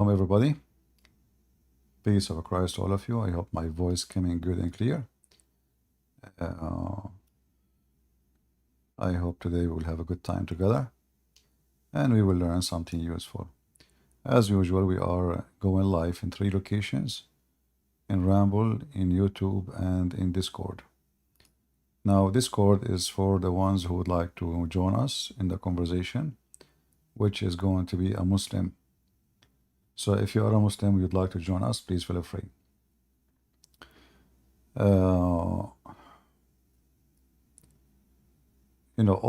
Welcome everybody. Peace of Christ to all of you. I hope my voice coming good and clear. I hope today we'll have a good time together and we will learn something useful. As usual, we are going live in 3 locations: in Ramble, in YouTube, and in Discord. Now, Discord is for the ones who would like to join us in the conversation, which is going to be a Muslim. So if you are a Muslim, you'd like to join us, please feel free.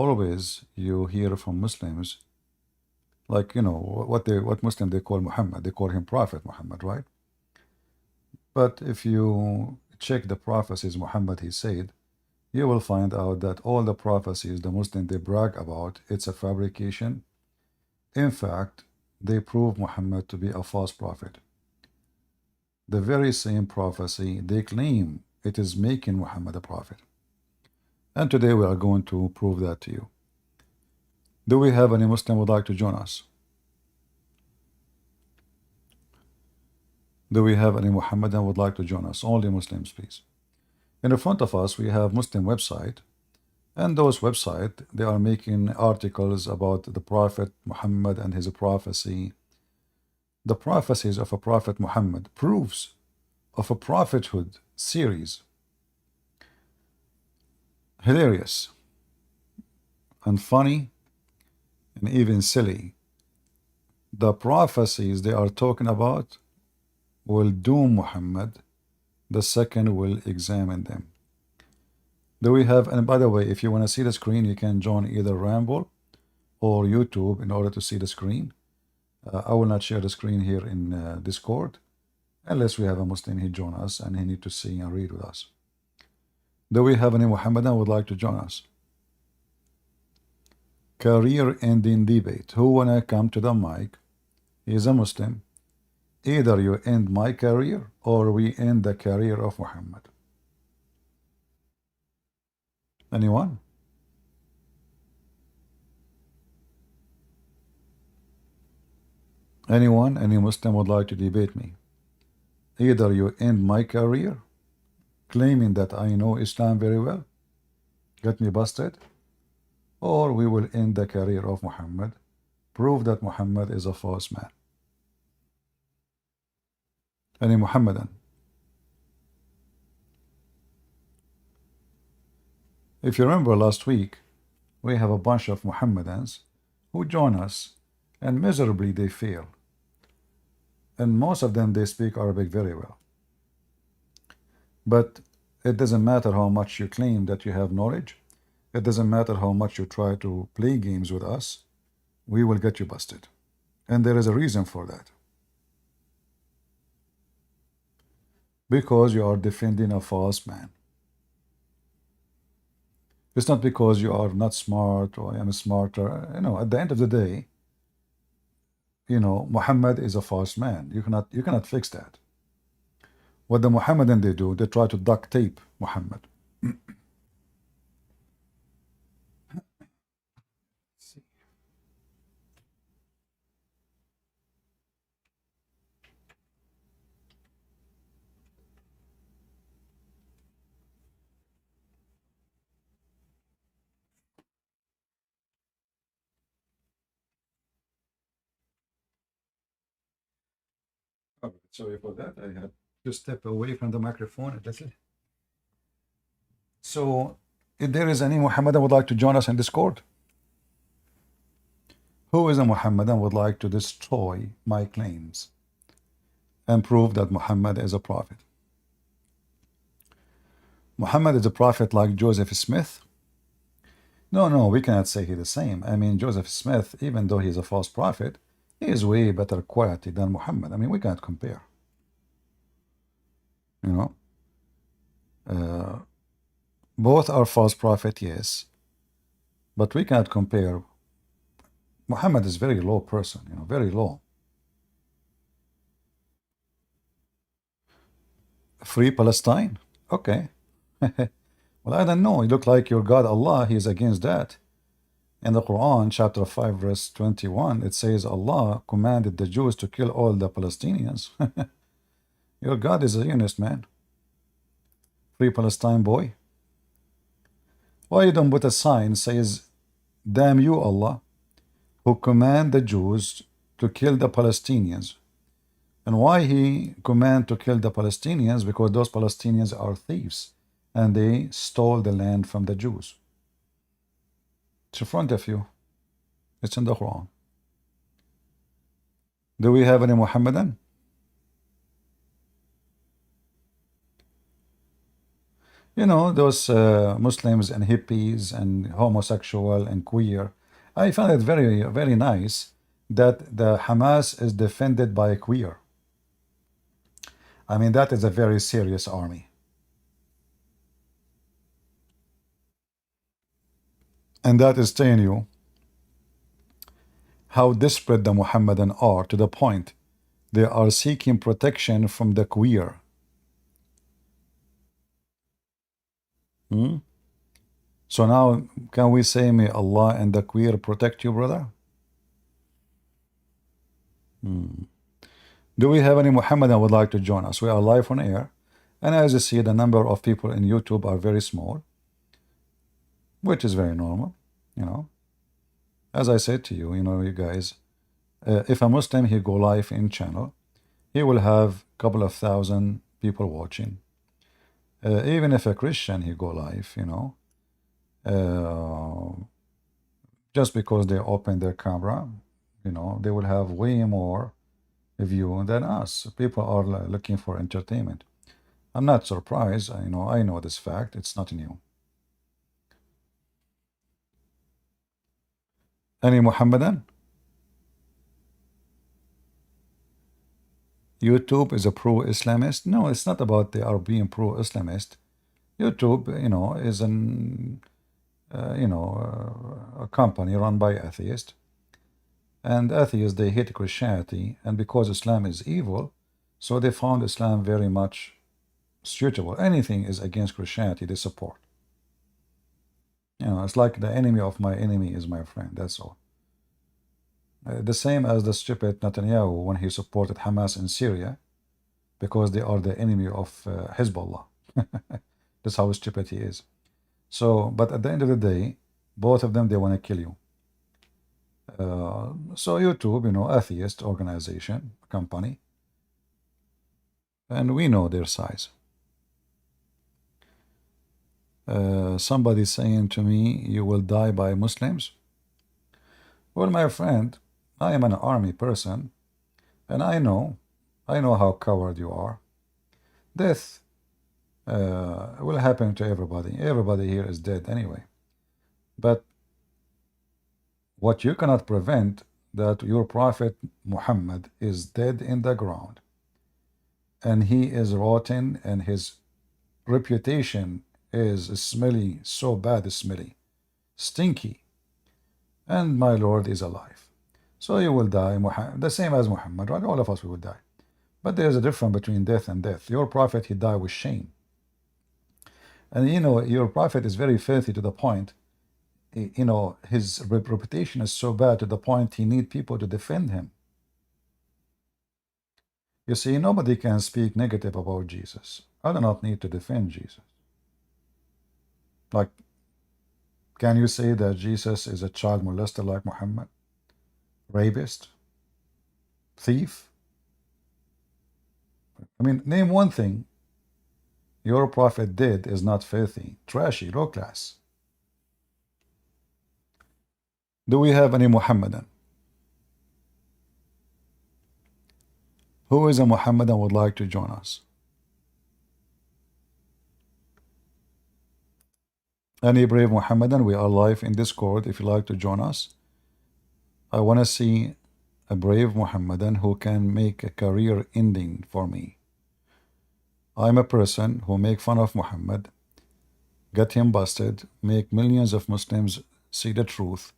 Always you hear from Muslims, like, what Muslim they call Muhammad, they call him Prophet Muhammad, right? But if you check the prophecies Muhammad he said, you will find out that all the prophecies the Muslim they brag about, it's a fabrication. In fact, they prove Muhammad to be a false prophet. The very same prophecy they claim it is making Muhammad a prophet. And today we are going to prove that to you. Do we have any Muslim would like to join us? Do we have any Muhammadan would like to join us? Only Muslims, please. In the front of us we have Muslim website, and those websites, they are making articles about the Prophet Muhammad and his prophecy. The prophecies of a Prophet Muhammad, proofs of a prophethood series. Hilarious and funny and even silly. The prophecies they are talking about will doom Muhammad. The second will examine them. Do we have, and by the way, if you want to see the screen, you can join either Ramble or YouTube in order to see the screen. I will not share the screen here in Discord unless we have a Muslim he join us and he need to see and read with us. Do we have any Muhammadan would like to join us? Career ending debate. Who wanna come to the mic? He is a Muslim. Either you end my career or we end the career of Muhammad. Anyone? Anyone? Any Muslim would like to debate me? Either you end my career, claiming that I know Islam very well, get me busted, or we will end the career of Muhammad, prove that Muhammad is a false man. Any Muhammadan? If you remember last week, we have a bunch of Muhammadans who join us and miserably they fail. And most of them, they speak Arabic very well. But it doesn't matter how much you claim that you have knowledge. It doesn't matter how much you try to play games with us. We will get you busted. And there is a reason for that. Because you are defending a false man. It's not because you are not smart or I am smarter. At the end of the day, Muhammad is a false man. You cannot fix that. What the Muhammadan they do, they try to duct tape Muhammad. Sorry for that. I had to step away from the microphone. That's it. So, if there is any Muhammadan would like to join us in Discord, who is a Muhammadan would like to destroy my claims and prove that Muhammad is a prophet? Muhammad is a prophet like Joseph Smith? No, we cannot say he's the same. I mean, Joseph Smith, even though he's a false prophet, he is way better quality than Muhammad. I mean, we cannot compare. Both are false prophet, yes, but we cannot compare. Muhammad is very low person, very low. Free Palestine? Okay. Well, I don't know. You look like your God Allah, he is against that. In the Quran, chapter 5, verse 21, it says Allah commanded the Jews to kill all the Palestinians. Your God is a Zionist, man. Free Palestine boy. Why you don't put a sign says, damn you, Allah, who command the Jews to kill the Palestinians? And why he command to kill the Palestinians? Because those Palestinians are thieves and they stole the land from the Jews. It's in front of you. It's in the Quran. Do we have any Muhammadan? You know, those Muslims and hippies and homosexual and queer. I find it very, very nice that the Hamas is defended by a queer. I mean, that is a very serious army. And that is telling you how desperate the Muhammadan are, to the point they are seeking protection from the queer. So now, can we say, may Allah and the queer protect you, brother? Do we have any Muhammadan would like to join us? We are live on air. And as you see, the number of people in YouTube are very small, which is very normal, you know. As I said to you, you know, you guys, if a Muslim, he go live in channel, he will have a couple of thousand people watching. Even if a Christian, he go live, you know, just because they open their camera, you know, they will have way more view than us. People are looking for entertainment. I'm not surprised. I know this fact. It's not new. Any Muhammadan? YouTube is a pro-Islamist? No, it's not about they are being pro-Islamist. YouTube, you know, is an a company run by atheists, and atheists, they hate Christianity, and because Islam is evil, so they found Islam very much suitable. Anything is against Christianity, they support. You know, it's like the enemy of my enemy is my friend. That's all. The same as the stupid Netanyahu when he supported Hamas in Syria, because they are the enemy of Hezbollah. That's how stupid he is. So, but at the end of the day, both of them, they want to kill you. So YouTube, you know, atheist organization, company, and we know their size. Somebody saying to me, you will die by Muslims. Well, my friend, I am an army person, and I know how coward you are. Death will happen to everybody. Everybody here is dead anyway. But what you cannot prevent, that your prophet Muhammad is dead in the ground, and he is rotten, and his reputation is smelly, so bad, smelly, stinky, and my Lord is alive. So you will die, the same as Muhammad, right? All of us will die. But there's a difference between death and death. Your prophet, he died with shame. And you know, your prophet is very filthy to the point, you know, his reputation is so bad to the point he need people to defend him. You see, nobody can speak negative about Jesus. I do not need to defend Jesus. Like, can you say that Jesus is a child molester like Muhammad? Rapist? Thief? I mean, name one thing your prophet did is not filthy, trashy, low class. Do we have any Muhammadan? Who is a Muhammadan would like to join us? Any brave Muhammadan? We are live in Discord if you like to join us. I want to see a brave Muhammadan who can make a career ending for me. I'm a person who make fun of Muhammad, get him busted, make millions of Muslims see the truth,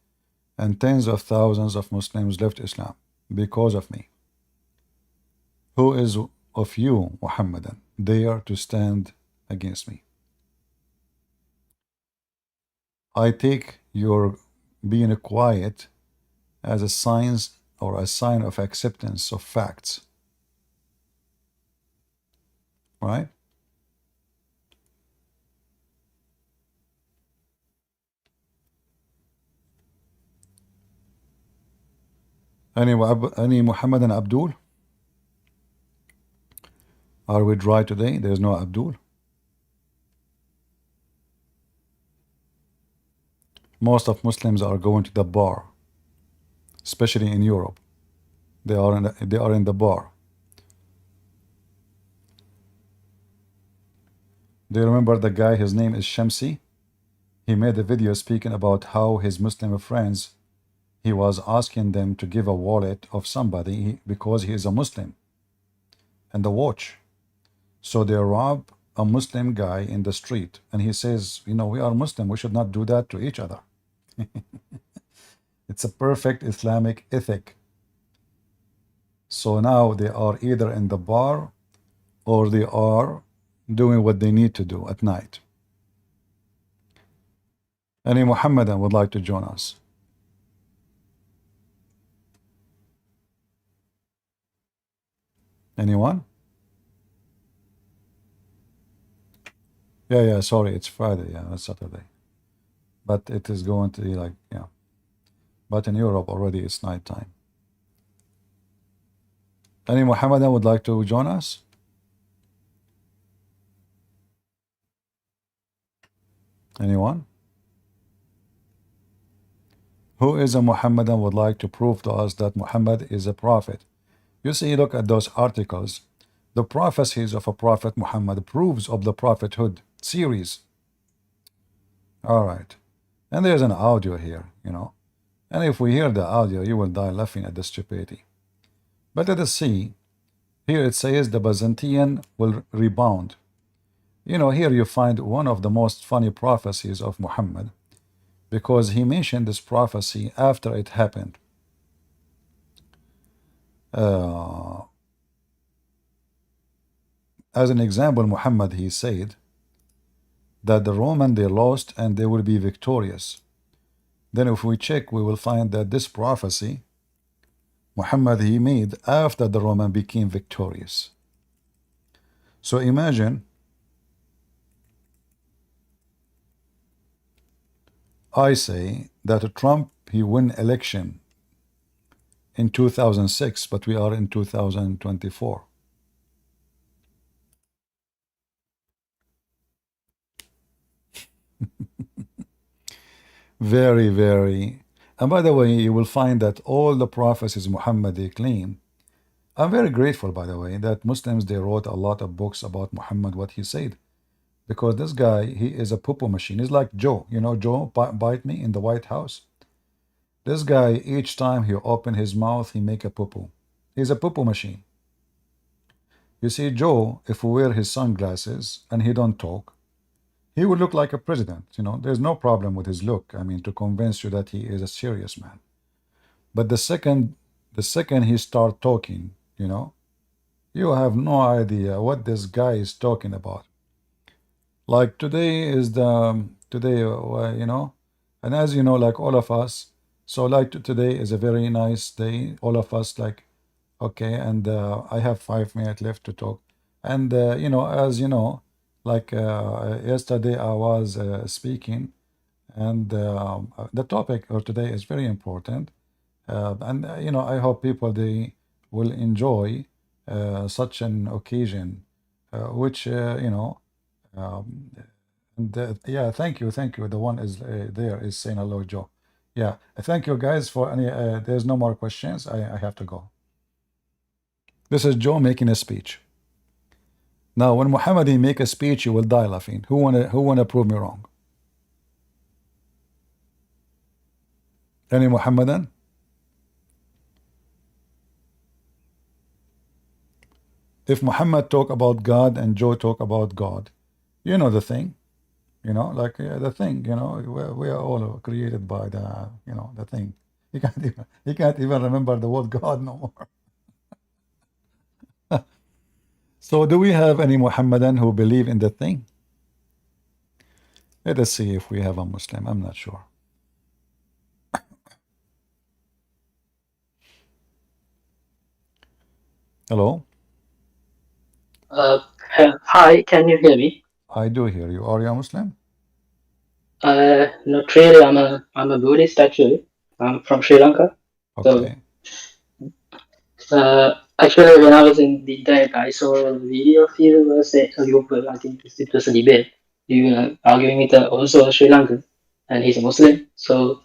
and tens of thousands of Muslims left Islam because of me. Who is of you, Muhammadan, dare to stand against me? I take your being quiet as a sign or a sign of acceptance of facts, right? Any Muhammad and Abdul? Are we dry today? There's no Abdul. Most of Muslims are going to the bar, especially in Europe. They are in the bar. Do you remember the guy? His name is Shamsi. He made a video speaking about how his Muslim friends, he was asking them to give a wallet of somebody because he is a Muslim and a watch. So they rob a Muslim guy in the street, and he says, you know, we are Muslim, we should not do that to each other. It's a perfect Islamic ethic. So now they are either in the bar or they are doing what they need to do at night. Any Muhammadan would like to join us? Anyone? Yeah, sorry, it's Friday. Yeah, it's Saturday. But it is going to be like, yeah. But in Europe already it's night time. Any Muhammadan would like to join us? Anyone? Who is a Muhammadan would like to prove to us that Muhammad is a prophet? You see, look at those articles. The prophecies of a prophet Muhammad, proofs of the prophethood series. All right. And there's an audio here, you know. And if we hear the audio, you will die laughing at the stupidity. But let us see. Here it says the Byzantine will rebound. You know, here you find one of the most funny prophecies of Muhammad, because he mentioned this prophecy after it happened. As an example, Muhammad, he said that the Roman, they lost and they will be victorious. Then if we check, we will find that this prophecy Muhammad, he made after the Roman became victorious. So imagine, I say that Trump, he win election in 2006, but we are in 2024. Very, very. And by the way, you will find that all the prophecies Muhammad they claim. I'm very grateful, by the way, that Muslims they wrote a lot of books about Muhammad, what he said, because this guy, he is a poo-poo machine. He's like Joe, you know, Joe bite me in the White House. This guy, each time he open his mouth, he make a poo-poo. He's a poo-poo machine. You see, Joe, if we wear his sunglasses and he don't talk, he would look like a president. You know, there's no problem with his look. I mean, to convince you that he is a serious man. But the second he start talking, you know, you have no idea what this guy is talking about. Like today is the you know, and as you know, like all of us, so like today is a very nice day. All of us like, okay, and I have 5 minutes left to talk, and you know, as you know, like yesterday I was speaking, and the topic of today is very important, and you know, I hope people they will enjoy such an occasion, which you know. And yeah, thank you. The one is there is saying hello, Joe. Yeah, thank you guys for any. There's no more questions. I have to go. This is Joe making a speech. Now, when Muhammad he make a speech, you will die laughing. Who wanna prove me wrong? Any Muhammadan? If Muhammad talk about God and Joe talk about God, you know the thing. You know, like the thing, you know, we are all created by the, you know, the thing. He can't even remember the word God no more. So do we have any Muhammadan who believe in the thing? Let us see if we have a Muslim. I'm not sure. Hello, Uh, Hi, can you hear me? I do hear you. Are you a Muslim? Not really. I'm a Buddhist actually. I'm from Sri Lanka. So, Okay. actually, when I was in the internet, I saw a video of you. I think it was a debate. You were arguing with also a Sri Lankan, and he's a Muslim. So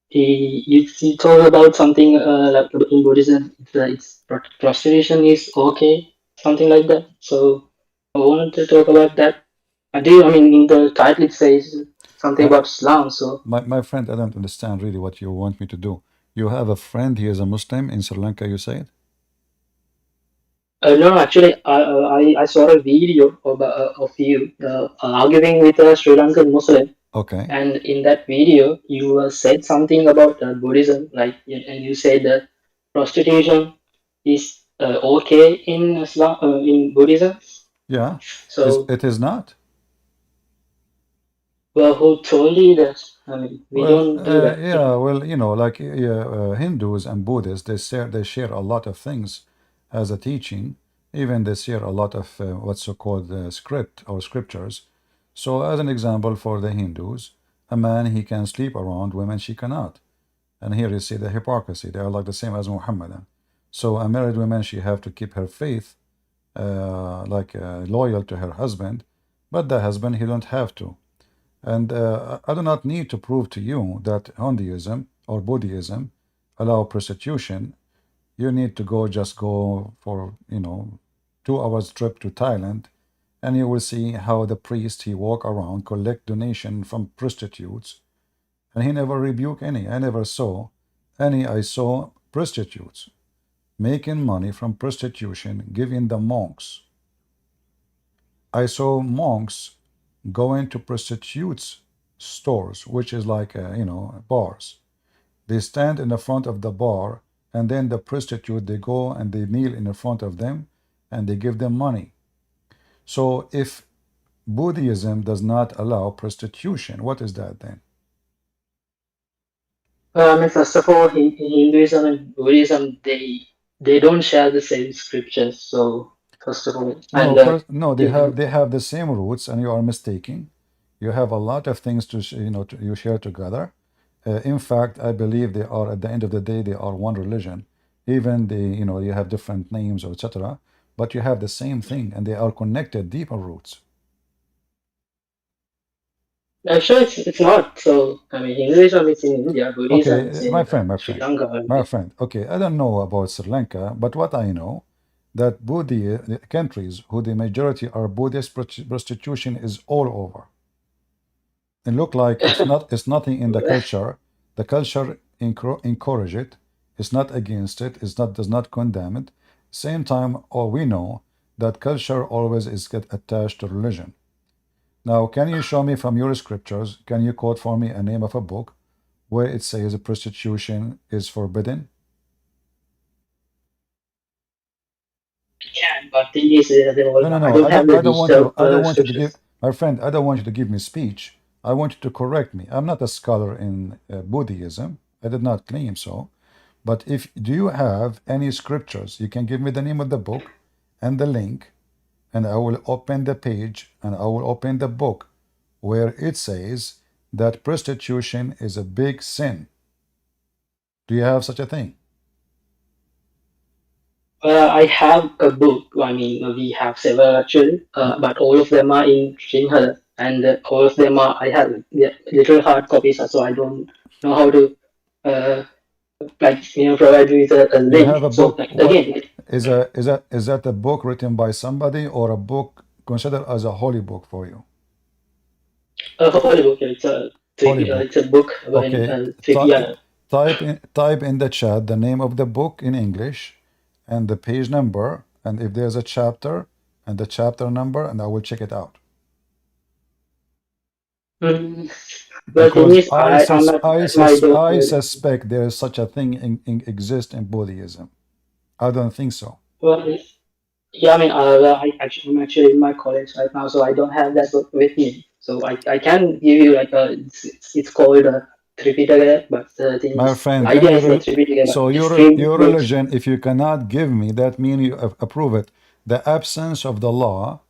he told about something like in Buddhism, prostitution is okay, something like that. So I wanted to talk about that. I mean, in the title it says something My, about Islam. So, my friend, I don't understand really what you want me to do. You have a friend, he is a Muslim in Sri Lanka, you said? no, actually, I saw a video of you arguing with a Sri Lankan Muslim, Okay. and in that video, you said something about Buddhism, and you said that prostitution is okay in Islam, in Buddhism. Yeah. So, It is not? well, who told you that? I mean, we Well, don't do that. yeah, well, like Hindus and Buddhists, they share a lot of things as a teaching. Even they share a lot of what's so-called script or scriptures. So, as an example, for the Hindus, a man he can sleep around, women she cannot. And here you see the hypocrisy. They are like the same as Muhammadan. So, a married woman she have to keep her faith, loyal to her husband, but the husband he don't have to. And I do not need to prove to you that Hinduism or Buddhism allow prostitution. You need to just go for 2 hours trip to Thailand, and you will see how the priest he walk around collect donation from prostitutes, and he never rebuke any. I never saw any. I saw prostitutes making money from prostitution, giving the monks. I saw monks going to prostitutes stores, which is like bars. They stand in the front of the bar, and then the prostitute they go and they kneel in the front of them, and they give them money. So if Buddhism does not allow prostitution, what is that then? I mean, first of all, Hinduism and Buddhism, they don't share the same scriptures. So, first of all, No, and first, no, they the, have they have the same roots, and you are mistaken. You have a lot of things you share together. In fact, I believe they are at the end of the day they are one religion. Even you have different names or etc. But you have the same thing, and they are connected deeper roots. actually, it's not. So, I mean, Hinduism is in India, Buddhism is Okay, in my Sri friend, Lanka. my friend. Okay, I don't know about Sri Lanka, but what I know that Buddhist countries who the majority are Buddhist prostitution is all over. It look like it's nothing in the culture. The culture encourage it. It's not against it. It's not does not condemn it. Same time, all we know that culture always is get attached to religion. Now, can you show me from your scriptures? Can you quote for me a name of a book where it says prostitution is forbidden? Can, but thing is, No, no, I no. don't have the I don't want digital you. I don't want you to give scriptures. my friend. I don't want you to give me speech. I want you to correct me. I'm not a scholar in Buddhism. I did not claim so. But if do you have any scriptures, you can give me the name of the book and the link, and I will open the page and I will open the book where it says that prostitution is a big sin. Do you have such a thing? I have a book. I mean, we have several actually, but all of them are in Sinhala, and all of them are. I have little hard copies, so I don't know how to uh, provide you with a You link. have a So book. What again, is that a book written by somebody or a book considered as a holy book for you? a holy book. Holy book. It's a book about Okay. Ty- yeah. type in the chat the name of the book in English and the page number, and if there's a chapter and the chapter number, and I will check it out. Mm, well, thing Because is, I'm at my I door. suspect there is such a thing exist in Buddhism. I don't think so. Well, yeah, I mean, I'm actually in my college right now, so I don't have that book with me. So I can give you like it's called three together, but the thing My is, the friend, idea is not three together. so Extreme your works. religion, if you cannot give me, that means you approve it. The absence of the law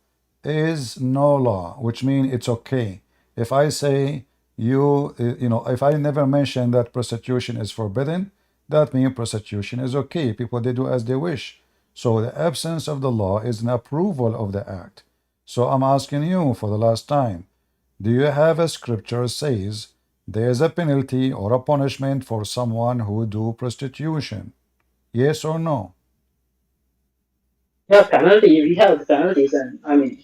is no law, which means it's okay. If I say you know, if I never mention that prostitution is forbidden, that means prostitution is okay. People, they do as they wish. So the absence of the law is an approval of the act. So I'm asking you for the last time, do you have a scripture says there is a penalty or a punishment for someone who do prostitution? Yes or no? Yeah, penalty. We have penalties, and I mean,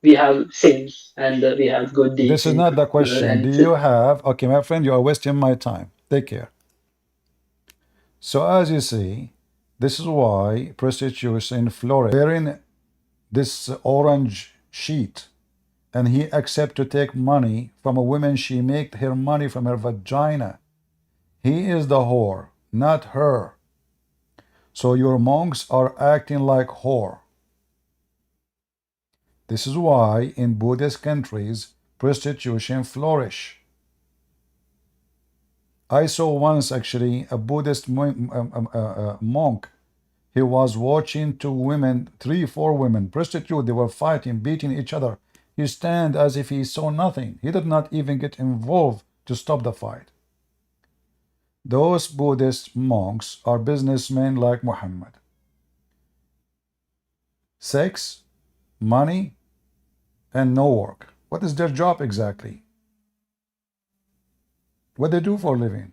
we have sins and we have good This deeds is in not the question. and Do it's you have, okay, my friend, you are wasting my time. Take care. So as you see, this is why prostitution flourished. Wearing this orange sheet, and he accept to take money from a woman. She make her money from her vagina. He is the whore, not her. So your monks are acting like whore. This is why in Buddhist countries prostitution flourish. I saw once actually a Buddhist monk. He was watching two women, three, four women, prostitute. They were fighting, beating each other. He stand as if he saw nothing. He did not even get involved to stop the fight. Those Buddhist monks are businessmen like Muhammad. Sex, money, and no work. What is their job exactly? What they do for a living?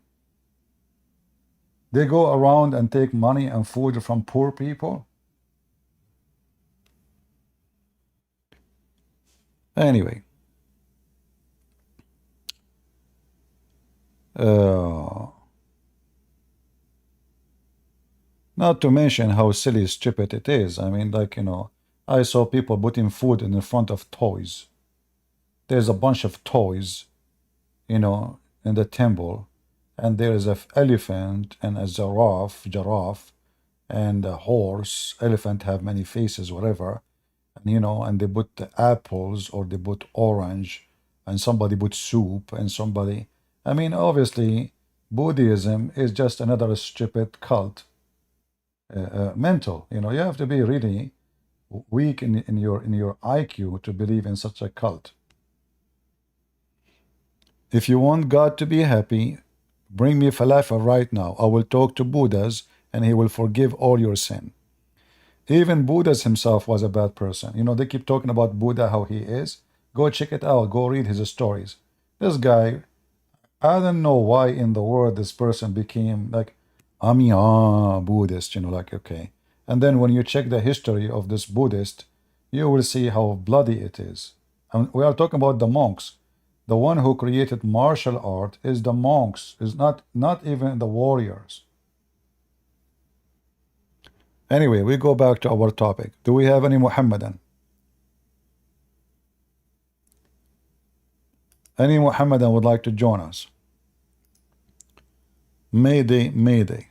They go around and take money and food from poor people. Anyway, uh, not to mention how silly, stupid it is. I mean, like, you know, I saw people putting food in the front of toys. There's a bunch of toys, you know, in the temple, and there is an elephant and a giraffe, and a horse. Elephant have many faces, whatever, and you know, and they put the apples or they put orange, and somebody put soup, and somebody. I mean, obviously, Buddhism is just another stupid cult. Mental, you know, you have to be really weak in your IQ to believe in such a cult. If you want God to be happy, bring me falafel right now. I will talk to Buddhas and he will forgive all your sin. Even Buddha himself was a bad person. You know, they keep talking about Buddha, how he is. Go check it out. Go read his stories. This guy, I don't know why in the world this person became like, I'm Buddhist, you know, like, okay. And then when you check the history of this Buddhist, you will see how bloody it is. And we are talking about the monks. The one who created martial art is the monks, is not even the warriors. Anyway, we go back to our topic. Do we have any Muhammadan? Any Muhammadan would like to join us? Mayday, Mayday.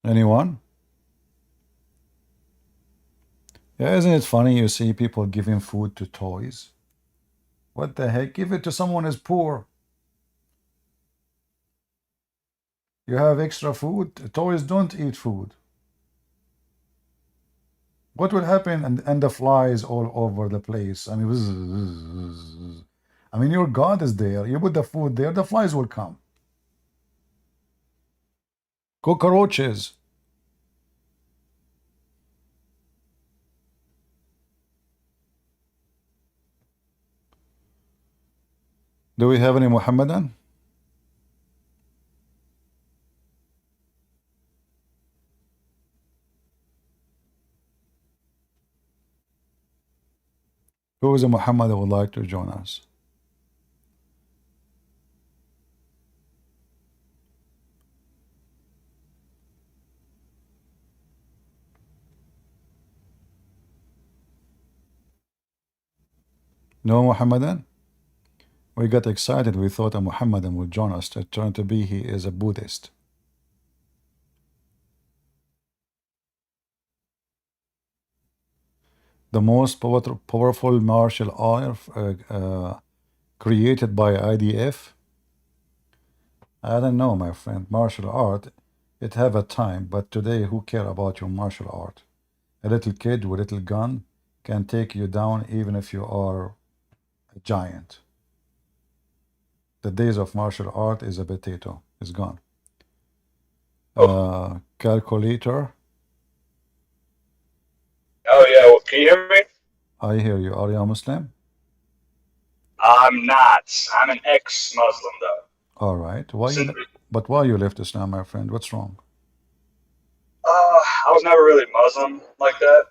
Anyone? Yeah, isn't it funny you see people giving food to toys? What the heck? Give it to someone who's poor. You have extra food. Toys don't eat food. What will happen? And the flies all over the place. I mean, I mean, your God is there. You put the food there, the flies will come. Cockroaches. Do we have any Muhammadan? Who is a Muhammad that would like to join us? No Muhammadan? We got excited. We thought a Muhammadan would join us. It turned to be he is a Buddhist. The most powerful martial art created by IDF? I don't know, my friend. Martial art, it have a time, but today who care about your martial art? A little kid with a little gun can take you down even if you are a giant. The days of martial art is a potato. It's gone. Oh, Calculator. oh yeah. Well, can you hear me? I hear you. Are you a Muslim? I'm not. I'm an ex-Muslim though. All right. Since, But why you left Islam, my friend? What's wrong? I was never really Muslim like that,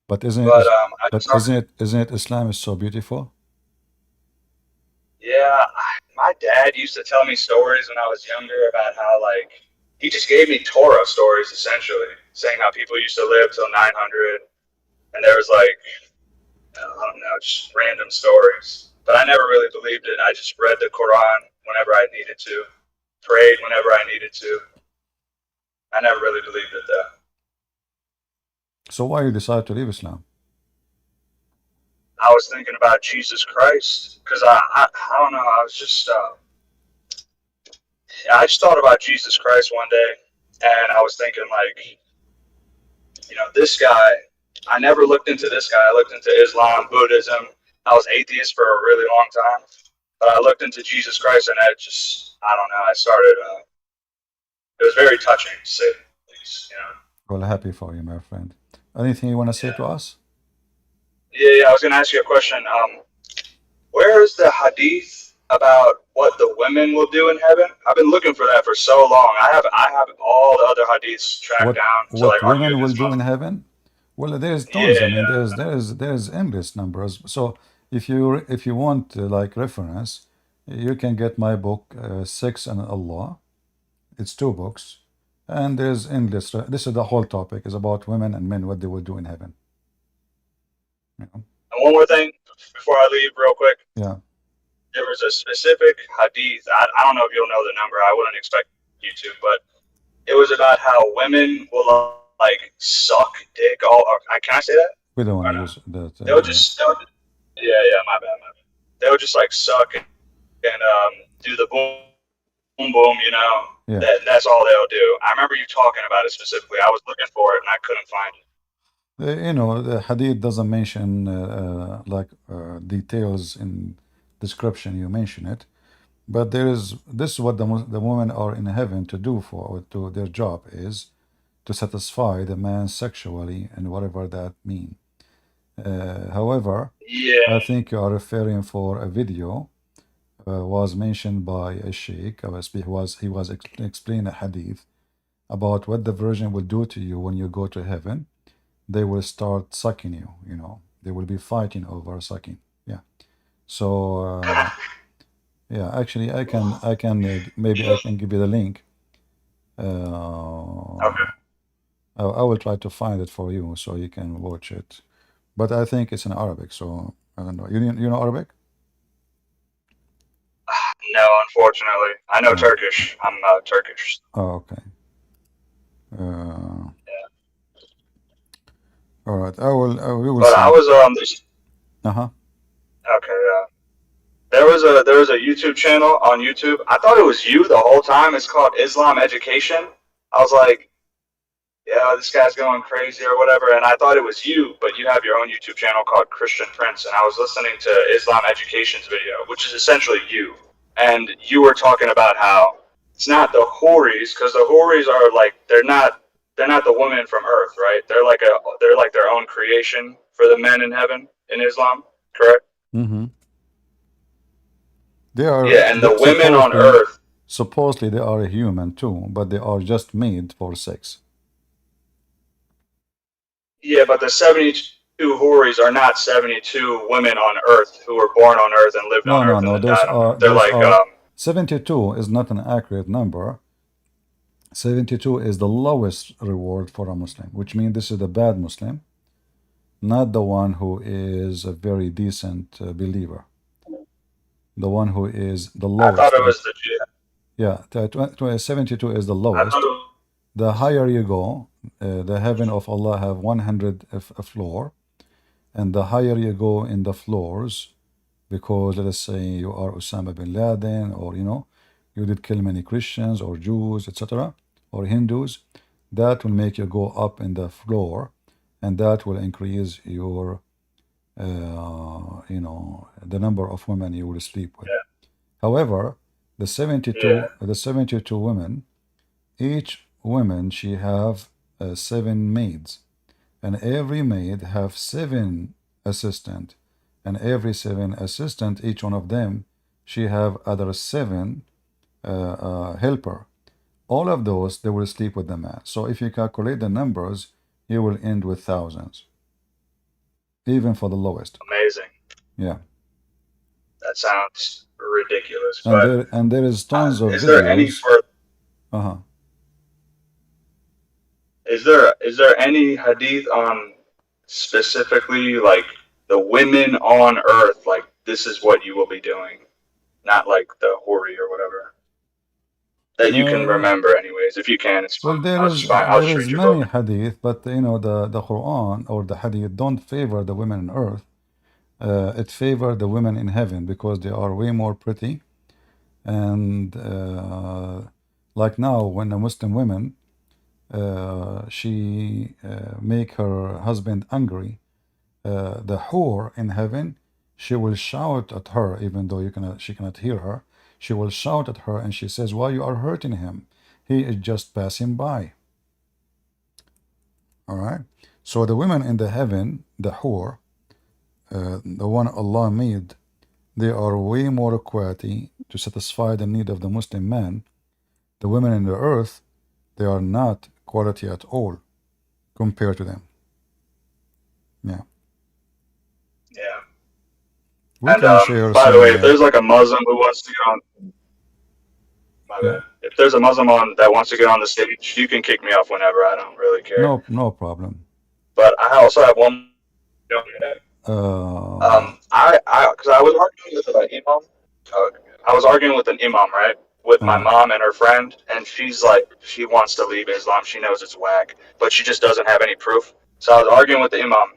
But isn't but it I but started. isn't it Islam is so beautiful? Yeah, my dad used to tell me stories when I was younger about how like he just gave me Torah stories essentially, saying how people used to live till 900, and there was like I don't know, just random stories. But I never really believed it. I just read the Quran whenever I needed to, prayed whenever I needed to. I never really believed it though. So why you decide to leave Islam? I was thinking about Jesus Christ because I don't know. I just thought about Jesus Christ one day, and I was thinking like, this guy. I never looked into this guy. I looked into Islam, Buddhism. I was atheist for a really long time, but I looked into Jesus Christ, and I don't know. I started. It was very touching to say the least. Well, happy for you, my friend. Anything you want to say to Yeah. us? Yeah. I was gonna ask you a question. Where is the hadith about what the women will do in heaven? I've been looking for that for so long. I have all the other hadiths tracked What down to what like argue women will against do in Muslims. heaven? Well, there's tons. I Yeah, mean, there's endless numbers. So if you want like reference, you can get my book, Sex and Allah. It's two books, and there's endless. This is the whole topic is about women and men, what they will do in heaven. You know? and one more thing before I leave, real quick. Yeah. There was a specific hadith. I don't know if you'll know the number. I wouldn't expect you to, but it was about how women will like suck dick. Can I say that We don't want or to no? use that. They'll, yeah, my bad, my bad. They'll just like suck and do the boom, boom, boom. Yeah. That's all they'll do. I remember you talking about it specifically. I was looking for it and I couldn't find it. The hadith doesn't mention details in description. You mention it, but this is what the women are in heaven to do for to their job is to satisfy the man sexually and whatever that mean. However, Yeah, I think you are referring for a video was mentioned by a sheikh. He was explaining a hadith about what the Virgin will do to you when you go to heaven. They will start sucking you. They will be fighting over sucking. Yeah. So yeah, actually, maybe I can give you the link. okay. I will try to find it for you so you can watch it. But I think it's in Arabic, so I don't know. You know Arabic? No, unfortunately, I know Oh, Turkish. I'm Turkish. oh okay. Uh, Yeah. all right. We will But I see. was Uh-huh. okay. There was a YouTube channel on YouTube. I thought it was you the whole time. It's called Islam Education. I was like, yeah, this guy's going crazy or whatever, and I thought it was you, but you have your own YouTube channel called Christian Prince, and I was listening to Islam Education's video, which is essentially you, and you were talking about how it's not the Houris, because the Houris are like they're not the women from Earth, right? They're like their own creation for the men in heaven in Islam, correct? Mm-hmm. They are Yeah, and the women on Earth. supposedly they are a human too, but they are just made for sex. Yeah, but the 72 Houris are not 72 women on Earth who were born on Earth and lived No, on no, Earth and no. then Those died on are Earth. They're those like, are 72 is not an accurate number. 72 is the lowest reward for a Muslim, which means this is the bad Muslim, not the one who is a very decent believer. The one who is the I thought lowest. it was the jihad. Yeah, 72 is the I thought lowest. it was, The higher you go, the heaven of Allah have 100 a floor. and the higher you go in the floors, because let us say you are Osama bin Laden, or you did kill many Christians or Jews, etc., or Hindus, that will make you go up in the floor, and that will increase your, the number of women you will sleep with. Yeah. However, the Yeah. 72 women, each woman she have 7 maids, and every maid have 7 assistant, and every 7 assistant, each one of them, she have other 7 helper. All of those, they will sleep with the man. So if you calculate the numbers, you will end with thousands, even for the lowest. Amazing. Yeah. That sounds ridiculous. And But there is tons of is there any videos. further? Uh-huh. Is there any hadith on specifically like the women on earth? Like this is what you will be doing, not like the hori or whatever that you can Uh, remember. Anyways, if you can, it's well, fine. I'll just find. I'll there just is read your many book. hadith, but the Quran or the hadith don't favor the women on earth. It favor the women in heaven because they are way more pretty. And like now, when a Muslim woman, she make her husband angry, the whore in heaven, she will shout at her, even though she cannot hear her. She will shout at her, and she says, "Why you are hurting him? He is just passing by." All right. So the women in the heaven, the whore, the one Allah made, they are way more quality to satisfy the need of the Muslim man. The women in the earth, they are not quality at all compared to them. Yeah. Yeah. We And can share by the way, some. if there's like a Muslim who wants to get on, my Yeah. bad. If there's a Muslim on that wants to get on the stage, you can kick me off whenever. I don't really care. No problem. But I also have one. Uh, Because I was arguing with an imam. I was arguing with an imam, right? With my uh, mom and her friend, and she's like, she wants to leave Islam. She knows it's whack, but she just doesn't have any proof. So I was arguing with the imam,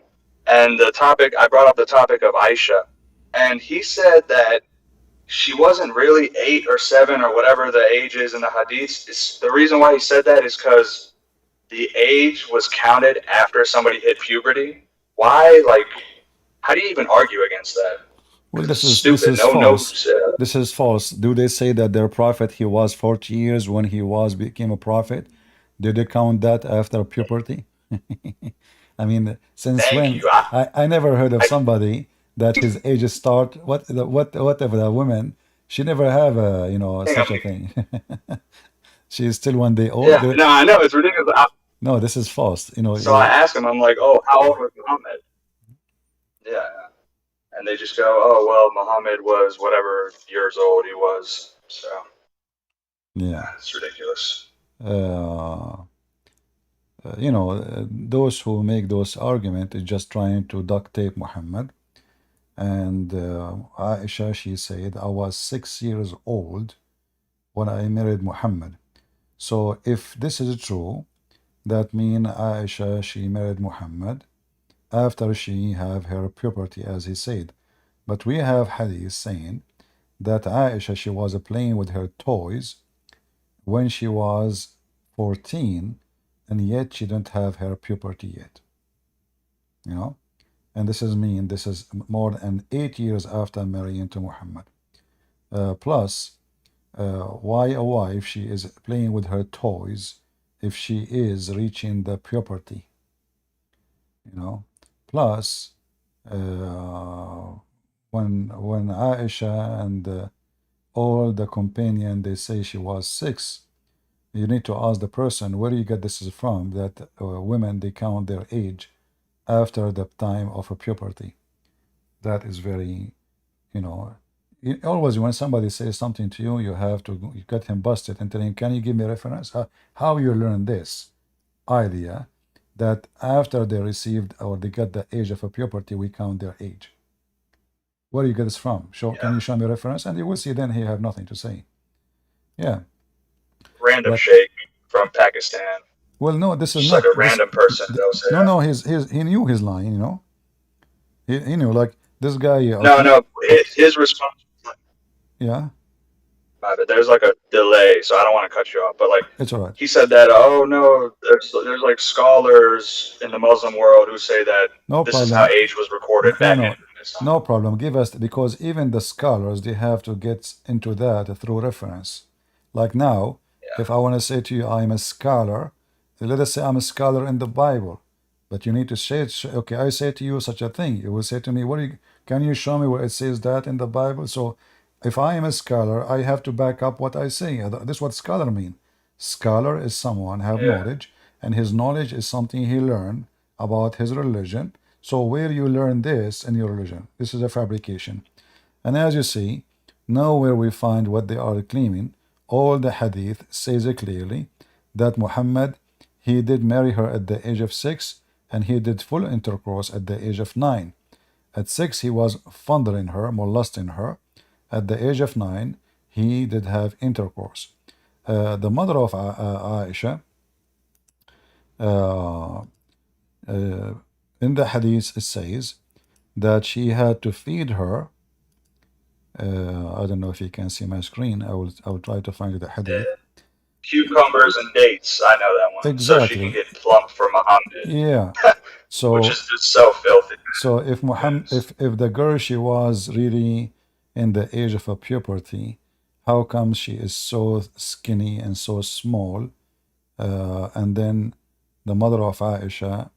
and I brought up the topic of Aisha, and he said that she wasn't really 8 or 7 or whatever the age is in the hadiths. The reason why he said that is because the age was counted after somebody hit puberty. Why? Like, how do you even argue against that? well, It's this stupid. is No. false. This is false. Do they say that their prophet he was 40 years when he became a prophet? Did they count that after puberty? I mean, since Thank when? you. I never heard of I somebody that his age start whatever the woman, she never have think I'm. such a thing. She is still 1 day old. Yeah. No, I know it's ridiculous. No, this is false. So I asked him. I'm like, oh, how old was Muhammad? Yeah. And they just go, oh, well, Muhammad was whatever years old he was. So yeah. it's ridiculous. Those who make those arguments is just trying to duct tape Muhammad. And Aisha, she said, I was 6 years old when I married Muhammad. So if this is true, that means Aisha, she married Muhammad after she have her puberty, as he said. But we have hadith saying that Aisha, she was playing with her toys when she was 14, and yet she didn't have her puberty yet. And this is more than 8 years after marrying to Muhammad. Plus, why a wife she is playing with her toys if she is reaching the puberty? Plus, when Aisha and all the companion they say she was 6, you need to ask the person where you get this is from, that women they count their age after the time of a puberty. That is very, always when somebody says something to you, you have to get him busted and tell him, can you give me a reference? How you learn this idea that after they received or they got the age of a puberty, we count their age. Where you get this from? Can you show me a reference? And you will see then he have nothing to say. Yeah. Random But sheikh from Pakistan. well, no, this is Just not like a this. random person. They'll say No, that. no, he knew his line. He knew, like, this guy, No, no, his response. yeah, But there's like a delay, so I don't want to cut you off. But like it's all right. he said that, oh no, there's like scholars in the Muslim world who say that No this is how problem. age was recorded No, back in no, Islam. no problem. Give us, because even the scholars, they have to get into that through reference. Like now, Yeah, if I want to say to you, I'm a scholar, let us say I'm a scholar in the Bible, but you need to say it. Okay, I say to you such a thing. You will say to me, "What? Can you show me where it says that in the Bible?" So, if I am a scholar, I have to back up what I say. This is what scholar mean. Scholar is someone have yeah. knowledge, and his knowledge is something he learned about his religion. So where you learn this in your religion, this is a fabrication. And as you see, nowhere we find what they are claiming. All the hadith says it clearly that Muhammad, he did marry her at the age of 6, and he did full intercourse at the age of 9. At 6, he was fondling her, molesting her. At the age of 9, he did have intercourse. The mother of Aisha, uh, in the hadith, it says that she had to feed her. I don't know if you can see my screen. I will try to find you the hadith. Cucumbers and dates, I know that one. So she can Exactly. get plump for Muhammad, Yeah. which So is just so filthy. if Muhammad, if the girl, she was really in the age of a puberty, how come she is so skinny and so small? And then the mother of Aisha,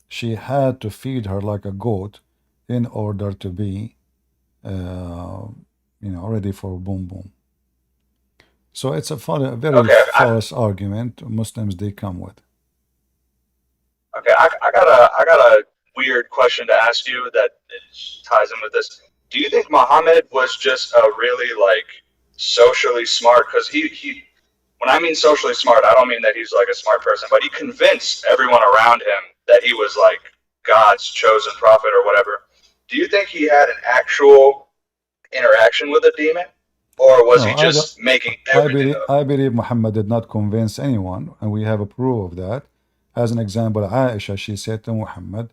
she had to feed her like a goat in order to be, ready for boom boom. So it's a very Okay, false argument Muslims they come with. okay, I got a weird question to ask you that ties in with this. Do you think Muhammad was just a really like socially smart? Because he when I mean socially smart, I don't mean that he's like a smart person, but he convinced everyone around him that he was like God's chosen prophet or whatever. Do you think he had an actual interaction with a demon, or was No, he I don't. just making I everything believe up? I believe Muhammad did not convince anyone, and we have a proof of that. As an example, Aisha, she said to Muhammad,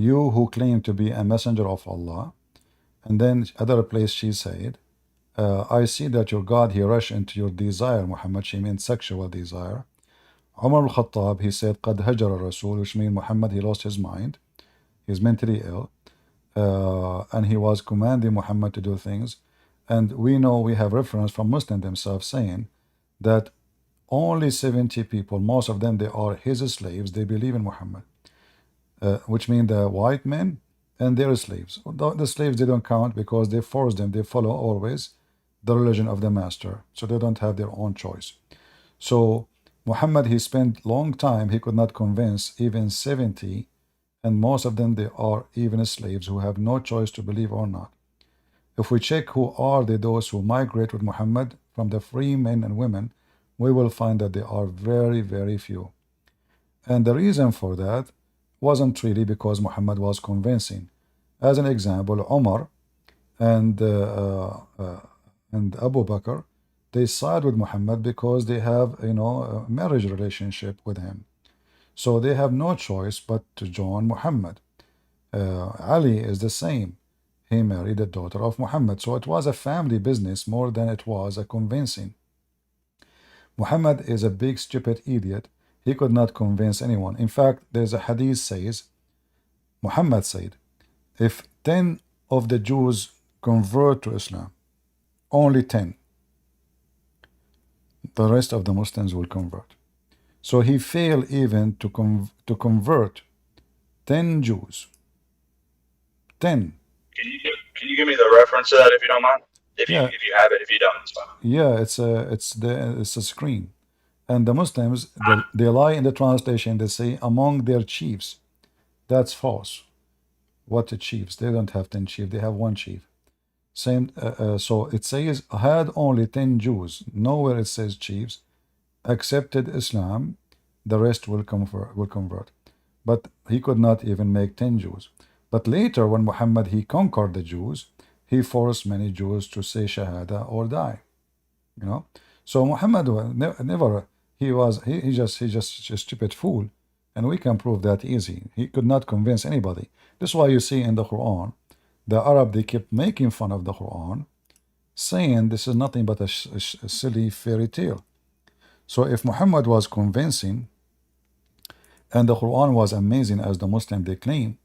"You who claim to be a messenger of Allah," and then other place she said, "I see that your God he rushed into your desire, Muhammad." She meant sexual desire. Umar al-Khattab, he said, "قد هجر الرسول," which means Muhammad he lost his mind. He's mentally ill. And he was commanding Muhammad to do things. And we know we have reference from Muslims themselves saying that only 70 people, most of them, they are his slaves. They believe in Muhammad, which means the white men and their slaves. The slaves, they don't count because they force them. They follow always the religion of the master. So they don't have their own choice. So Muhammad, he spent long time. He could not convince even 70, and most of them, they are even slaves who have no choice to believe or not. If we check who are those who migrate with Muhammad from the free men and women, we will find that they are very, very few. And the reason for that wasn't really because Muhammad was convincing. As an example, Omar and Abu Bakr, they side with Muhammad because they have, a marriage relationship with him. So they have no choice but to join Muhammad. Ali is the same. He married the daughter of Muhammad. So it was a family business more than it was a convincing. Muhammad is a big stupid idiot. He could not convince anyone. In fact, there's a hadith says, Muhammad said, if 10 of the Jews convert to Islam, only 10, the rest of the Muslims will convert. So he failed even to convert 10 Jews. 10. Can you give me the reference to that if you don't mind? Yeah, If you have it, if you don't, it's fine. yeah, it's a screen. And the Muslims, they lie in the translation. They say among their chiefs. That's false. What the chiefs? They don't have 10 chiefs. They have one chief. Same. So it says had only 10 Jews. Nowhere it says chiefs. Accepted Islam, the rest will convert. But he could not even make 10 Jews. But later, when Muhammad he conquered the Jews, he forced many Jews to say Shahada or die. You know. So Muhammad never he just a stupid fool. And we can prove that easy. He could not convince anybody. This is why you see in the Quran, the Arab, they kept making fun of the Quran, saying this is nothing but a silly fairy tale. So if Muhammad was convincing and the Quran was amazing as the Muslim they claim,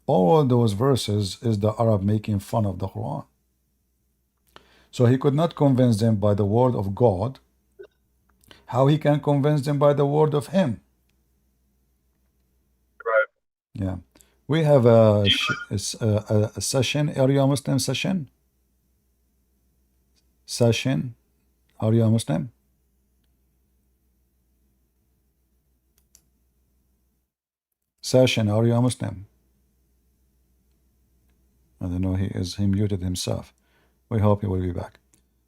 all those verses is the Arab making fun of the Quran. So he could not convince them by the word of God. How he can convince them by the word of him? Right. Yeah. We have a session. Are you a Muslim session? Session. Are you a Muslim? Session. Are you a Muslim? I don't know. He muted himself. We hope he will be back.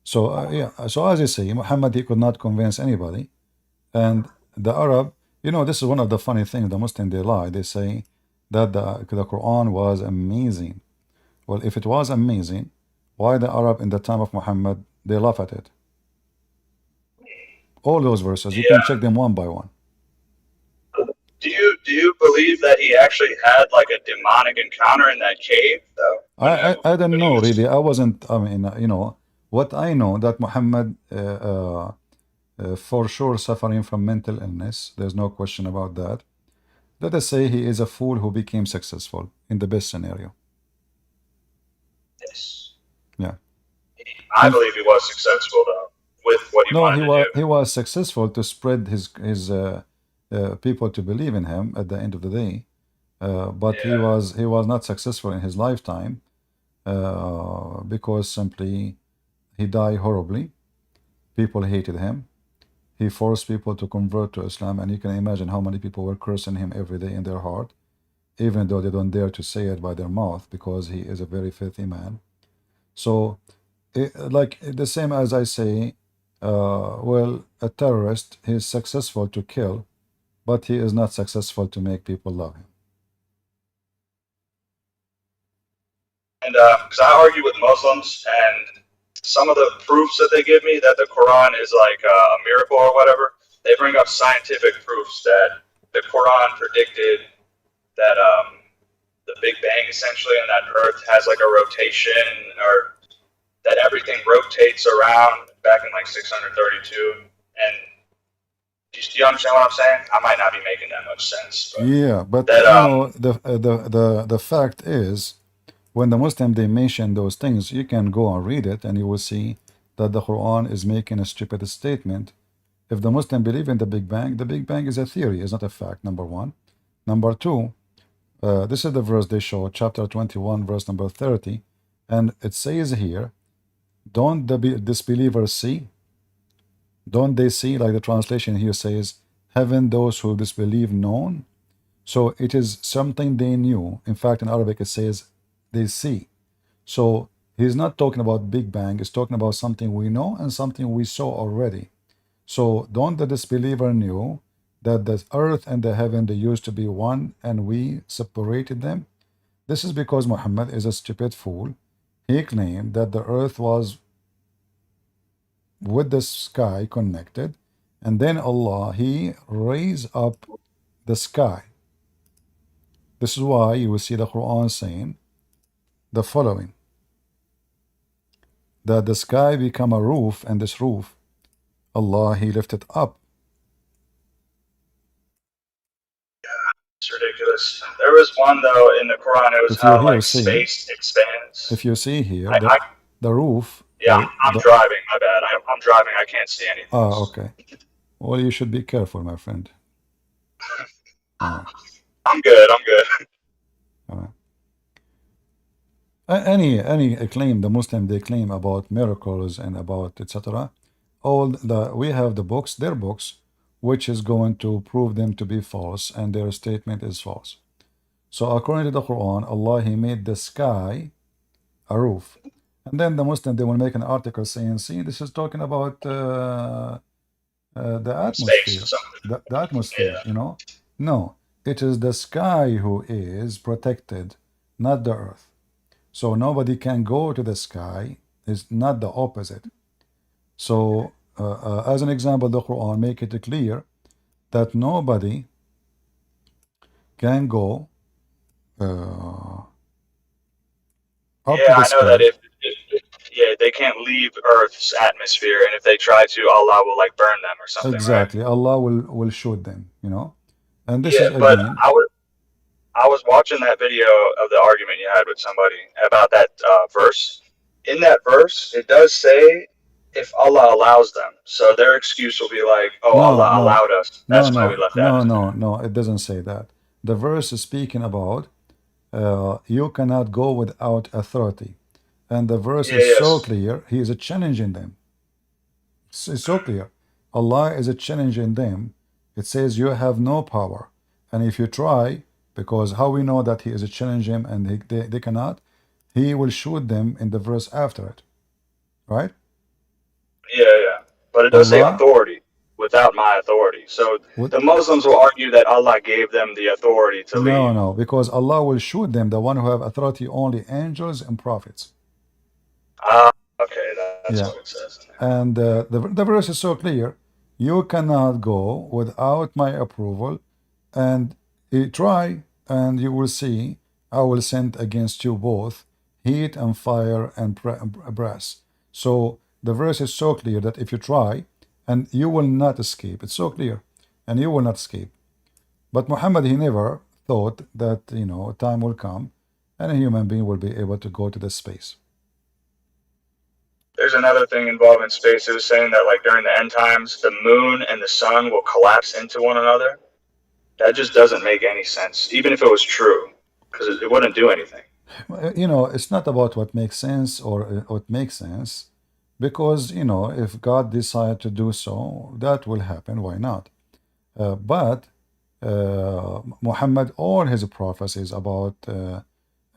So yeah. So as I say, Muhammad, he could not convince anybody, and the Arab. You know, this is one of the funny things. The Muslim, they lie. They say that the Quran was amazing. Well, if it was amazing, why the Arab in the time of Muhammad they laugh at it? All those verses, you can Yeah. check them one by one. Do you believe that he actually had like a demonic encounter in that cave though? I don't When he know was really. I wasn't. I mean, you know, what I know that Muhammad for sure suffering from mental illness. There's no question about that. Let us say he is a fool who became successful in the best scenario. yes. Yeah. I And believe he was successful though with what he no, wanted to do. he was successful to spread his people to believe in him at the end of the day. But Yeah. he was not successful in his lifetime because simply he died horribly. People hated him. He forced people to convert to Islam, and you can imagine how many people were cursing him every day in their heart, even though they don't dare to say it by their mouth because he is a very filthy man. So, like the same as I say, well, a terrorist, he is successful to kill, but he is not successful to make people love him. And because I argue with Muslims, and some of the proofs that they give me that the Quran is like a miracle or whatever, they bring up scientific proofs that the Quran predicted that the Big Bang essentially, and that Earth has like a rotation, or that everything rotates around back in like 632. And do you understand what I'm saying? I might not be making that much sense, but Yeah, but that you know the fact is, when the Muslim they mention those things, you can go and read it, and you will see that the Quran is making a stupid statement. If the Muslim believe in the Big Bang is a theory, is not a fact. Number one. Number two, this is the verse they show, chapter 21, verse number 30, and it says here, "Don't the disbelievers see? Don't they see?" Like the translation here says, "Haven't those who disbelieve known?" So it is something they knew. In fact, in Arabic it says they see. So he's not talking about Big Bang, he's talking about something we know and something we saw already. So don't the disbeliever knew that the earth and the heaven they used to be one and we separated them? This is because Muhammad is a stupid fool. He claimed that the earth was with the sky connected, and then Allah he raised up the sky. This is why you will see the Quran saying the following, that the sky become a roof, and this roof Allah he lifted up. it's ridiculous. There was one though in the Quran. It was If you how here like see, space expands. if you see here I the roof, yeah, I'm the driving. My bad. I'm driving. I can't see anything. okay. Well, you should be careful, my friend. I'm good. I'm good. Any claim the Muslim they claim about miracles and about etc. All we have the books, their books, which is going to prove them to be false, and their statement is false. So according to the Quran, Allah he made the sky a roof, and then the Muslim they will make an article saying, "See, this is talking about the Space or atmosphere, something. the atmosphere." Yeah. You know, no, it is the sky who is protected, not the earth. So nobody can go to the sky. It's not the opposite. So as an example, the Quran make it clear that nobody can go up to Yeah, the I know that sky. yeah, they can't leave Earth's atmosphere, and if they try to, Allah will like burn them or something, right? Exactly. Allah will shoot them, you know. And this Yeah, is but again, I was watching that video of the argument you had with somebody about that verse. In that verse, it does say if Allah allows them. So their excuse will be like, "Oh, no, Allah no, allowed us. no, That's why we no, left the no, atmosphere." no, no. It doesn't say that. The verse is speaking about you cannot go without authority. And the verse Yeah, is so yes, clear, he is challenging them. It's so clear. Allah is challenging them. It says you have no power. And if you try, because how we know that he is challenging them and they cannot, he will shoot them in the verse after it. Right? yeah. But it does say Allah authority without my authority. So would the Muslims will argue that Allah gave them the authority to no, leave. no, because Allah will shoot them, the one who have authority only angels and prophets. Ah, okay, that's Yeah. what it says in there. And the verse is so clear. You cannot go without my approval, and try, and you will see I will send against you both heat and fire and brass. So the verse is so clear that if you try, and you will not escape. It's so clear, and you will not escape. But Muhammad, he never thought that time will come, and a human being will be able to go to the space. There's another thing involved in space. It was saying that like during the end times, the moon and the sun will collapse into one another. That just doesn't make any sense, even if it was true, because it wouldn't do anything. It's not about what makes sense or what makes sense, because if God decide to do so, that will happen. Why not? But Muhammad, all his prophecies about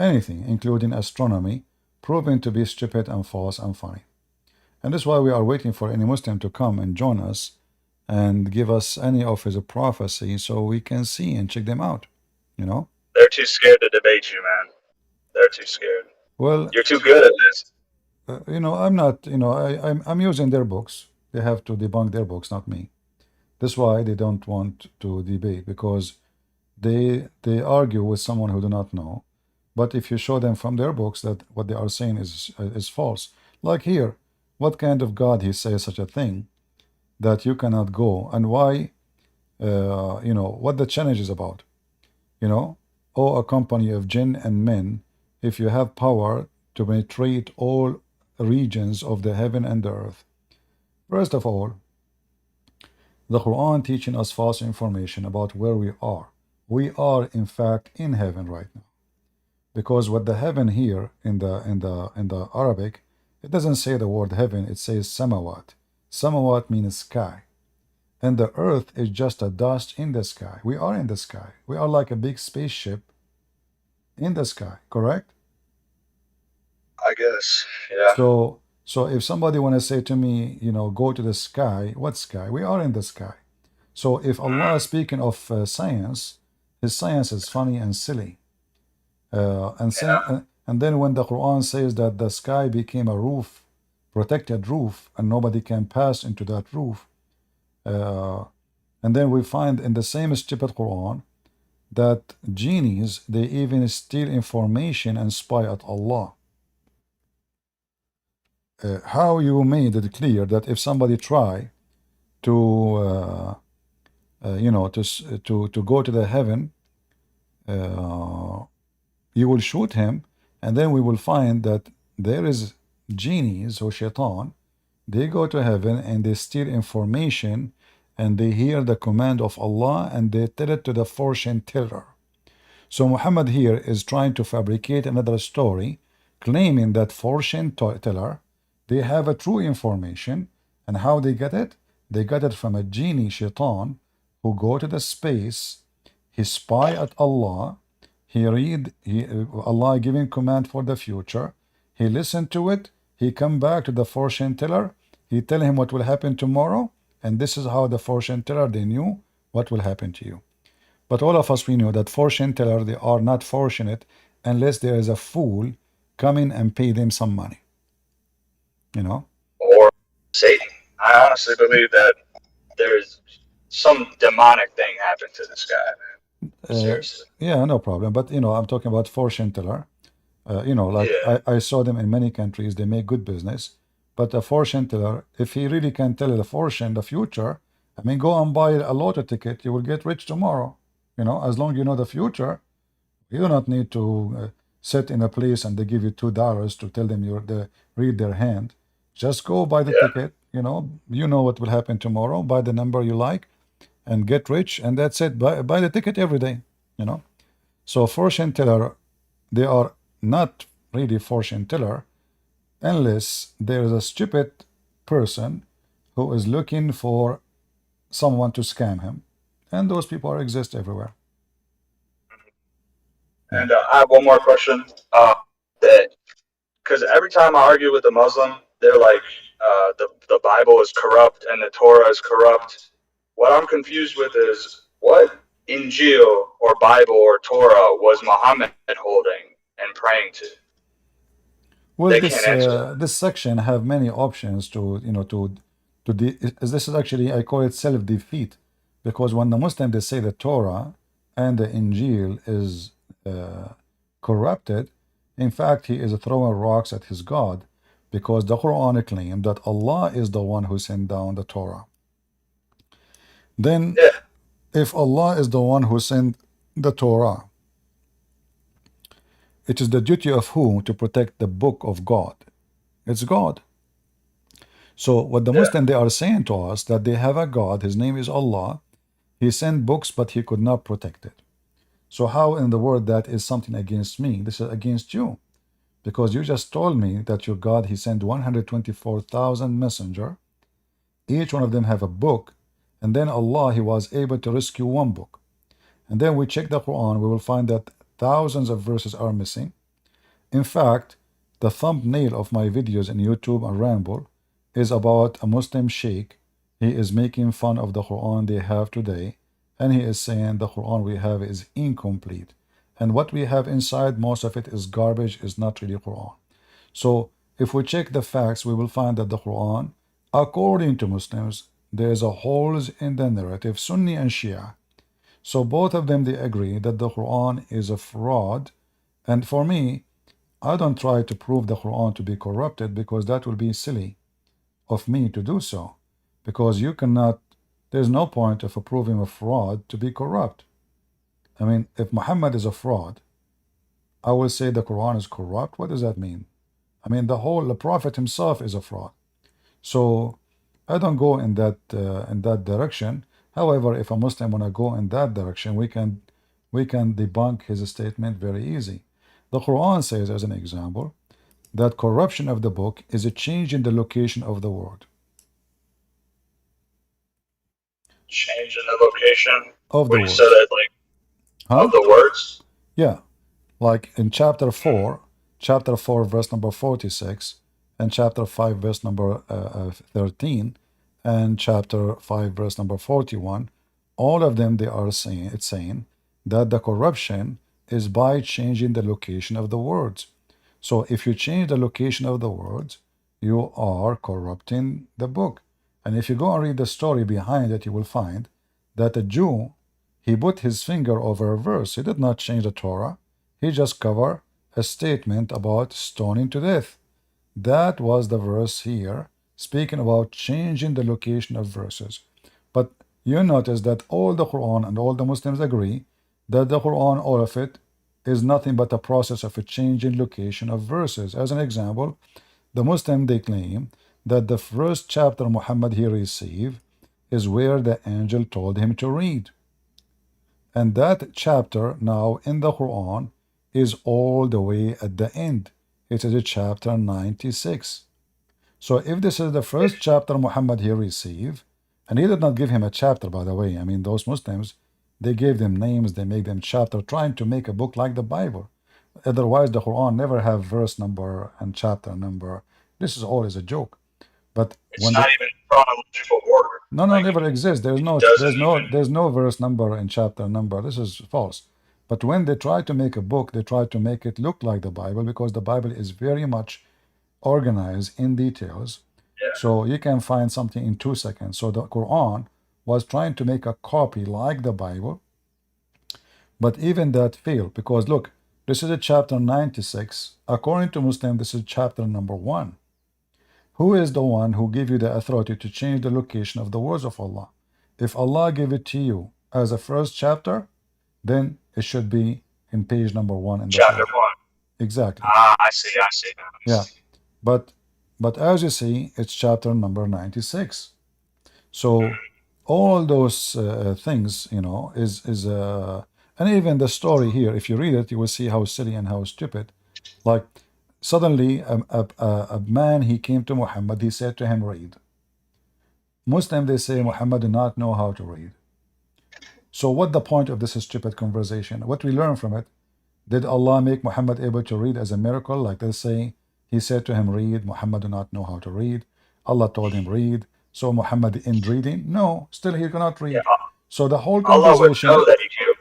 anything, including astronomy, proven to be stupid and false and funny. And that's why we are waiting for any Muslim to come and join us and give us any of his prophecy so we can see and check them out. You know? They're too scared to debate you, man. They're too scared. Well, You're too good at this. I'm not, I'm using their books. They have to debunk their books, not me. That's why they don't want to debate, because they argue with someone who do not know. But if you show them from their books that what they are saying is false, like here, what kind of God he says such a thing that you cannot go, and why? What the challenge is about. O a company of jinn and men, if you have power to penetrate all regions of the heaven and the earth. First of all, the Quran teaching us false information about where we are. We are in fact in heaven right now, because what the heaven here in the Arabic, it doesn't say the word heaven. It says samawat. Samawat means sky, and the earth is just a dust in the sky. We are in the sky. We are like a big spaceship in the sky. Correct? I guess. Yeah. So if somebody want to say to me, go to the sky, what sky? We are in the sky. So if Allah is speaking of science, his science is funny and silly. And then when the Quran says that the sky became a roof, protected roof, and nobody can pass into that roof, and then we find in the same stupid Quran that genies, they even steal information and spy at Allah. How you made it clear that if somebody try to to go to the heaven, you will shoot him, and then we will find that there is genies or shaitan. They go to heaven and they steal information, and they hear the command of Allah and they tell it to the fortune teller. So Muhammad here is trying to fabricate another story, claiming that fortune teller, they have a true information. And how they get it? They got it from a genie shaitan who go to the space, he spy at Allah, he read Allah giving command for the future, he listen to it, he come back to the fortune teller, he tell him what will happen tomorrow, and this is how the fortune teller, they knew what will happen to you. But all of us, we know that fortune teller, they are not fortunate unless there is a fool coming and pay them some money. Or Satan. I honestly believe that there's some demonic thing happened to this guy. Seriously. Yeah, no problem. But I'm talking about fortune teller. Like Yeah. I saw them in many countries. They make good business. But a fortune teller, if he really can tell the fortune, the future, I mean, go and buy a lotto ticket. You will get rich tomorrow. As long you know the future, you do not need to sit in a place and they give you $2 to tell them read their hand. Just go buy the Yeah. ticket. You know what will happen tomorrow. Buy the number you like and get rich, and that's it. Buy the ticket every day. You know. So fortune teller, they are not really fortune teller unless there is a stupid person who is looking for someone to scam him, and those people exist everywhere. Yeah. And I have one more question. That because every time I argue with a Muslim, they're like, the Bible is corrupt and the Torah is corrupt. What I'm confused with is what Injil or Bible or Torah was Muhammad holding and praying to? Well, They this can't answer that. this section have many options this is actually, I call it self-defeat, because when the Muslim they say the Torah and the Injil is corrupted, in fact he is throwing rocks at his God, because the Quran claims that Allah is the one who sent down the Torah. Then, Yeah. if Allah is the one who sent the Torah, it is the duty of who to protect the book of God? It's God. So what the Yeah. Muslim they are saying to us that they have a God, his name is Allah. He sent books, but he could not protect it. So how in the world that is something against me? This is against you, because you just told me that your God he sent 124,000 messenger. Each one of them have a book, and then Allah he was able to rescue one book. And then we check the Quran, we will find that thousands of verses are missing. In fact, the thumbnail of my videos in YouTube and Ramble is about a Muslim sheikh. He is making fun of the Quran they have today, and he is saying the Quran we have is incomplete. And what we have inside, most of it is garbage, is not really Quran. So if we check the facts, we will find that the Quran, according to Muslims, there is a holes in the narrative, Sunni and Shia. So both of them they agree that the Quran is a fraud. And for me, I don't try to prove the Quran to be corrupted, because that will be silly of me to do so. Because you cannot, there's no point of proving a fraud to be corrupt. I mean, if Muhammad is a fraud, I will say the Quran is corrupt. What does that mean? I mean, the Prophet himself is a fraud. So I don't go in that direction. However, if a Muslim wanna go in that direction, we can debunk his statement very easy. The Quran says, as an example, that corruption of the book is a change in the location of the word. Change in the location. Of the When you said words. it, like, Huh? of the words. Yeah. Like in chapter 4, verse number 46, and chapter 5, verse number 13, and chapter 5, verse number 41, all of them they are saying, it's saying that the corruption is by changing the location of the words. So if you change the location of the words, you are corrupting the book. And if you go and read the story behind it, you will find that a Jew, he put his finger over a verse. He did not change the Torah. He just covered a statement about stoning to death. That was the verse here, speaking about changing the location of verses. But you notice that all the Quran and all the Muslims agree that the Quran, all of it, is nothing but a process of a change in location of verses. As an example, the Muslim they claim that the first chapter Muhammad he received is where the angel told him to read. And that chapter now in the Quran is all the way at the end. It is chapter 96. So if this is the first chapter Muhammad he received, and he did not give him a chapter, by the way. I mean, those Muslims, they gave them names, they make them chapter, trying to make a book like the Bible. Otherwise, the Quran never have verse number and chapter number. This is always a joke. But It's when not the even chronological order. no, Like, never exists. There's it no, doesn't even. there's no verse number and chapter number. This is false. But when they try to make a book, they try to make it look like the Bible, because the Bible is very much organized in details. Yeah. So you can find something in 2 seconds. So the Quran was trying to make a copy like the Bible, But even that failed because look, this is a chapter 96. According to Muslim, this is chapter number 1. Who is the one who gave you the authority to change the location of the words of Allah? If Allah gave it to you as a first chapter, then it should be in page number 1 in the Chapter Quran. 1. Exactly. Ah, I see. Yeah. But as you see, it's chapter number 96. So all those things, you know, is and even the story here, if you read it, you will see how silly and how stupid. Like suddenly a man, he came to Muhammad, he said to him, read. Muslim, they say Muhammad did not know how to read. So what the point of this stupid conversation? What we learn from it? Did Allah make Muhammad able to read as a miracle? Like they say, he said to him, read. Muhammad did not know how to read. Allah told him, read. So Muhammad ended reading? No, still he cannot Yeah, read. So the whole Allah would know conversation, that he knew.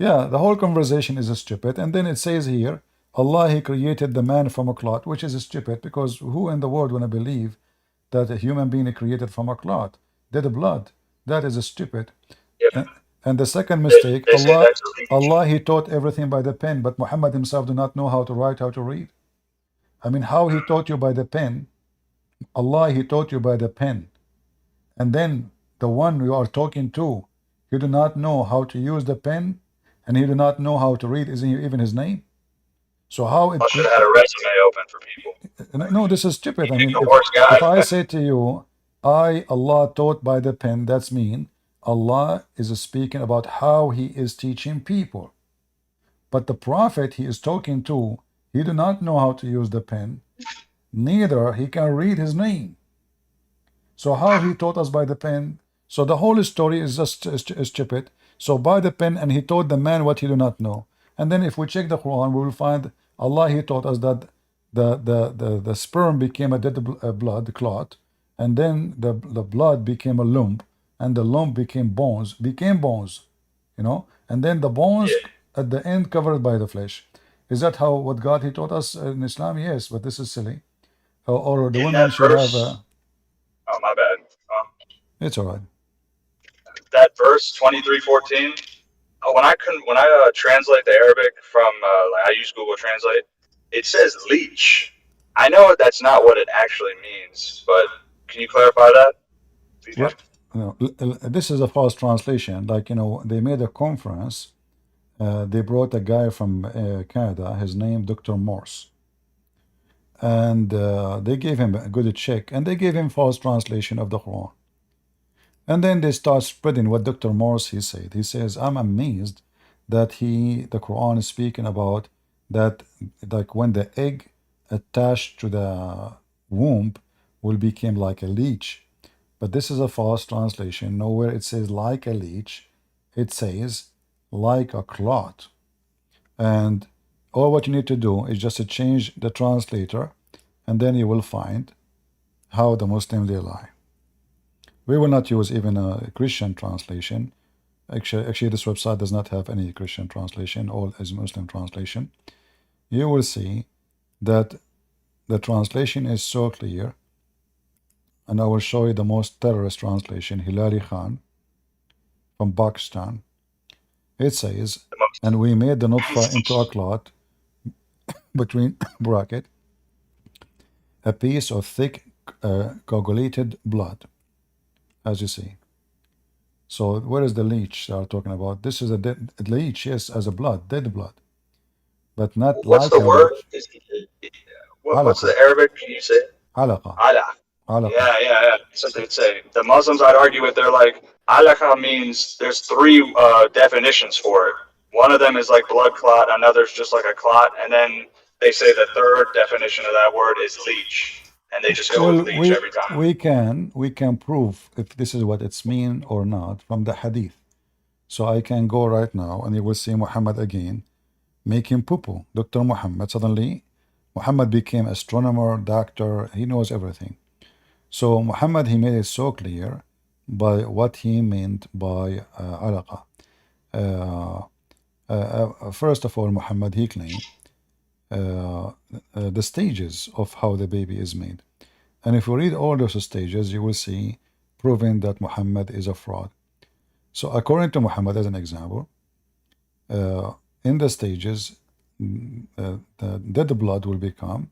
yeah, the whole conversation is stupid. And then it says here, Allah, he created the man from a clot, which is stupid because who in the world want to believe that a human being is created from a clot? Dead blood. That is stupid. Yeah, And the second they, mistake, they say that's a leech. Allah, he taught everything by the pen, but Muhammad himself did not know how to write, how to read. I mean, how he taught you by the pen? Allah, he taught you by the pen. And then the one you are talking to, you do not know how to use the pen, and he do not know how to read, isn't even his name? So how I it should have had a resume open for people. no, this is stupid. I Pick mean, the worst guy. if I say to you, I, Allah taught by the pen, that's mean Allah is speaking about how he is teaching people. But the prophet he is talking to, he do not know how to use the pen, neither he can read his name. So how he taught us by the pen? So the whole story is just stupid. So by the pen, and he taught the man what he do not know. And then if we check the Quran, we will find Allah, he taught us that the sperm became a dead blood clot, and then the blood became a lump, and the lump became bones, you know, and then the bones Yeah. at the end covered by the flesh. Is that how what God he taught us in Islam? Yes, but this is silly. Or the In women that should have verse, oh my bad. it's all right. That verse 23:14. When I translate the Arabic from like I use Google Translate, it says leech. I know that's not what it actually means, but can you clarify that? Well, no, this is a false translation. Like, you know, they made a conference. They brought a guy from Canada, his name Dr. Morse, and they gave him a good check, and they gave him false translation of the Quran. And then they start spreading what Dr. Morse he said. He says, I'm amazed that the Quran is speaking about that, like when the egg attached to the womb will become like a leech. But this is a false translation. Nowhere it says like a leech. It says like a clot. And all what you need to do is just to change the translator, and then you will find how the Muslims they lie. We will not use even a Christian translation. Actually, this website does not have any Christian translation. All is Muslim translation. You will see that the translation is so clear, and I will show you the most terrorist translation, Hilali Khan from Pakistan. It says, and we made the nutfa into a clot between bracket, a piece of thick coagulated blood, as you see. So where is the leech they are talking about? This is a dead leech, yes, as a blood, dead blood, but not What's like the a word? leech. What's Alaqa, the Arabic? Can you say it? alaqa, Allah. alaqa. Yeah. So they'd say the Muslims I'd argue with. They're like alaka means there's three definitions for it. One of them is like blood clot. Another's just like a clot, and then they say the third definition of that word is leech, and they just go Well, with leech every time. we can prove if this is what it's mean or not from the hadith. So I can go right now, and you will see Muhammad again making poo-poo. Dr. Muhammad suddenly, Muhammad became astronomer, doctor. He knows everything. So Muhammad he made it so clear by what he meant by alaqa. First of all, Muhammad he claimed the stages of how the baby is made. And if you read all those stages, you will see proving that Muhammad is a fraud. So according to Muhammad, as an example, in the stages, the dead blood will become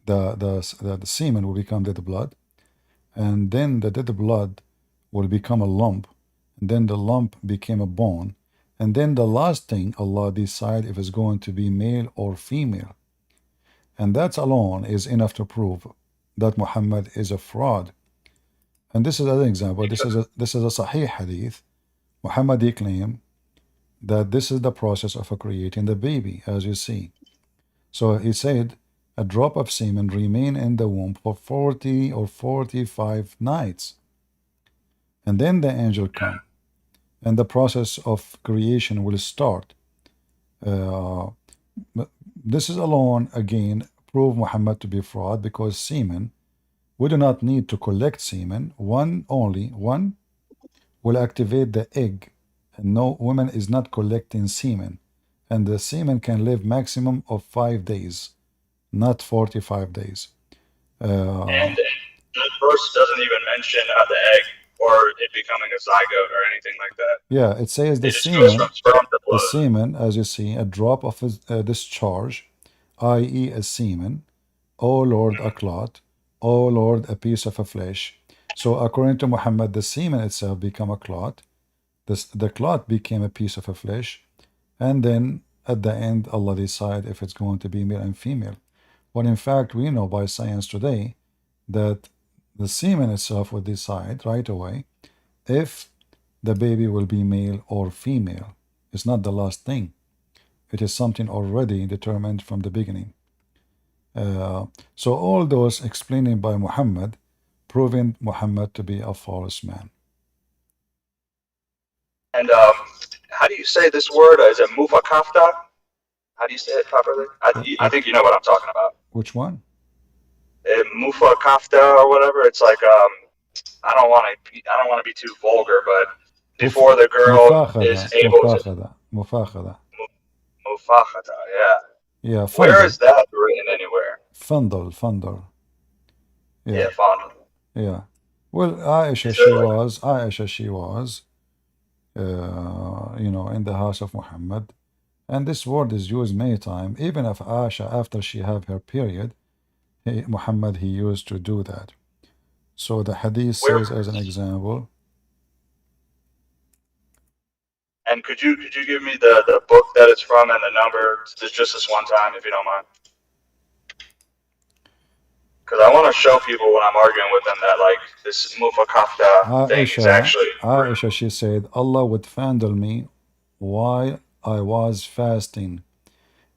the semen will become dead blood, and then the dead blood will become a lump, and then the lump became a bone, and then the last thing Allah decide if it's going to be male or female, and that alone is enough to prove that Muhammad is a fraud. And this is another example. This is a Sahih hadith. Muhammad claimed that this is the process of creating the baby, as you see. So he said, a drop of semen remain in the womb for 40 or 45 nights, and then the angel come, and the process of creation will start. Uh, this is alone again prove Muhammad to be fraud, because semen, we do not need to collect semen. Only one will activate the egg, and no, woman is not collecting semen, and the semen can live maximum of 5 days, not 45 days. And the verse doesn't even mention the egg or it becoming a zygote or anything like that. Yeah, it says the It just goes semen, from sperm to the blood. semen, as you see, a drop of discharge, i.e., a semen. O Lord, a clot. O Lord, a piece of a flesh. So according to Muhammad, the semen itself became a clot. The clot became a piece of a flesh, and then at the end, Allah decide if it's going to be male and female. When in fact, we know by science today that the semen itself will decide right away if the baby will be male or female. It's not the last thing. It is something already determined from the beginning. So all those explaining by Muhammad, proving Muhammad to be a false man. And how do you say this word? Is it mufakafta? How do you say it properly? I think you know what I'm talking about. Which one? Mufakafta or whatever. It's like I don't want to be too vulgar, but before the girl is able to Mufakhada. mufakata. Yeah. Yeah. Where is that written anywhere? Fandal. Yeah, fondle. Yeah. Well, Aisha, she was, in the house of Muhammad. And this word is used many times. Even if Aisha, after she have her period, Muhammad, he used to do that. So the hadith says, as an example. And could you give me the book that it's from and the number just this one time, if you don't mind? Because I want to show people when I'm arguing with them that like this mufakafta thing is actually Aisha, she said, Allah would fondle me while I was fasting,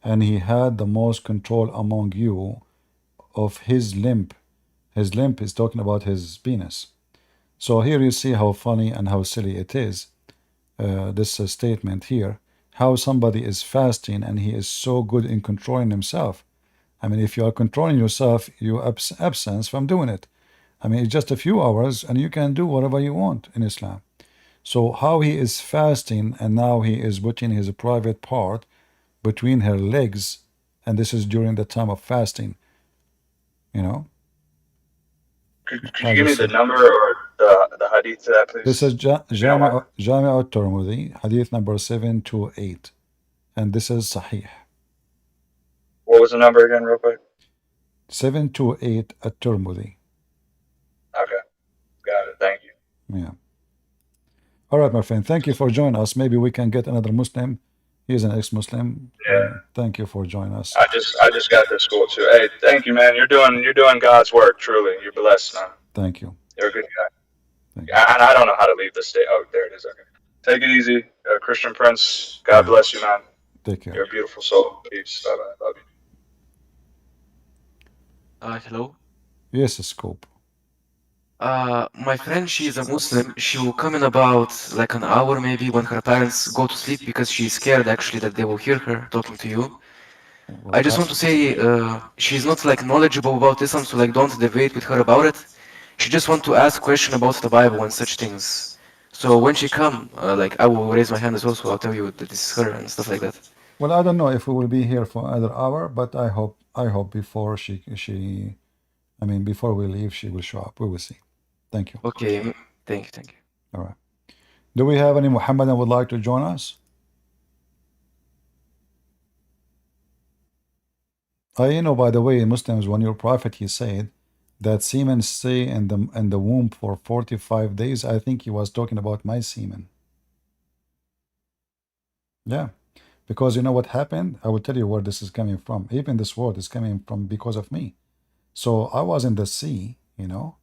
and he had the most control among you of his limb. His limb is talking about his penis. So here you see how funny and how silly it is. This statement here, how somebody is fasting and he is so good in controlling himself. I mean, if you are controlling yourself, you absence from doing it. I mean, it's just a few hours and you can do whatever you want in Islam. So how he is fasting and now he is putting his private part between her legs, and this is during the time of fasting, you know. Could you give me the number or the hadith to that, please? This is Jami' al-Tirmidhi, hadith number 728, and this is Sahih. What was the number again, real quick? 728 at-Tirmidhi. Okay, got it. Thank you. Yeah. All right, my friend. Thank you for joining us. Maybe we can get another Muslim. He's an ex-Muslim. Yeah. Thank you for joining us. I just got this school too. Hey, thank you, man. You're doing God's work. Truly, you're blessed, man. Thank you. You're a good guy. Thank you. And I don't know how to leave the state. Oh, there it is. Okay. Take it easy, Christian Prince. God bless you, man. Take care. You're a beautiful soul. Peace. Bye bye. Love you. Hello. Yes, Scope. My friend, she is a Muslim. She will come in about like an hour maybe when her parents go to sleep because she's scared actually that they will hear her talking to you. Well, I just want to say she's not like knowledgeable about Islam, so like don't debate with her about it. She just want to ask a question about the Bible and such things. So when she come, like I will raise my hand as well, so I'll tell you that this is her and stuff like that. Well, I don't know if we will be here for another hour, but I hope before before we leave, she will show up. We will see. Thank you. Okay, thank you. All right. Do we have any Muhammadan would like to join us? You know, by the way, Muslims, when your prophet, he said that semen stay in the womb for 45 days, I think he was talking about my semen. Yeah, because you know what happened? I will tell you where this is coming from. Even this word is coming from because of me. So I was in the sea, you know,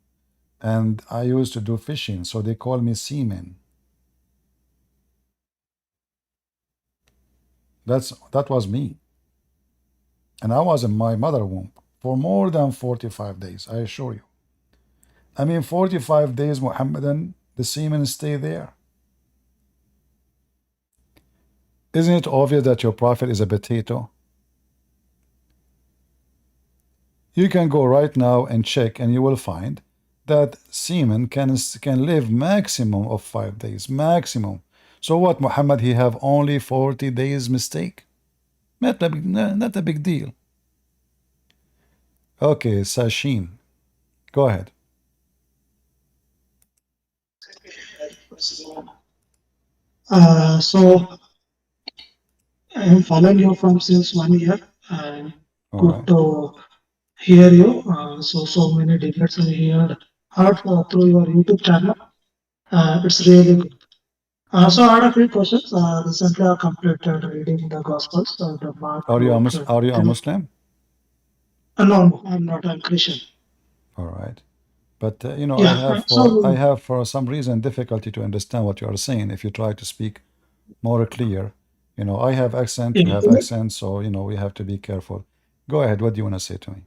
and I used to do fishing, so they call me seaman. That was me. And I was in my mother womb for more than 45 days, I assure you. I mean 45 days, Muhammadan, the semen stay there. Isn't it obvious that your prophet is a potato? You can go right now and check and you will find that semen can live maximum of 5 days, maximum. So what, Muhammad, he have only 40 days mistake? Not a big deal. Okay, Sashin, go ahead. So I am following you from since 1 year and All good right. to hear you. So many debates I heard through your YouTube channel. It's really good. So I had a few questions. Recently, I completed reading the Gospels, the Mark, Are you a, Luke, are you a Matthew. Muslim? No, I'm not. I'm Christian. All right. But you know, Yeah. I So have for some reason difficulty to understand what you are saying. If you try to speak more clear, you know, I have accent, you yeah, have accent, so you know we have to be careful. Go ahead. What do you want to say to me?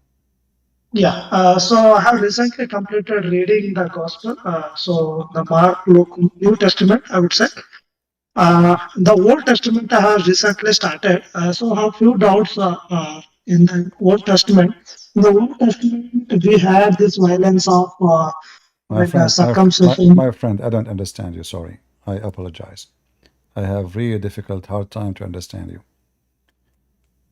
yeah. So I have recently completed reading the Gospel. So the Mark, Luke, New Testament, I would say. The Old Testament has recently started, so I have few doubts in the Old Testament. In the Old Testament, we had this violence of My friend, circumcision. my friend, I don't understand you. Sorry, I apologize. I have really difficult, hard time to understand you.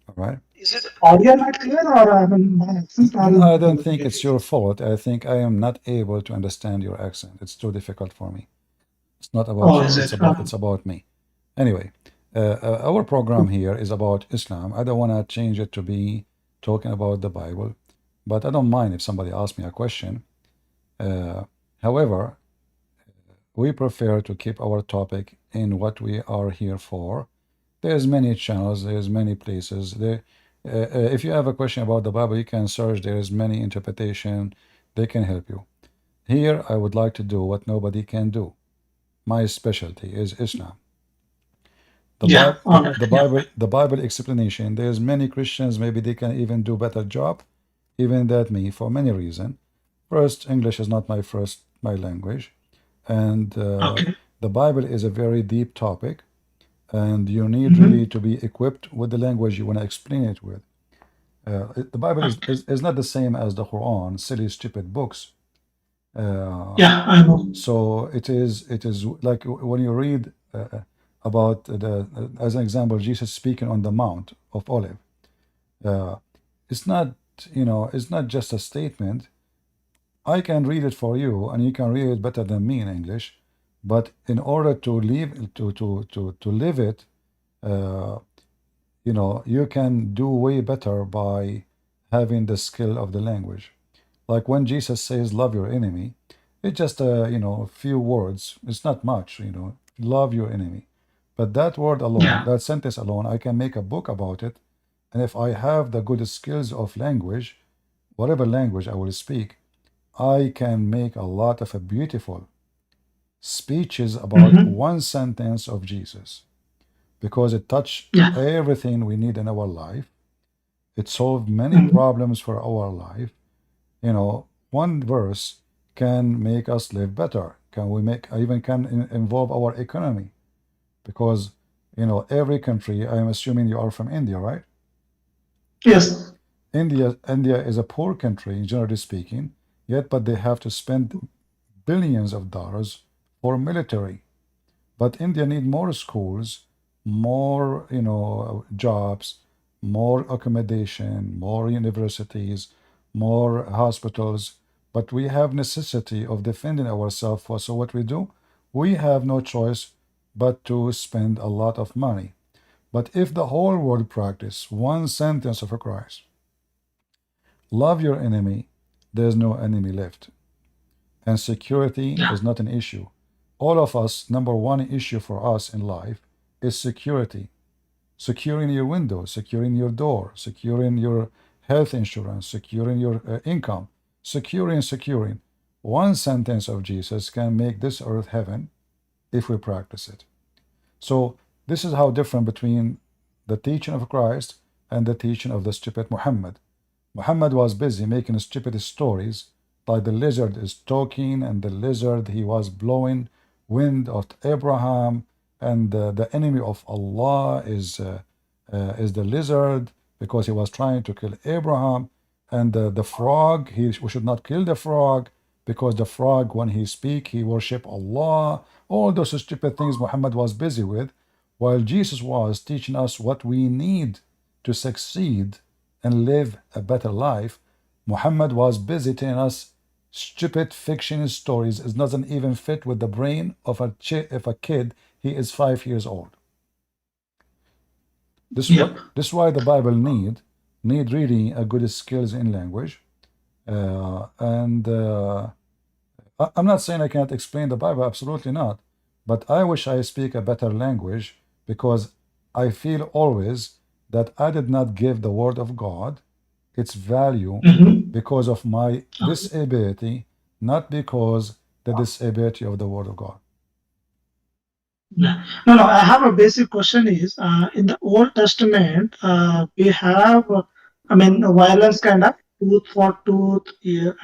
All right. Is it audio not clear, or I mean, my accent? I'm I not don't able to think get it's it. your fault. I think I am not able to understand your accent. It's too difficult for me. It's not about Oh, you. is It's it? about me. Anyway, our program here is about Islam. I don't want to change it to be talking about the Bible, but I don't mind if somebody asks me a question. Uh, however, we prefer to keep our topic in what we are here for. There's many channels, there's many places. If you have a question about the Bible, you can search. There's many interpretation. They can help you. Here, I would like to do what nobody can do. My specialty is Islam. The Yeah, Bible, all right. Yeah. The Bible explanation. There's many Christians. Maybe they can even do better job, even than me, for many reasons. First, English is not my language, and Okay. the Bible is a very deep topic, and you need Mm-hmm. really to be equipped with the language you want to explain it with. The Bible Okay. is not the same as the Quran, silly, stupid books. Uh, Yeah, I know. so it is like when you read about as an example, Jesus speaking on the Mount of Olive. Uh, it's not, you know, it's not just a statement. I can read it for you, and you can read it better than me in English. But in order to live to live it, uh, you know, you can do way better by having the skill of the language. Like when Jesus says, "Love your enemy," it's just you know, a few words. It's not much, you know. Love your enemy, but that word alone, Yeah. that sentence alone, I can make a book about it. And if I have the good skills of language, whatever language I will speak, I can make a lot of beautiful speeches about Mm-hmm. one sentence of Jesus because it touched Yeah. everything we need in our life. It solved many Mm-hmm. problems for our life. You know, one verse can make us live better. Can we make even can involve our economy? Because you know, every country. I am assuming you are from India, right? Yes. India is a poor country, generally speaking. Yet, but they have to spend billions of dollars for military. But India need more schools, more you know jobs, more accommodation, more universities, more hospitals. But we have necessity of defending ourselves. So what we do, we have no choice but to spend a lot of money. But if the whole world practice one sentence of a Christ, Love your enemy, there's no enemy left. And security Yeah. is not an issue. All of us, number one issue for us in life is security. Securing your window, securing your door, securing your health insurance, securing your income, securing. One sentence of Jesus can make this earth heaven if we practice it. So this is how different between the teaching of Christ and the teaching of the stupid Muhammad. Muhammad was busy making stupid stories, like the lizard is talking, and the lizard he was blowing wind at Abraham, and the enemy of Allah is the lizard because he was trying to kill Abraham, and the frog we should not kill the frog because the frog when he speak he worship Allah. All those stupid things Muhammad was busy with, while Jesus was teaching us what we need to succeed and live a better life. Muhammad was busy telling us stupid fiction stories. It doesn't even fit with the brain of a kid. He is 5 years old. This Yep. is why the Bible need really a good skills in language. I'm not saying I can't explain the Bible, absolutely not. But I wish I speak a better language because I feel always that I did not give the Word of God its value because of my disability, not because the disability of the Word of God. Yeah. No, I have a basic question is, in the Old Testament, we have, violence kind of tooth for tooth. Yeah,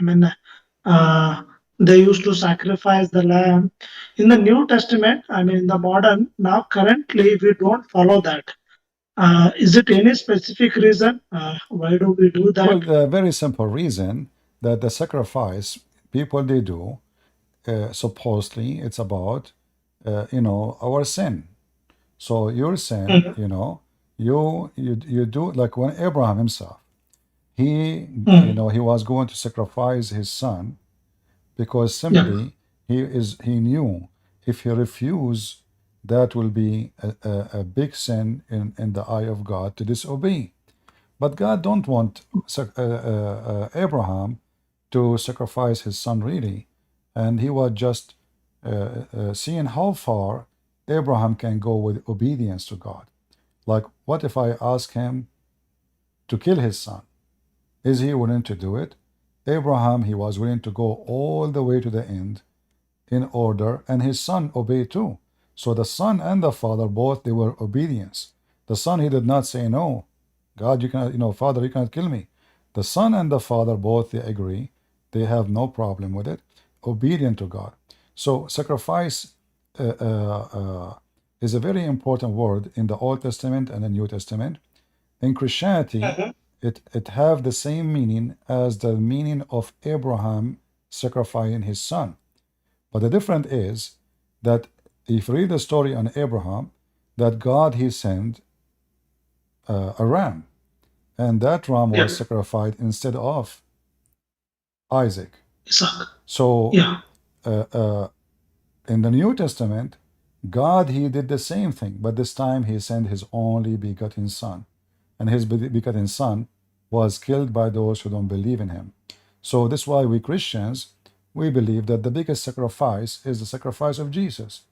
they used to sacrifice the lamb. In the New Testament, in the modern, now currently we don't follow that. Is it any specific reason? Why do we do that? Well, the very simple reason that the sacrifice people they do, supposedly it's about, our sin. So your sin, you do like when Abraham himself, he, he was going to sacrifice his son because Yeah. simply he knew if he refused, that will be a big sin in the eye of God to disobey. But God don't want Abraham to sacrifice his son really, and he was just seeing how far Abraham can go with obedience to God. Like, what if I ask him to kill his son? Is he willing to do it? Abraham, he was willing to go all the way to the end in order, and his son obeyed too. So the son and the father both they were obedience. The son he did not say no, God you cannot, Father you cannot kill me. The son and the father both they agree, they have no problem with it, obedient to God. So sacrifice is a very important word in the Old Testament and the New Testament. In Christianity, it have the same meaning as the meaning of Abraham sacrificing his son. But the difference is that if you read the story on Abraham, that God he sent a ram, and that ram was sacrificed instead of Isaac. So in the New Testament, God he did the same thing, but this time he sent his only begotten son, and his begotten son was killed by those who don't believe in him. So this is why we Christians, we believe that the biggest sacrifice is the sacrifice of Jesus.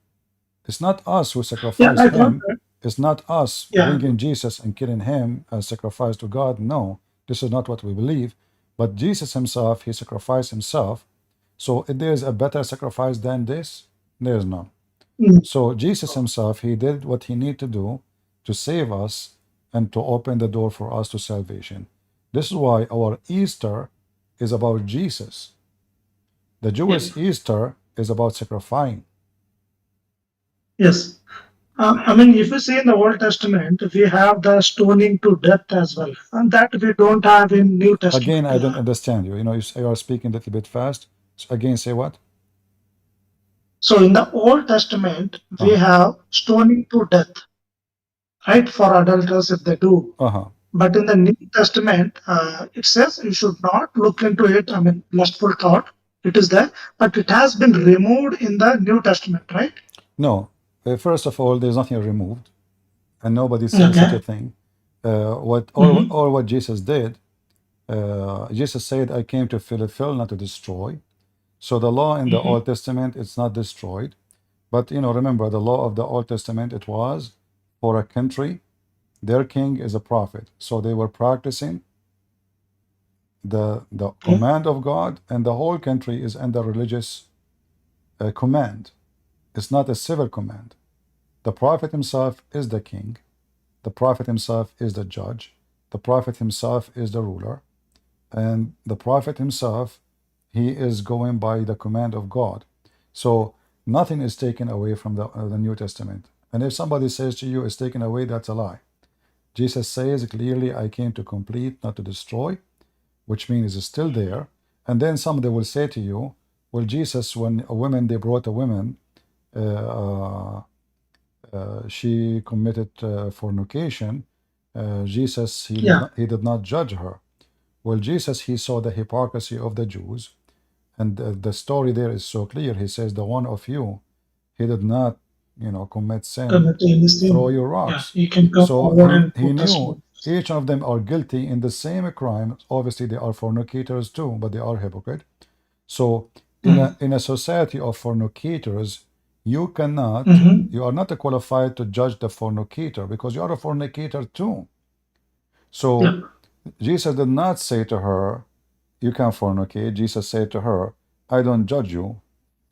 It's not us who sacrifice him. It's not us bringing Jesus and killing him as sacrifice to God. No, this is not what we believe. But Jesus himself, he sacrificed himself. So if there is a better sacrifice than this, there is none. So Jesus himself, he did what he needed to do to save us and to open the door for us to salvation. This is why our Easter is about Jesus. The Jewish Easter is about sacrificing. Yes. If you see in the Old Testament, we have the stoning to death as well, and that we don't have in New Testament. Again, I don't understand you. You are speaking a little bit fast. So again, say what? So in the Old Testament, we have stoning to death, right, for adulterers if they do. But in the New Testament, it says you should not look into it. Lustful thought, it is there, but it has been removed in the New Testament, right? No. First of all, there's nothing removed, and nobody said such a thing. What Jesus did, Jesus said, I came to fulfill, not to destroy. So the law in the Old Testament, it's not destroyed. But, remember, the law of the Old Testament, it was for a country. Their king is a prophet. So they were practicing the command of God, and the whole country is under religious command. It's not a civil command. The prophet himself is the king. The prophet himself is the judge. The prophet himself is the ruler. And the prophet himself, he is going by the command of God. So nothing is taken away from the New Testament. And if somebody says to you it's taken away, that's a lie. Jesus says clearly, I came to complete, not to destroy, which means it's still there. And then somebody will say to you, well, Jesus, when they brought a woman, she committed fornication. Jesus, he did not judge her. Well, Jesus, he saw the hypocrisy of the Jews. And the story there is so clear. He says, the one of you, he did not, commit sin, throw your rocks. You can come So forward and he put us knew on. each of them are guilty in the same crime. Obviously, they are fornicators too, but they are hypocrite. So in a society of fornicators, you cannot, you are not qualified to judge the fornicator because you are a fornicator too. So Jesus did not say to her, you can fornicate. Jesus said to her, I don't judge you,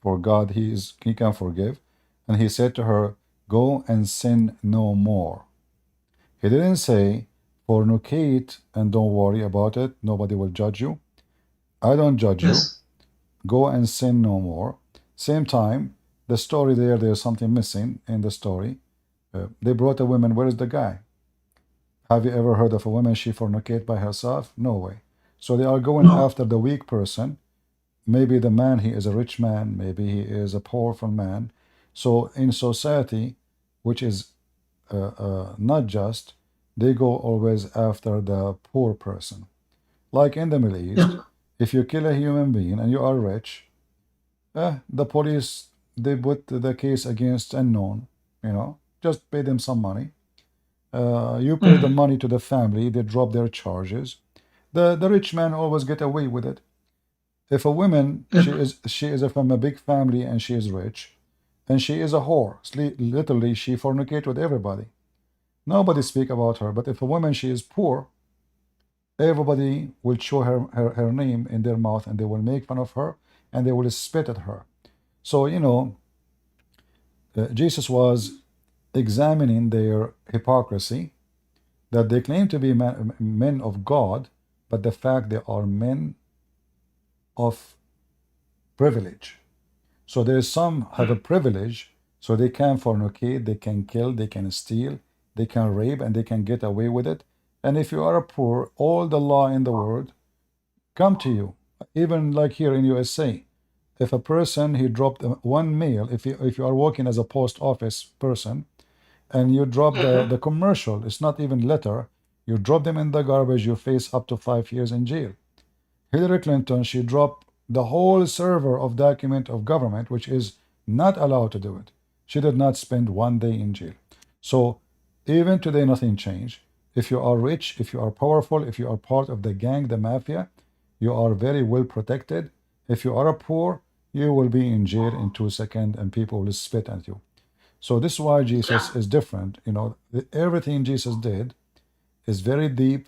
for God, he can forgive. And he said to her, go and sin no more. He didn't say, fornicate and don't worry about it. Nobody will judge you. I don't judge you. Go and sin no more. Same time, the story there's something missing in the story. They brought a woman. Where is the guy? Have you ever heard of a woman she fornicate by herself? No way. So they are going after the weak person. Maybe the man, he is a rich man. Maybe he is a powerful man. So in society, which is not just, they go always after the poor person. Like in the Middle East, if you kill a human being and you are rich, the police, they put the case against unknown, just pay them some money. You pay the money to the family, they drop their charges. The rich man always get away with it. If a woman, she is from a big family and she is rich, and she is a whore, literally she fornicate with everybody. Nobody speak about her. But if a woman, she is poor, everybody will show her name in their mouth, and they will make fun of her, and they will spit at her. So, Jesus was examining their hypocrisy, that they claim to be men of God, but the fact they are men of privilege. So there's some have a privilege, so they can fornicate, they can kill, they can steal, they can rape, and they can get away with it. And if you are poor, all the law in the world come to you. Even like here in USA, if a person, he dropped one mail, if you are working as a post office person, and you drop the commercial, it's not even letter, you drop them in the garbage, you face up to 5 years in jail. Hillary Clinton, she dropped the whole server of document of government, which is not allowed to do it. She did not spend 1 day in jail. So even today, nothing changed. If you are rich, if you are powerful, if you are part of the gang, the mafia, you are very well protected. If you are poor, you will be in jail in 2 seconds and people will spit at you. So this is why Jesus is different. Everything Jesus did is very deep.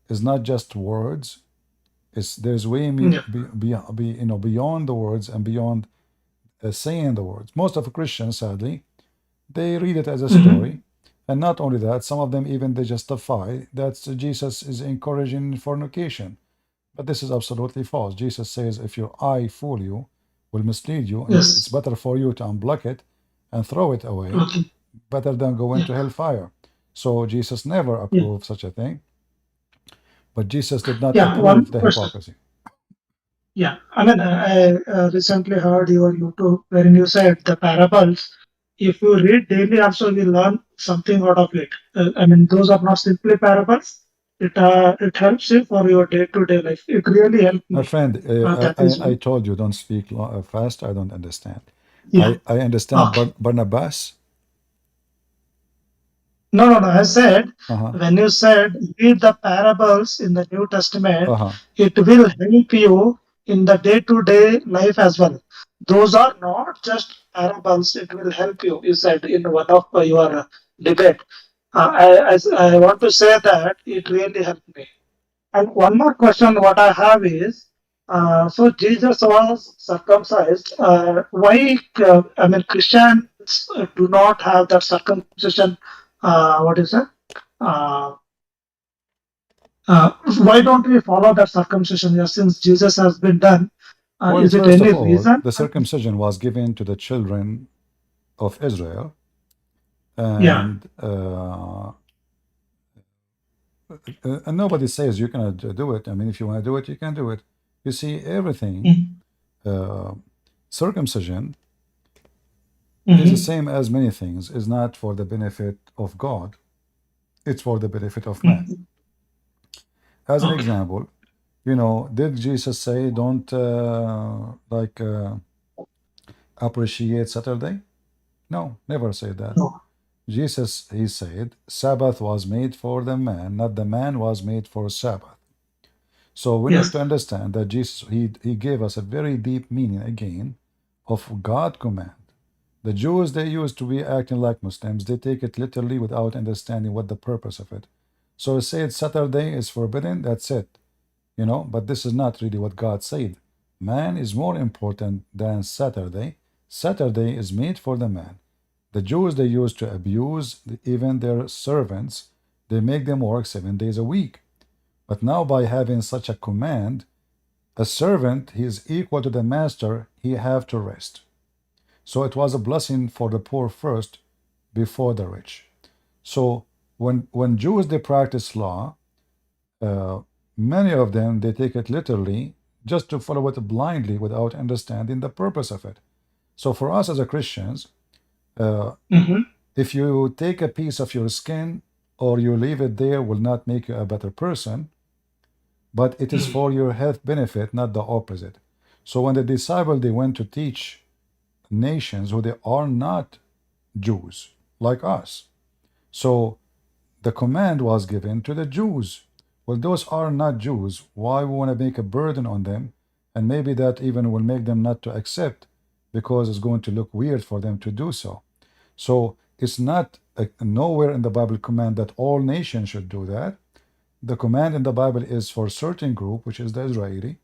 It's not just words. There's way beyond the words and beyond saying the words. Most of the Christians, sadly, they read it as a story, and not only that, some of them even they justify that Jesus is encouraging fornication. But this is absolutely false. Jesus says, if your eye fool you, will mislead you, it's better for you to unblock it and throw it away, better than go into hellfire. So Jesus never approved such a thing. But Jesus did not approve the hypocrisy. Yeah, I mean, I recently heard your YouTube wherein you said the parables. If you read daily, also you learn something out of it. I mean, those are not simply parables. It helps you for your day-to-day life. It really helped me. My friend, I told you don't speak fast. I don't understand. I understand Barnabas. No. I said, Uh-huh. when you said read the parables in the New Testament, Uh-huh. it will help you in the day-to-day life as well. Those are not just parables, it will help you, you said in one of your debate. I want to say that it really helped me. And one more question what I have is, so Jesus was circumcised. I mean, Christians do not have that circumcision. What is it? Uh, uh, why don't we follow that circumcision? Yeah, since Jesus has been done, Well, is it first any of all, reason? the circumcision was given to the children of Israel, Yeah. and nobody says you cannot do it. I mean, if you want to do it, you can do it. You see, everything, circumcision is the same as many things, is not for the benefit of God, it's for the benefit of man. As an Okay. example, did Jesus say don't appreciate Saturday? No, never said that. No. Jesus, he said, Sabbath was made for the man, not the man was made for Sabbath. So we need Yes. to understand that Jesus, he gave us a very deep meaning again of God command. The Jews, they used to be acting like Muslims. They take it literally without understanding what the purpose of it. So say it Saturday is forbidden, that's it. But this is not really what God said. Man is more important than Saturday. Saturday is made for the man. The Jews, they used to abuse even their servants. They make them work 7 days a week. But now by having such a command, a servant, he is equal to the master, he have to rest. So it was a blessing for the poor first before the rich. So when Jews, they practice law, many of them, they take it literally just to follow it blindly without understanding the purpose of it. So for us as a Christians, if you take a piece of your skin or you leave it there will not make you a better person, but it is for your health benefit, not the opposite. So when the disciple, they went to teach nations who they are not Jews like us. So the command was given to the Jews. Well, those are not Jews. Why we want to make a burden on them? And maybe that even will make them not to accept because it's going to look weird for them to do so. So it's not nowhere in the Bible command that all nations should do that. The command in the Bible is for a certain group, which is the Israeli,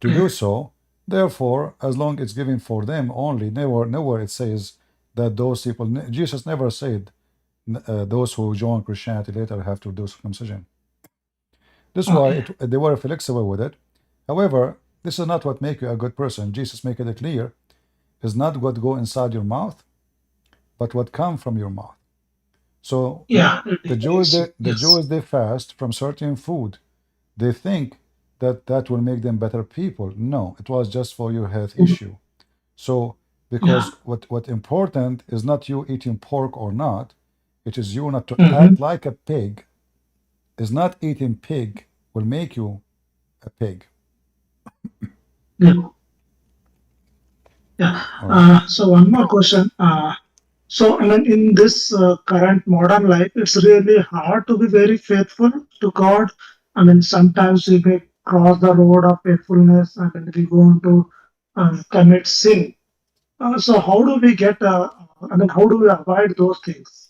to do so. Therefore, as long as it's given for them only, nowhere it says that those people, Jesus never said those who join Christianity later have to do circumcision. This is why they were flexible with it. However, this is not what makes you a good person. Jesus made it clear. It's not what go inside your mouth, but what come from your mouth. So the Jews, they fast from certain food. They think that that will make them better people. No, it was just for your health issue. So because what important is not you eating pork or not, it is you not to act like a pig. Is not eating pig will make you a pig. So one more question. So I mean, in this current modern life, it's really hard to be very faithful to God. I mean, sometimes we may cross the road of faithfulness and then we go into commit sin. So how do we get? I mean, how do we avoid those things?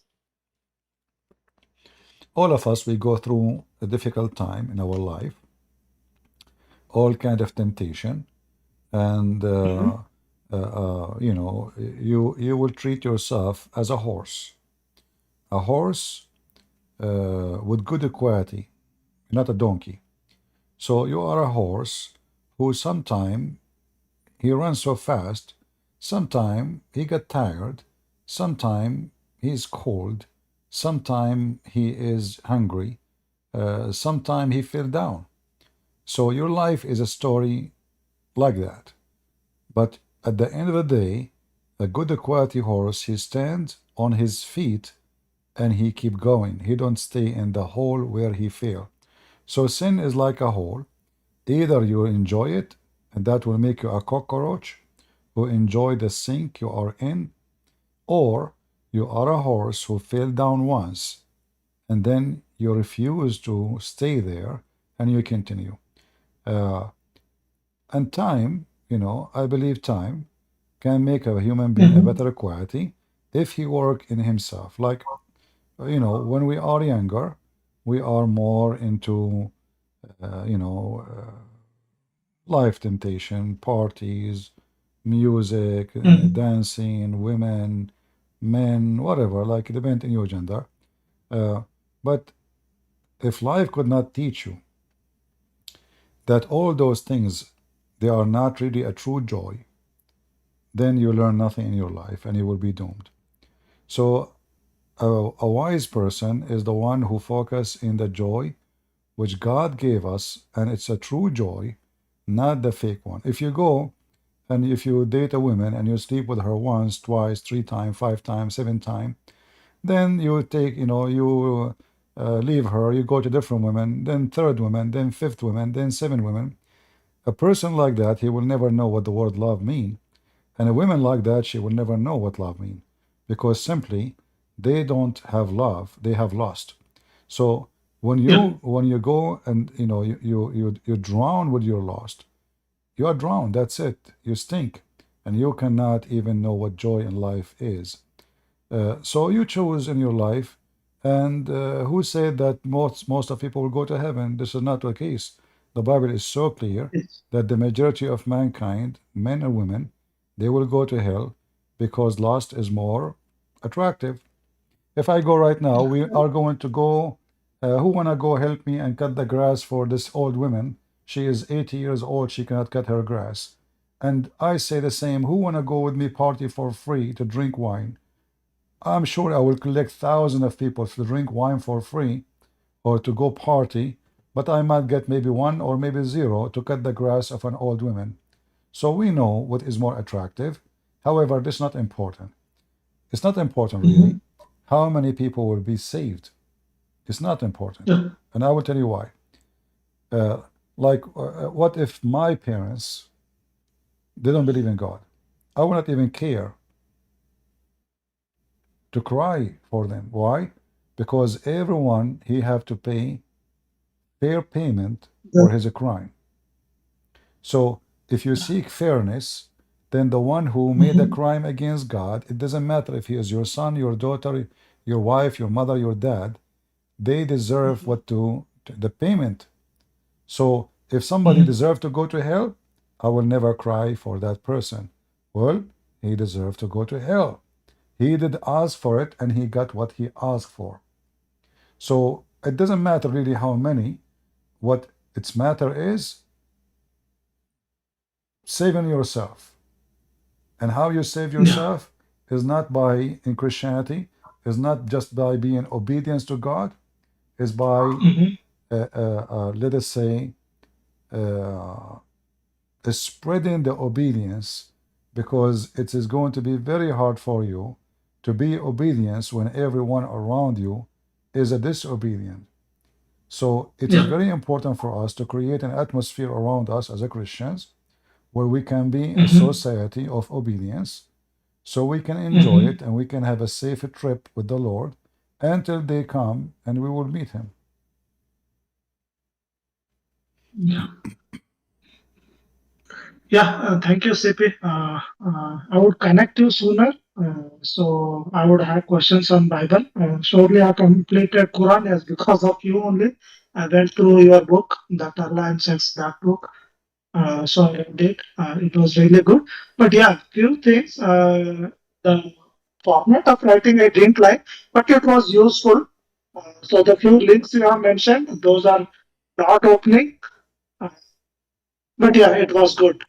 All of us, we go through a difficult time in our life, all kind of temptation, and you will treat yourself as a horse with good quality, not a donkey. So you are a horse who sometime he runs so fast, sometime he get tired, sometime he is cold, sometime he is hungry, sometime he fell down. So your life is a story like that. But at the end of the day, a good quality horse, he stands on his feet and he keep going. He don't stay in the hole where he fell. So sin is like a hole. Either you enjoy it, and that will make you a cockroach who enjoy the sink you are in, or You are a horse who fell down once, and then you refuse to stay there, and you continue. Uh, and time, I believe time can make a human being a Mhm. better quality if he work in himself. Like, when we are younger, we are more into, uh, you know, uh, life temptation, parties, music, Mhm. dancing, women, men, whatever, like it depends on your gender. Uh, but if life could not teach you that all those things, they are not really a true joy, then you learn nothing in your life and you will be doomed. So a wise person is the one who focus in the joy which God gave us, and it's a true joy, not the fake one. If you go and if you date a woman and you sleep with her once, twice, three times, five times, seven times, then you take, you leave her, you go to different women, then third woman, then fifth woman, then seven women. A person like that, he will never know what the word love mean. And a woman like that, she will never know what love mean, because simply they don't have love, they have lost. So Yeah. when you go and you drown with your lost, you are drowned. That's it. You stink, and you cannot even know what joy in life is. So you choose in your life, and who said that most of people will go to heaven? This is not the case. The Bible is so clear Yes. that the majority of mankind, men and women, they will go to hell because lust is more attractive. If I go right now, we are going to go. Who wanna go help me and cut the grass for this old woman? She is 80 years old. She cannot cut her grass. And I say the same. Who wanna go with me party for free to drink wine? I'm sure I will collect thousands of people to drink wine for free or to go party, but I might get maybe one or maybe zero to cut the grass of an old woman. So we know what is more attractive. However, this is not important. It's not important really Mhm. how many people will be saved. It's not important. Yeah. And I will tell you why. Uh, what if my parents, they don't believe in God? I will not even care to cry for them. Why? Because everyone he have to pay fair payment Yeah. for his crime. So if you seek fairness, then the one who made a Mhm. crime against God, it doesn't matter if he is your son, your daughter, your wife, your mother, your dad, they deserve the payment. So if somebody Mhm. deserves to go to hell, I will never cry for that person. Well, he deserved to go to hell. He did ask for it and he got what he asked for. So it doesn't matter really how many. What its matter is saving yourself. And how you save Yeah. yourself is not by in Christianity, is not just by being obedience to God, is by Mhm. let us say uh, spreading the obedience, because it is going to be very hard for you to be obedience when everyone around you is a disobedient. So it is Yeah. very important for us to create an atmosphere around us as a Christians where we can be a Mhm. society of obedience, so we can enjoy Mhm. it and we can have a safe trip with the Lord until they come and we will meet him. Yeah. Yeah. Thank you, CP. I would connect you sooner. So I would have questions on Bible. Surely I completed Quran as because of you only. I went through your book, that Allah Incense, that book. So I read it. It was really good. But yeah, few things. The format of writing I didn't like, but it was useful. So the few links you have mentioned, those are not opening. Uh, but yeah, it was good.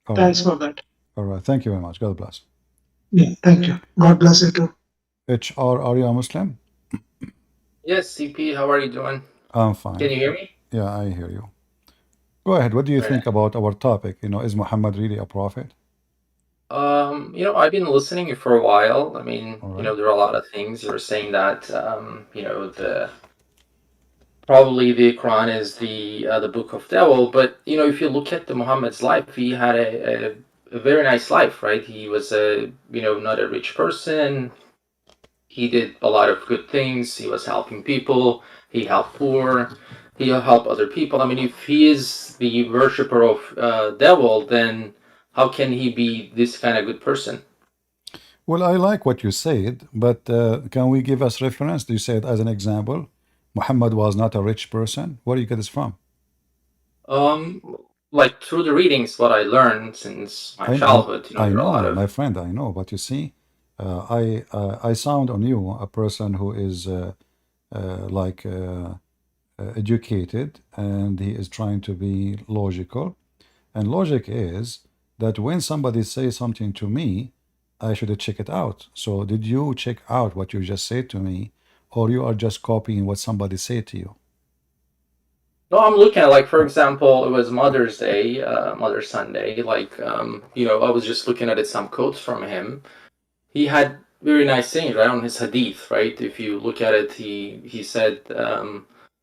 All right. Thanks for that. All right. Thank you very much. God bless. Yeah, thank you. God bless you too. HR, are you a Muslim? Yes, CP, how are you doing? I'm Can fine. you hear me? Yeah, I hear you. Go ahead. What do you Very think nice. about our topic? Is Muhammad really a prophet? I've been listening for a while. I mean, All right. there are a lot of things. You were saying that, the probably the Quran is the book of devil, but if you look at the Muhammad's life, he had a very nice life, right? He was not a rich person. he did a lot of good things. He was helping people. He helped poor. He helped other people. I mean, if he is the worshipper of devil, then how can he be this kind of good person? Well, I like what you said, but can we give us reference? You said as an example, Muhammad was not a rich person. Where do you get this from? Like through the readings, what I learned since my childhood, I there are a lot know, of my friend, I know. But you see, I sound on you a person who is like educated, and he is trying to be logical. And logic is that when somebody says something to me, I should check it out. So did you check out what you just said to me, or you are just copying what somebody said to you? No, I'm looking at, like, for example, it was Mother's Day, Mother's Sunday. Like, I was just looking at some quotes from him. He had very nice things, right, on his hadith, right? If you look at it, he said,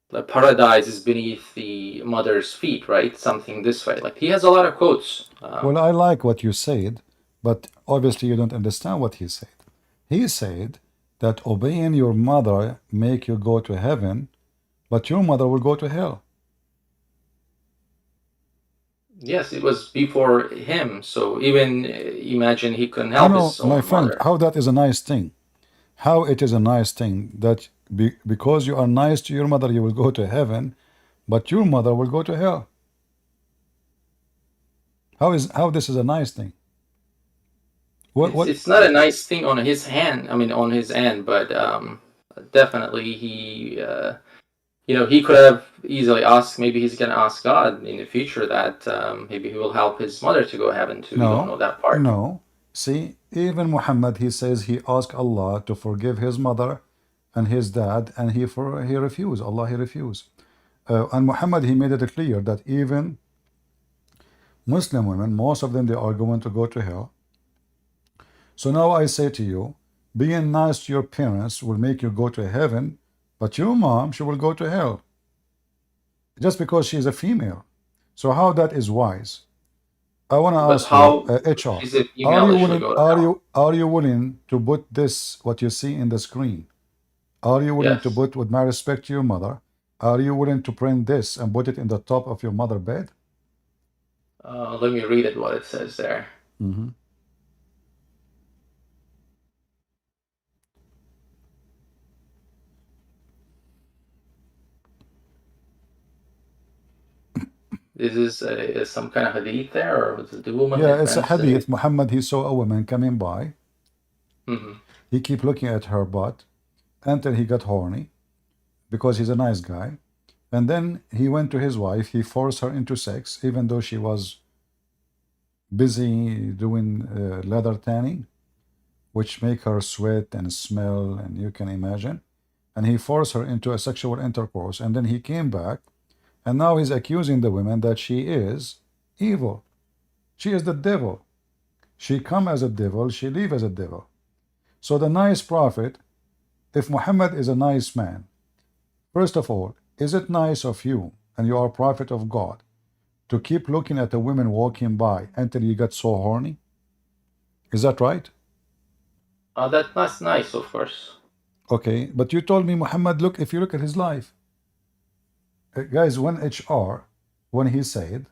the paradise is beneath the mother's feet, right? Something this way. Like, he has a lot of quotes. Well, I like what you said, but obviously you don't understand what he said. He said that obeying your mother make you go to heaven, but your mother will go to hell. Yes, it was before him. So even imagine he couldn't help his My own friend, mother. how that is a nice thing. How it is a nice thing that because you are nice to your mother, you will go to heaven, but your mother will go to hell. How this is a nice thing? What? It's not a nice thing on his end, but definitely he could have easily asked. Maybe he's gonna ask God in the future that maybe he will help his mother to go heaven too. We don't know that part. No. See, even Muhammad, he says he asked Allah to forgive his mother and his dad, and he refused. Allah, he refused. And Muhammad, he made it clear that even Muslim women, most of them, they are going to go to hell. So now I say to you, being nice to your parents will make you go to heaven, but your mom, she will go to hell. Just because she is a female. So how that is wise? I want to ask you, HR, is a female that should go to hell? are you willing to put this, what you see in the screen? Are you willing to Yes. put, with my respect to your mother, are you willing to print this and put it in the top of your mother bed? Let me read it, what it says there. Is this some kind of hadith there, or was it the woman? Yeah, it's a hadith. Muhammad, he saw a woman coming by. He kept looking at her butt until he got horny because he's a nice guy. And then he went to his wife. He forced her into sex, even though she was busy doing leather tanning, which make her sweat and smell, and you can imagine. And he forced her into a sexual intercourse. And then he came back, and now he's accusing the woman that she is evil. She is the devil. She come as a devil, she leave as a devil. So the nice prophet, if Muhammad is a nice man, first of all, is it nice of you, and you are a prophet of God, to keep looking at the women walking by until you get so horny? Is that right? That's nice, of course. Okay, but you told me Muhammad, look, if you look at his life, guys, when he said,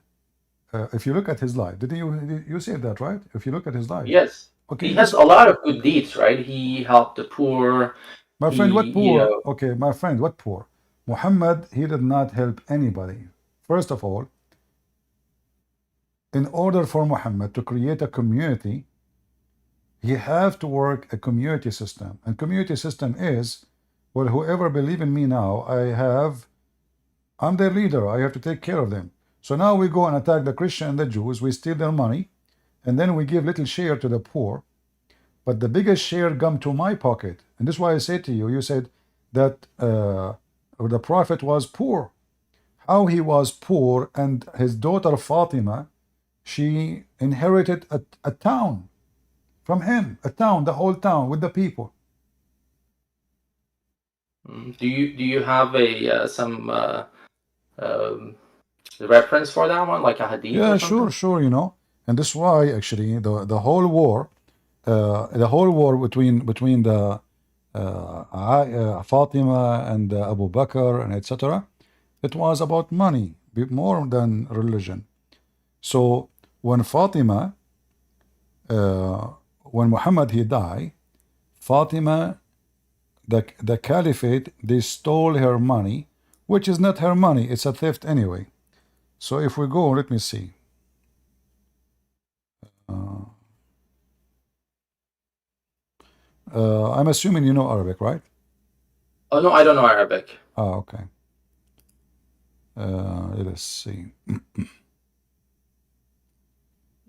if you look at his life, didn't you say that, right? If you look at his life. Yes. Okay. He has a lot of good deeds, right? He helped the poor. My friend, what poor? Okay, my friend, what poor? Muhammad, he did not help anybody. First of all, in order for Muhammad to create a community, he have to work a community system. And community system is, well, whoever believe in me now, I'm their leader. I have to take care of them. So now we go and attack the Christian and the Jews. We steal their money, and then we give little share to the poor. But the biggest share come to my pocket. And this is why I said to you, you said that the prophet was poor. How he was poor, and his daughter Fatima, she inherited a town from him, a town, the whole town with the people. Do you have some reference for that one, like a hadith? Yeah, sure, you know. And this is why actually the whole war between the Fatima and Abu Bakr and etc. It was about money more than religion. So when Fatima, when Muhammad he died, Fatima, the caliphate, they stole her money, which is not her money, it's a theft anyway. So if we go, let me see. I'm assuming you know Arabic, right? Oh no, I don't know Arabic. Oh, okay. Let's see.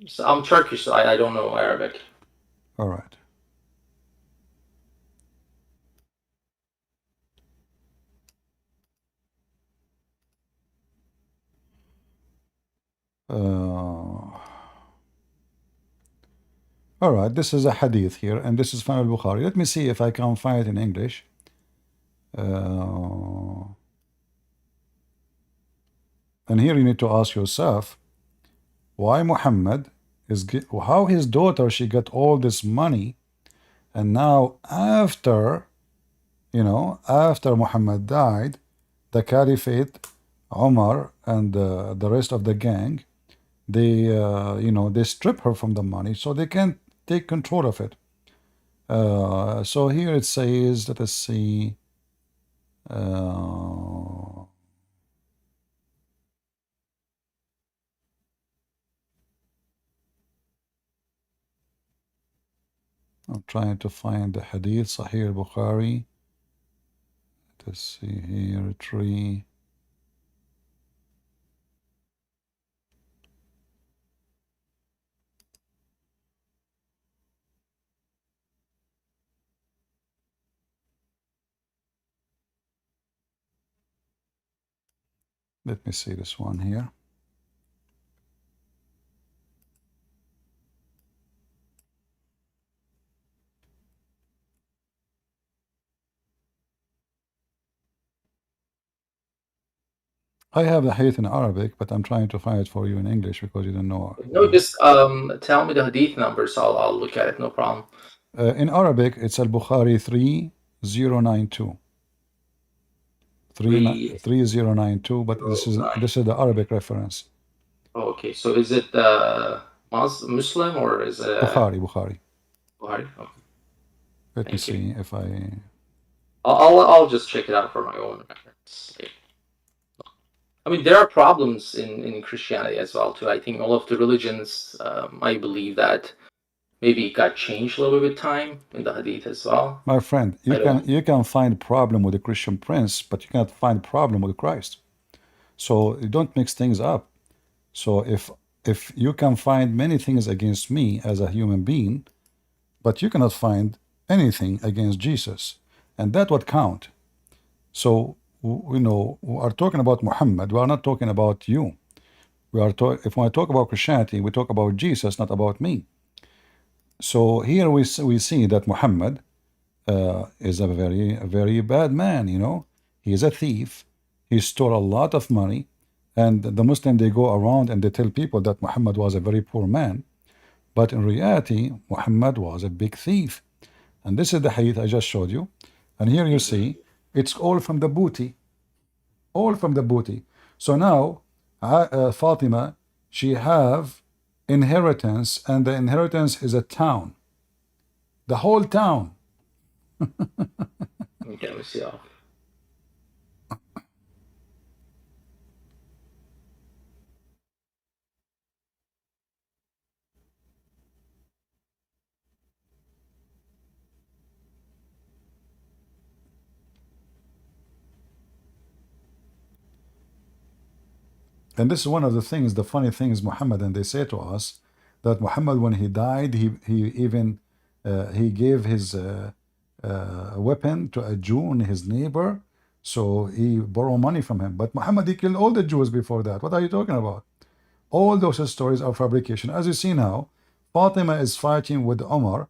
So I'm Turkish, so I don't know Arabic. All right. All right, this is a hadith here, and this is from al-Bukhari. Let me see if I can find it in English. And here you need to ask yourself, why Muhammad is how his daughter she got all this money, and now after after Muhammad died, the caliphate, Omar and the rest of the gang, they they strip her from the money, so they can't take control of it. So here it says, let us see. I'm trying to find the hadith, Sahih Bukhari. Let's see here, tree. Let me see this one here. I have the hadith in Arabic, but I'm trying to find it for you in English because you don't know. No, just tell me the hadith number, so I'll look at it. No problem. In Arabic, it's al-Bukhari 3092. 3092, but this is the Arabic reference. Oh, okay, so is it Muslim or is it Bukhari? Bukhari? Okay. Let me see if I. I'll just check it out for my own reference. I mean, there are problems in Christianity as well too. I think all of the religions, I believe that maybe it got changed a little bit with time in the hadith as well. My friend, you can find problem with the Christian prince, but you cannot find problem with Christ. So you don't mix things up. So if you can find many things against me as a human being, but you cannot find anything against Jesus, and that what count. So we are talking about Muhammad. We are not talking about you. If I talk about Christianity, we talk about Jesus, not about me. So here we see that Muhammad is a very bad man. He is a thief. He stole a lot of money, and the Muslim, they go around and they tell people that Muhammad was a very poor man, but in reality Muhammad was a big thief. And this is the hadith I just showed you, and here you see it's all from the booty, So now Fatima, she have inheritance, and the inheritance is a town, the whole town. Okay, let me see. And this is one of the things, the funny things, Muhammad, and they say to us that Muhammad, when he died, he even he gave his weapon to a Jew, his neighbor, so he borrowed money from him. But Muhammad, he killed all the Jews before that. What are you talking about? All those stories are fabrication. As you see now, Fatima is fighting with Omar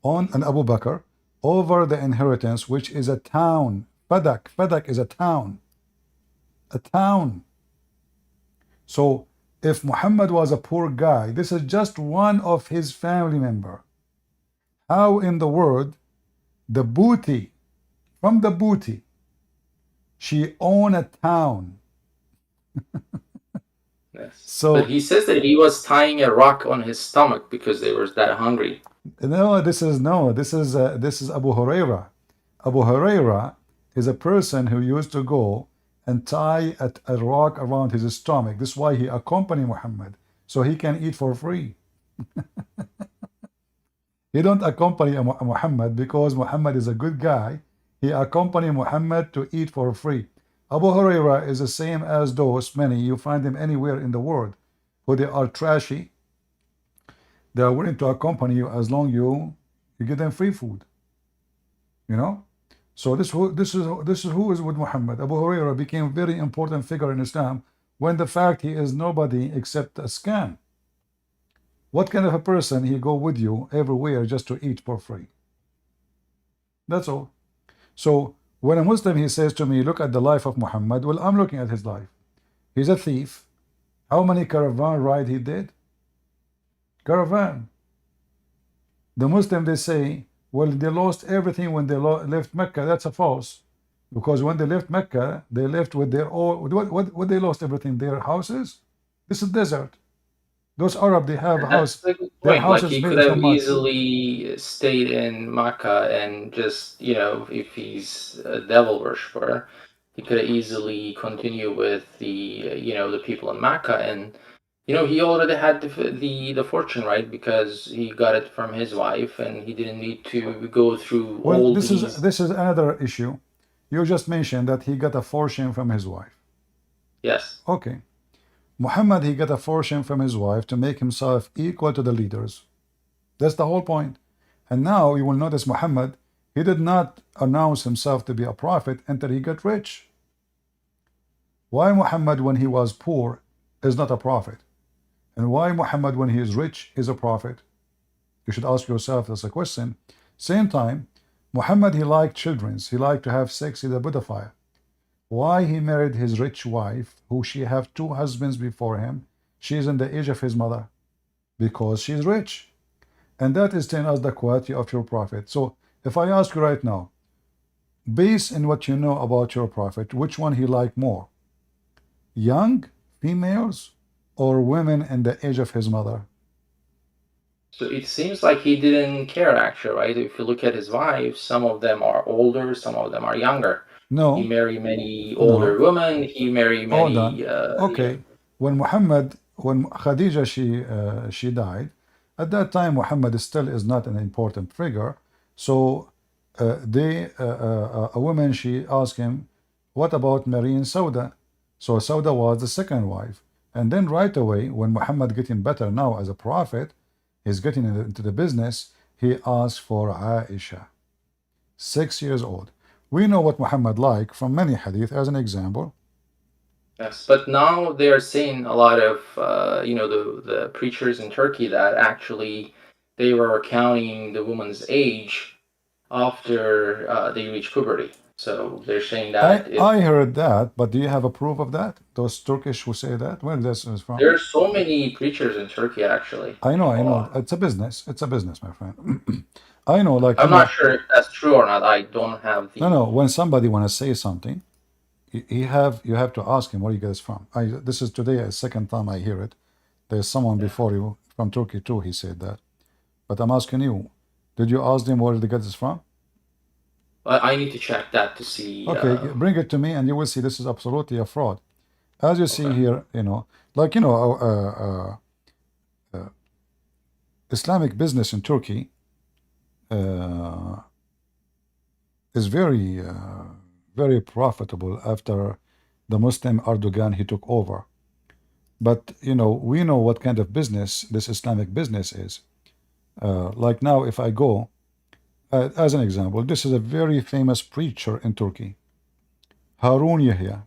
and Abu Bakr over the inheritance, which is a town. Fadak is a town. A town. So if Muhammad was a poor guy, this is just one of his family member. How in the world The booty, from the booty, she owned a town. Yes. So But he says that he was tying a rock on his stomach because they were that hungry. no, this is Abu Huraira. Abu Huraira is a person who used to go and tie a rock around his stomach. This is why he accompanied Muhammad, so he can eat for free. He don't accompany Muhammad because Muhammad is a good guy. He accompanied Muhammad to eat for free. Abu Huraira is the same as those many, you find them anywhere in the world, who they are trashy. They are willing to accompany you as long you give them free food. You know? So this is who is with Muhammad. Abu Huraira became a very important figure in Islam when the fact he is nobody except a scam. What kind of a person he go with you everywhere just to eat for free? That's all. So when a Muslim he says to me, look at the life of Muhammad, well, I'm looking at his life. He's a thief. How many caravan ride he did? Caravan. The Muslim they say, well, they lost everything when they left Mecca. That's a false, because when they left Mecca, they left with their all. What they lost everything? Their houses. This is desert. Those Arab they have a house. That's a good Their point. Like houses he made could have from mud. easily stayed in Makkah and just, you know, if he's a devil worshiper, he could have easily continue with the, you know, the people in Makkah, and you know, he already had the fortune, right? Because he got it from his wife, and he didn't need to go through Well, all this these. is another issue. You just mentioned that he got a fortune from his wife. Yes. Okay. Muhammad, he got a fortune from his wife to make himself equal to the leaders. That's the whole point. And now you will notice Muhammad, he did not announce himself to be a prophet until he got rich. Why Muhammad, when he was poor, is not a prophet? And why Muhammad, when he is rich, is a prophet? You should ask yourself as a question. Same time, Muhammad, he liked children. He liked to have sex. He's a pedophile. Why he married his rich wife, who she have 2 husbands before him? She is in the age of his mother. Because she is rich. And that is telling us the quality of your prophet. So if I ask you right now, based on what you know about your prophet, which one he liked more? Young females or women in the age of his mother? So it seems like he didn't care, actually, right? If you look at his wives, some of them are older, some of them are younger. No. He married many older women. He married Hold on. many. Okay. When Khadija she died, at that time Muhammad still is not an important figure. So a woman she asked him, what about marrying Sauda? So Sauda was the second wife. And then right away, when Muhammad getting better now as a prophet, he's getting into the business, he asked for Aisha, 6 years old. We know what Muhammad liked from many hadith as an example. Yes, but now they are saying a lot of, you know, the preachers in Turkey that actually they were counting the woman's age after they reach puberty. So they're saying that I heard that, but do you have a proof of that? Those Turkish who say that? Where this is from? there are so many preachers in Turkey, actually. I know. It's a business. It's a business, my friend. I know, like I'm not sure if that's true or not. I don't have the. No. When somebody want to say something, you have to ask him where you get this from. This is today a second time I hear it. There's someone before you from Turkey too. He said that, but I'm asking you, did you ask them where they get this from? I need to check that to see. Okay, bring it to me, and you will see this is absolutely a fraud. As you see here, you know, like Islamic business in Turkey is very, very profitable after the Muslim Erdogan he took over. But you know, we know what kind of business this Islamic business is. Like now, if I go, as an example, this is a very famous preacher in Turkey, Harun Yahya.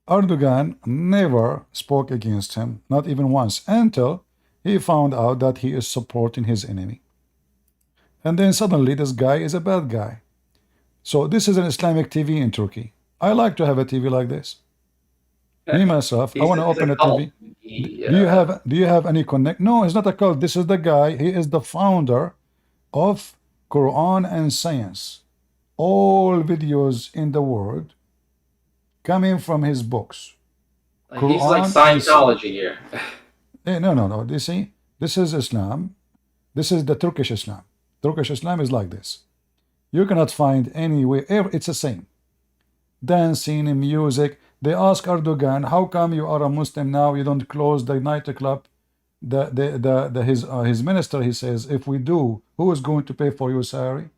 Erdogan never spoke against him, not even once, until he found out that he is supporting his enemy. And then suddenly this guy is a bad guy. So this is an Islamic TV in Turkey. I like to have a TV like this. Me myself, I want to open a TV. Do you have any connect? No, it's not a cult. This is the guy. He is the founder of Quran and science, all videos in the world coming from his books. He's like Quran and Scientology here. no. You see, this is Islam. This is the Turkish Islam. Turkish Islam is like this. You cannot find anywhere. It's the same. Dancing and music. They ask Erdogan, how come you are a Muslim now? You don't close the nightclub. His minister, he says, if we do, who is going to pay for your salary?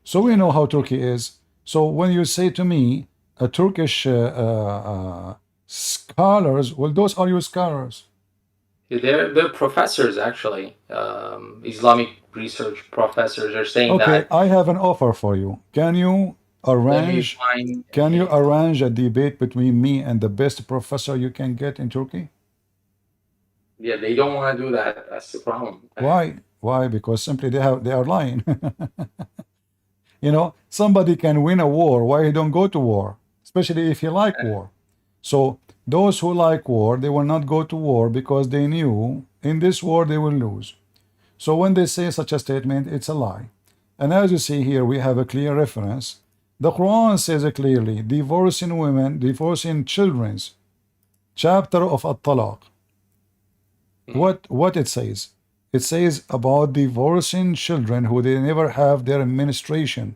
So we know how Turkey is. So when you say to me, a Turkish scholars, well, those are your scholars. They're professors, actually. Islamic research professors are saying Okay, that. I have an offer for you. Can you arrange a debate between me and the best professor you can get in Turkey? Yeah, they don't want to do that. That's the problem. Why? Because simply they are lying. You know, somebody can win a war. Why he don't go to war? Especially if he like war. So those who like war, they will not go to war because they knew in this war they will lose. So when they say such a statement, it's a lie. And as you see here, we have a clear reference. The Quran says it clearly, divorcing women, divorcing children's chapter of At-Talaq. What it says? It says about divorcing children who they never have their menstruation.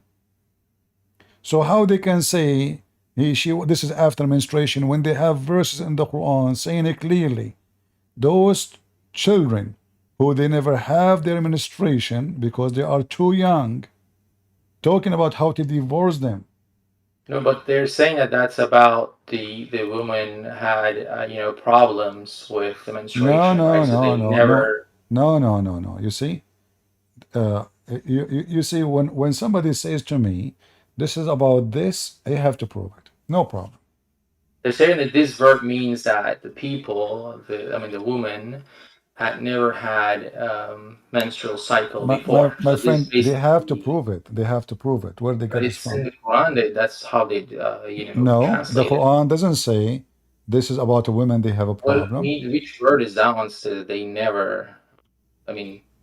So how they can say this is after menstruation when they have verses in the Quran saying it clearly? Those children who they never have their menstruation because they are too young, talking about how to divorce them. No, but they're saying that that's about the woman had problems with the menstruation. No. You see, you see when somebody says to me, this is about this, I have to prove it. No problem. They're saying that this verb means that the people, the woman, had never had menstrual cycle before. My friend, they have to prove it. They have to prove it. Where they get this from? In the Quran, that's how they No, translate the Quran doesn't say this is about a woman they have a problem. Which word is that one? So they never.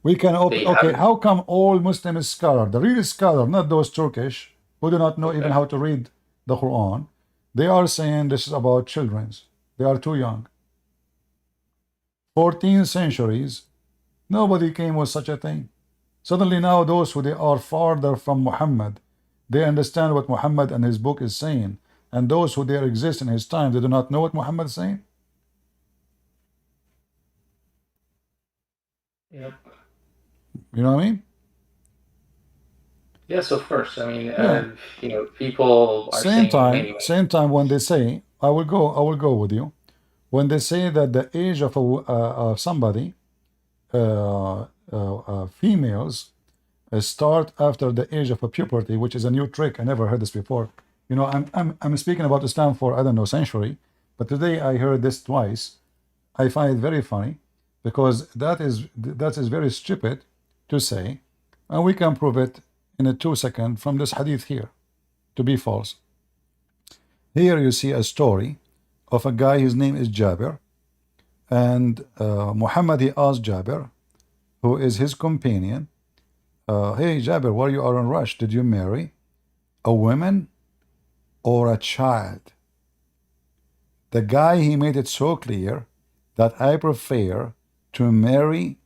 We can open. Okay, how come all Muslim scholars, the real scholar, not those Turkish who do not know even how to read the Quran, they are saying this is about children. They are too young. 14 centuries, nobody came with such a thing. Suddenly now those who they are farther from Muhammad, they understand what Muhammad and his book is saying. And those who there exist in his time, they do not know what Muhammad is saying. Yep. You know what I mean? Yes, of course. People are same time when they say, I will go with you. When they say that the age of somebody, females start after the age of puberty, which is a new trick. I never heard this before. You know, I'm speaking about Islam for I don't know century, but today I heard this twice. I find it very funny because that is very stupid to say, and we can prove it in a 2 seconds from this hadith here to be false. Here you see a story of a guy, his name is Jabir, and Muhammad, he asked Jabir, who is his companion, hey Jabir, why you are in rush? Did you marry a woman or a child? The guy, he made it so clear that I prefer to marry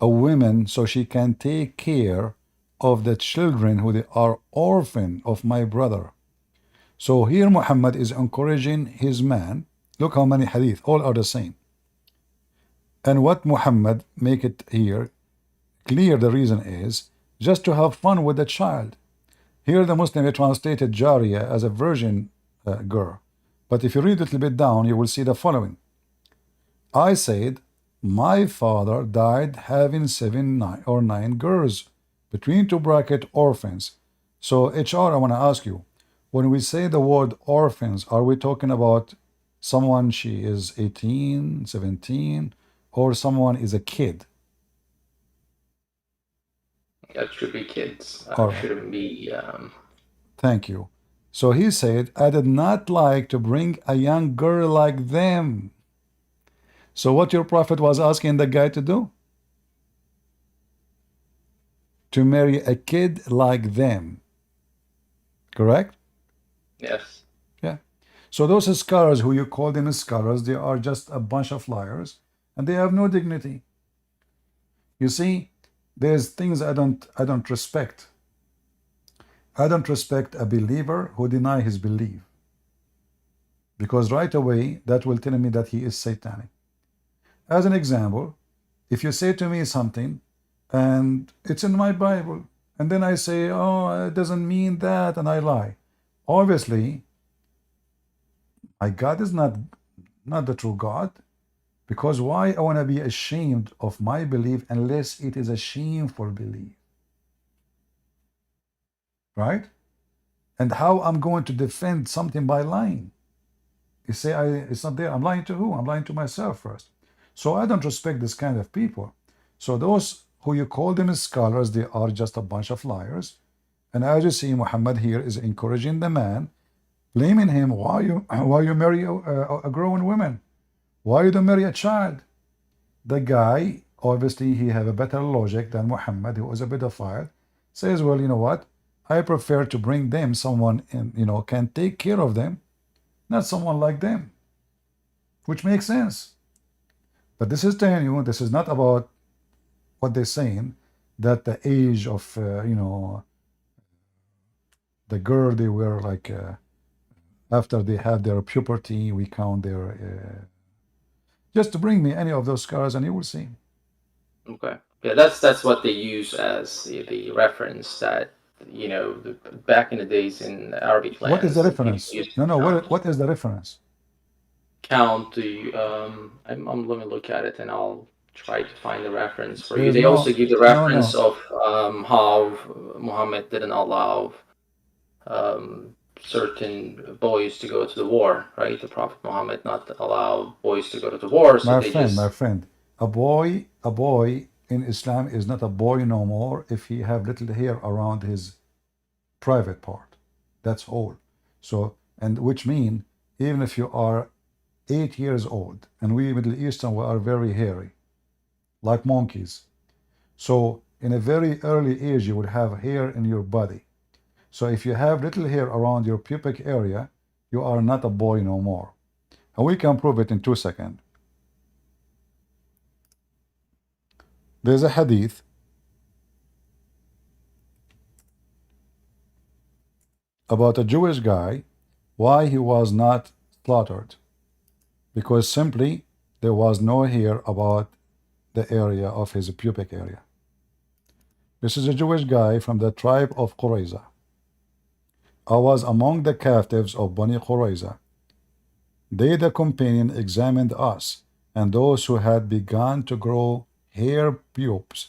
a woman so she can take care of the children who they are orphan of my brother. So here Muhammad is encouraging his man. Look how many hadith, all are the same. And what Muhammad make it here clear, the reason is just to have fun with the child. Here the Muslim translated Jariya as a virgin girl. But if you read a little bit down, you will see the following. I said, my father died having 7 or 9 girls, between 2 bracket orphans. So HR, I want to ask you, when we say the word orphans, are we talking about someone she is 18, 17, or someone is a kid? That should be kids. Shouldn't be. Thank you. So he said, I did not like to bring a young girl like them. So what your prophet was asking the guy to do? to marry a kid like them. Correct? Yes. Yeah. So those scholars who you call them scholars, they are just a bunch of liars, and they have no dignity. You see, there's things I don't respect. I don't respect a believer who deny his belief, because right away that will tell me that he is satanic. As an example, if you say to me something and it's in my Bible, and then I say, oh, it doesn't mean that, and I lie, obviously my God is not the true God, because why I want to be ashamed of my belief unless it is a shameful belief, right? And how I'm going to defend something by lying? You say it's not there. I'm lying to who? I'm lying to myself first. So I don't respect this kind of people. So those who you call them scholars, they are just a bunch of liars. And as you see, Muhammad here is encouraging the man, blaming him, why you marry a grown woman? Why you don't marry a child? The guy, obviously he have a better logic than Muhammad, who was a pedophile, says, well, you know what? I prefer to bring them someone in, can take care of them, not someone like them, which makes sense. But this is telling you, this is not about what they're saying, that the age of, the girl, they were like, after they have their puberty, we count their, just to bring me any of those scars and you will see. Okay. Yeah, that's what they use as the reference that, back in the days in Arabic lands. What is the reference? No, what is the reference? Count the let me look at it and I'll try to find the reference for you. There's They also give the reference no. of how Muhammad didn't allow certain boys to go to the war, right? The Prophet Muhammad not allow boys to go to the war, so my friend, a boy in Islam is not a boy no more if he have little hair around his private part. That's all. So, and which mean even if you are 8 years old, and we Middle Eastern, we are very hairy, like monkeys. So in a very early age, you would have hair in your body. So if you have little hair around your pubic area, you are not a boy no more. And we can prove it in 2 seconds. There's a hadith about a Jewish guy, why he was not slaughtered. Because simply there was no hair about the area of his pubic area. This is a Jewish guy from the tribe of Qurayza. I was among the captives of Bani Qurayza. They, the companion, examined us, and those who had begun to grow hair pubes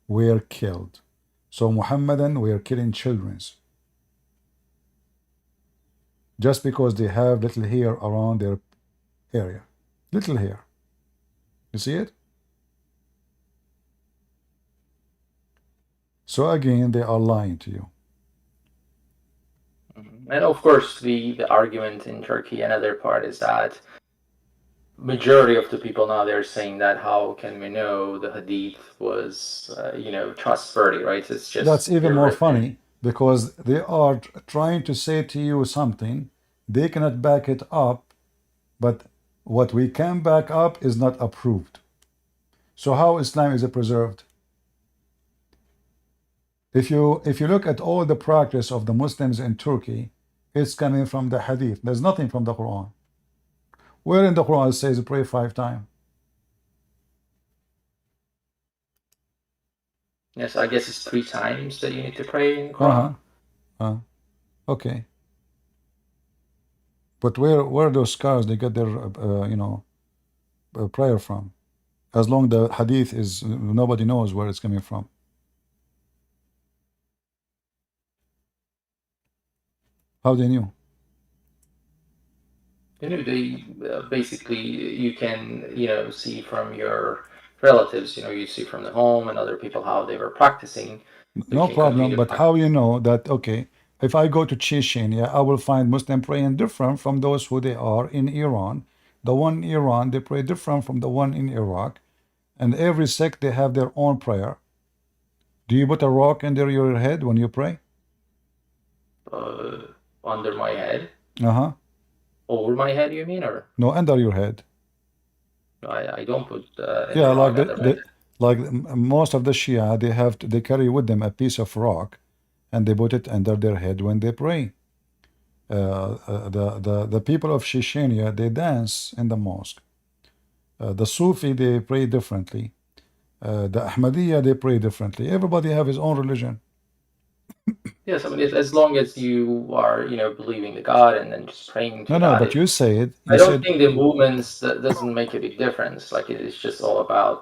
were killed. So Muhammadan were killing children just because they have little hair around their area. Little hair. You see it? So again, they are lying to you. And of course, the argument in Turkey, another part is that majority of the people now they're saying that how can we know the hadith was trustworthy, right? It's just that's even more funny because they are trying to say to you something, they cannot back it up, but what we can back up is not approved. So how Islam is preserved? If you look at all the practice of the Muslims in Turkey, it's coming from the hadith. There's nothing from the Quran. Where in the Quran it says pray 5 times? Yes, I guess it's 3 times that you need to pray in the Quran. Okay. But where those scars they get their prayer from? As long the hadith is, nobody knows where it's coming from. How they knew? They basically you can see from your relatives. You see from the home and other people how they were practicing. No problem. But how you know that? Okay, if I go to Chechnya, I will find Muslim praying different from those who they are in Iran. The one in Iran they pray different from the one in Iraq, and every sect they have their own prayer. Do you put a rock under your head when you pray? Under my head? Uh-huh. Over my head, you mean, or? No, under your head. I don't put Yeah, rock like under my head. most of the Shia, they carry with them a piece of rock, and they put it under their head when they pray. The people of Chechnya, they dance in the mosque. The Sufi, they pray differently. The Ahmadiyya, they pray differently. Everybody have his own religion. Yes, I mean, as long as you are, believing the God and then just praying to No, God. but you said I don't think the movements that doesn't make a big difference. Like it's just all about,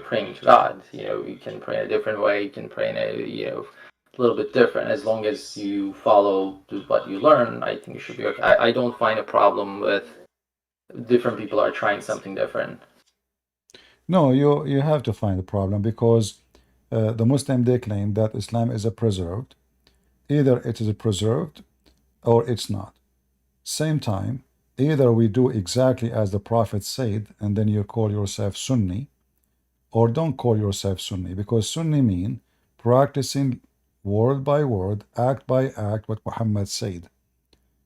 praying to God. You can pray in a different way. You can pray in a, little bit different. As long as you follow what you learn, I think you should be okay. I don't find a problem with different people are trying something different. No, you have to find the problem because the Muslim, they claim that Islam is a preserved. Either it is preserved or it's not. Same time, either we do exactly as the Prophet said, and then you call yourself Sunni, or don't call yourself Sunni, because Sunni mean practicing word by word, act by act what Muhammad said.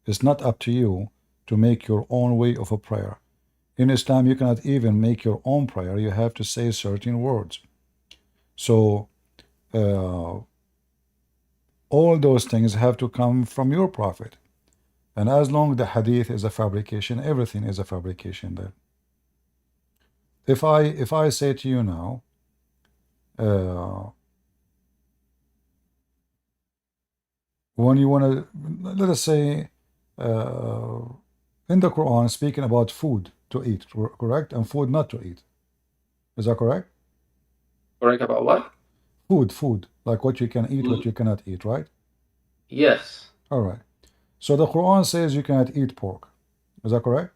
It's not up to you to make your own way of a prayer. In Islam, you cannot even make your own prayer. You have to say certain words. So all those things have to come from your Prophet. And as long as the hadith is a fabrication, everything is a fabrication there. If I say to you now, when you want to, let us say, in the Quran, speaking about food to eat, correct? And food not to eat. Is that correct? Correct about what? Food, like what you can eat, what you cannot eat, right? Yes. All right. So the Quran says you cannot eat pork. Is that correct?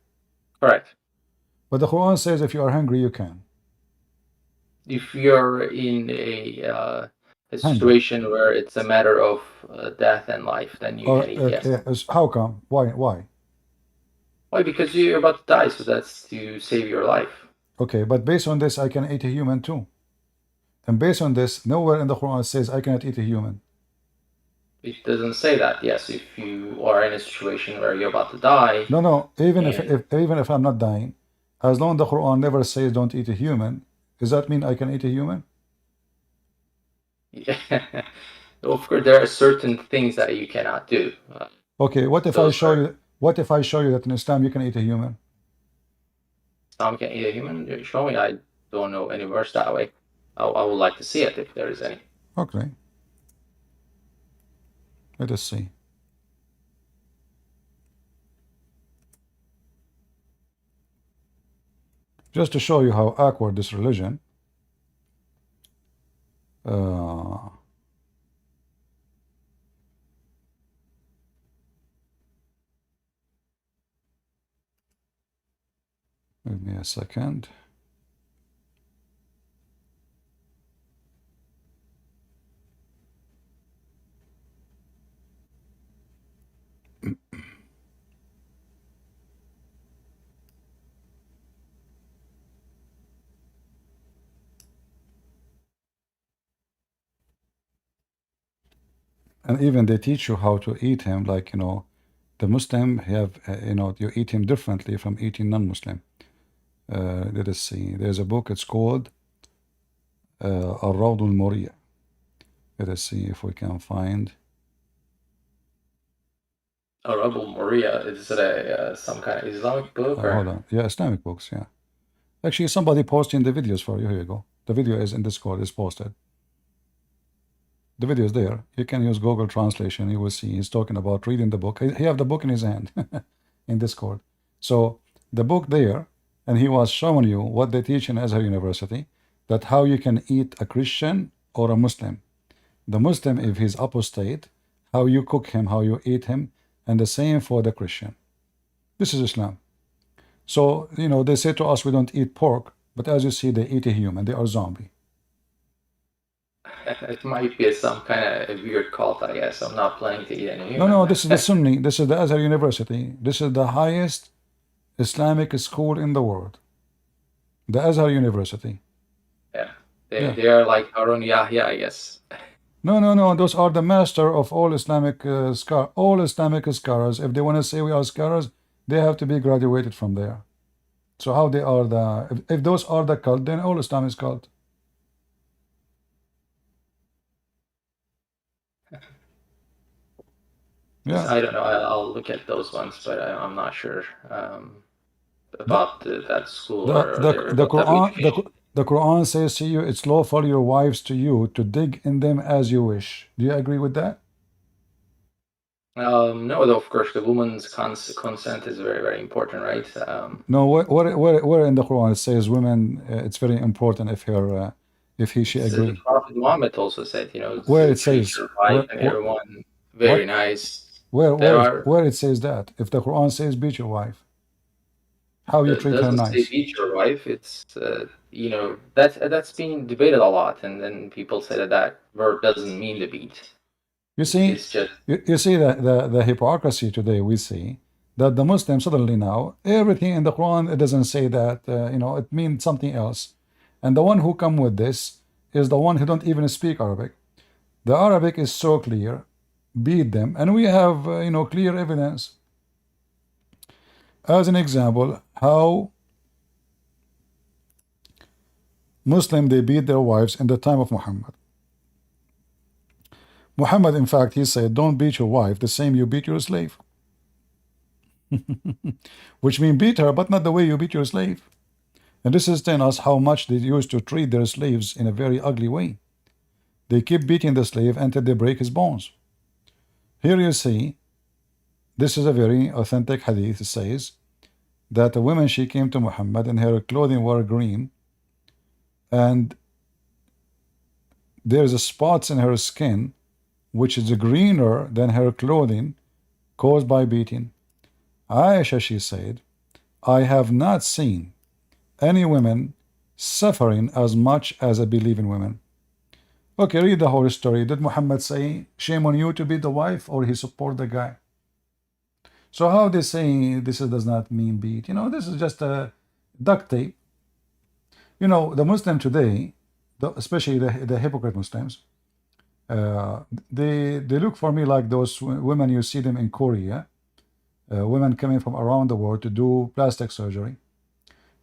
Correct. But the Quran says if you are hungry, you can. If you're in a situation where it's a matter of death and life, then you can eat, yes. How come? Why? Why? Because you're about to die, so that's to save your life. Okay, but based on this, I can eat a human too. And based on this, nowhere in the Quran says I cannot eat a human. It doesn't say that. Yes, if you are in a situation where you're about to die. No. Even if I'm not dying, as long as the Quran never says don't eat a human, does that mean I can eat a human? Yeah. Of course, there are certain things that you cannot do. Okay, what if I show you? What if I show you that in Islam you can eat a human? Islam can eat a human? Show me. I don't know any verse that way. I would like to see it if there is any. Okay. Let us see. Just to show you how awkward this religion. Give me a second. And even they teach you how to eat him, like, the Muslim have, you eat him differently from eating non-Muslim. Let us see. There's a book, it's called Al-Rawd al-Muriya. Let us see if we can find. Al-Rawd al-Muriya, is it some kind of Islamic book? Or? Hold on. Yeah, Islamic books, yeah. Actually, somebody posting the videos for you. Here you go. The video is in Discord, it's posted. The video is there. You can use Google Translation. You will see he's talking about reading the book. He have the book in his hand in Discord. So the book there, and he was showing you what they teach in Azhar University, that how you can eat a Christian or a Muslim. The Muslim, if he's apostate, how you cook him, how you eat him, and the same for the Christian. This is Islam. So, they say to us we don't eat pork, but as you see, they eat a human. They are zombie. It might be some kind of weird cult, I guess. I'm not planning to eat any human. No, this is the Sunni. This is the Azhar University. This is the highest Islamic school in the world. The Azhar University. Yeah. They are like Harun Yahya, I guess. No. Those are the master of all Islamic all Islamic scholars. If they want to say we are scholars, they have to be graduated from there. So how they are if those are the cult, then all Islam is cult. Yeah. I don't know. I'll look at those ones, but I'm not sure about that school or The Quran says to you, it's lawful your wives to you to dig in them as you wish. Do you agree with that? No, though, of course, the woman's consent is very, very important, right? No, where in the Quran it says women, it's very important if she agrees. The Prophet Muhammad also said, you know, where it says your wife and everyone very nice. Where it says that? If the Quran says beat your wife, how you treat her nice? Say beat your wife. It's you know, that's being debated a lot, and then people say that verb doesn't mean to beat. You see, it's just you see the hypocrisy today. We see that the Muslims suddenly now everything in the Quran it doesn't say that. You know, it means something else, and the one who come with this is the one who don't even speak Arabic. The Arabic is so clear, beat them, and we have you know, clear evidence. As an example, how Muslim they beat their wives in the time of Muhammad. Muhammad, in fact, he said, don't beat your wife the same you beat your slave. Which means beat her, but not the way you beat your slave. And this is telling us how much they used to treat their slaves in a very ugly way. They keep beating the slave until they break his bones. Here you see, this is a very authentic hadith. It says that a woman, she came to Muhammad and her clothing were green, and there's a spots in her skin which is greener than her clothing caused by beating. Aisha, she said, I have not seen any women suffering as much as I believe in women. Okay, read the whole story. Did Muhammad say, shame on you to beat the wife, or he support the guy? So how they say this does not mean beat? You know, this is just a duct tape. You know, the Muslim today, especially the hypocrite Muslims, they look for me like those women you see them in Korea, women coming from around the world to do plastic surgery.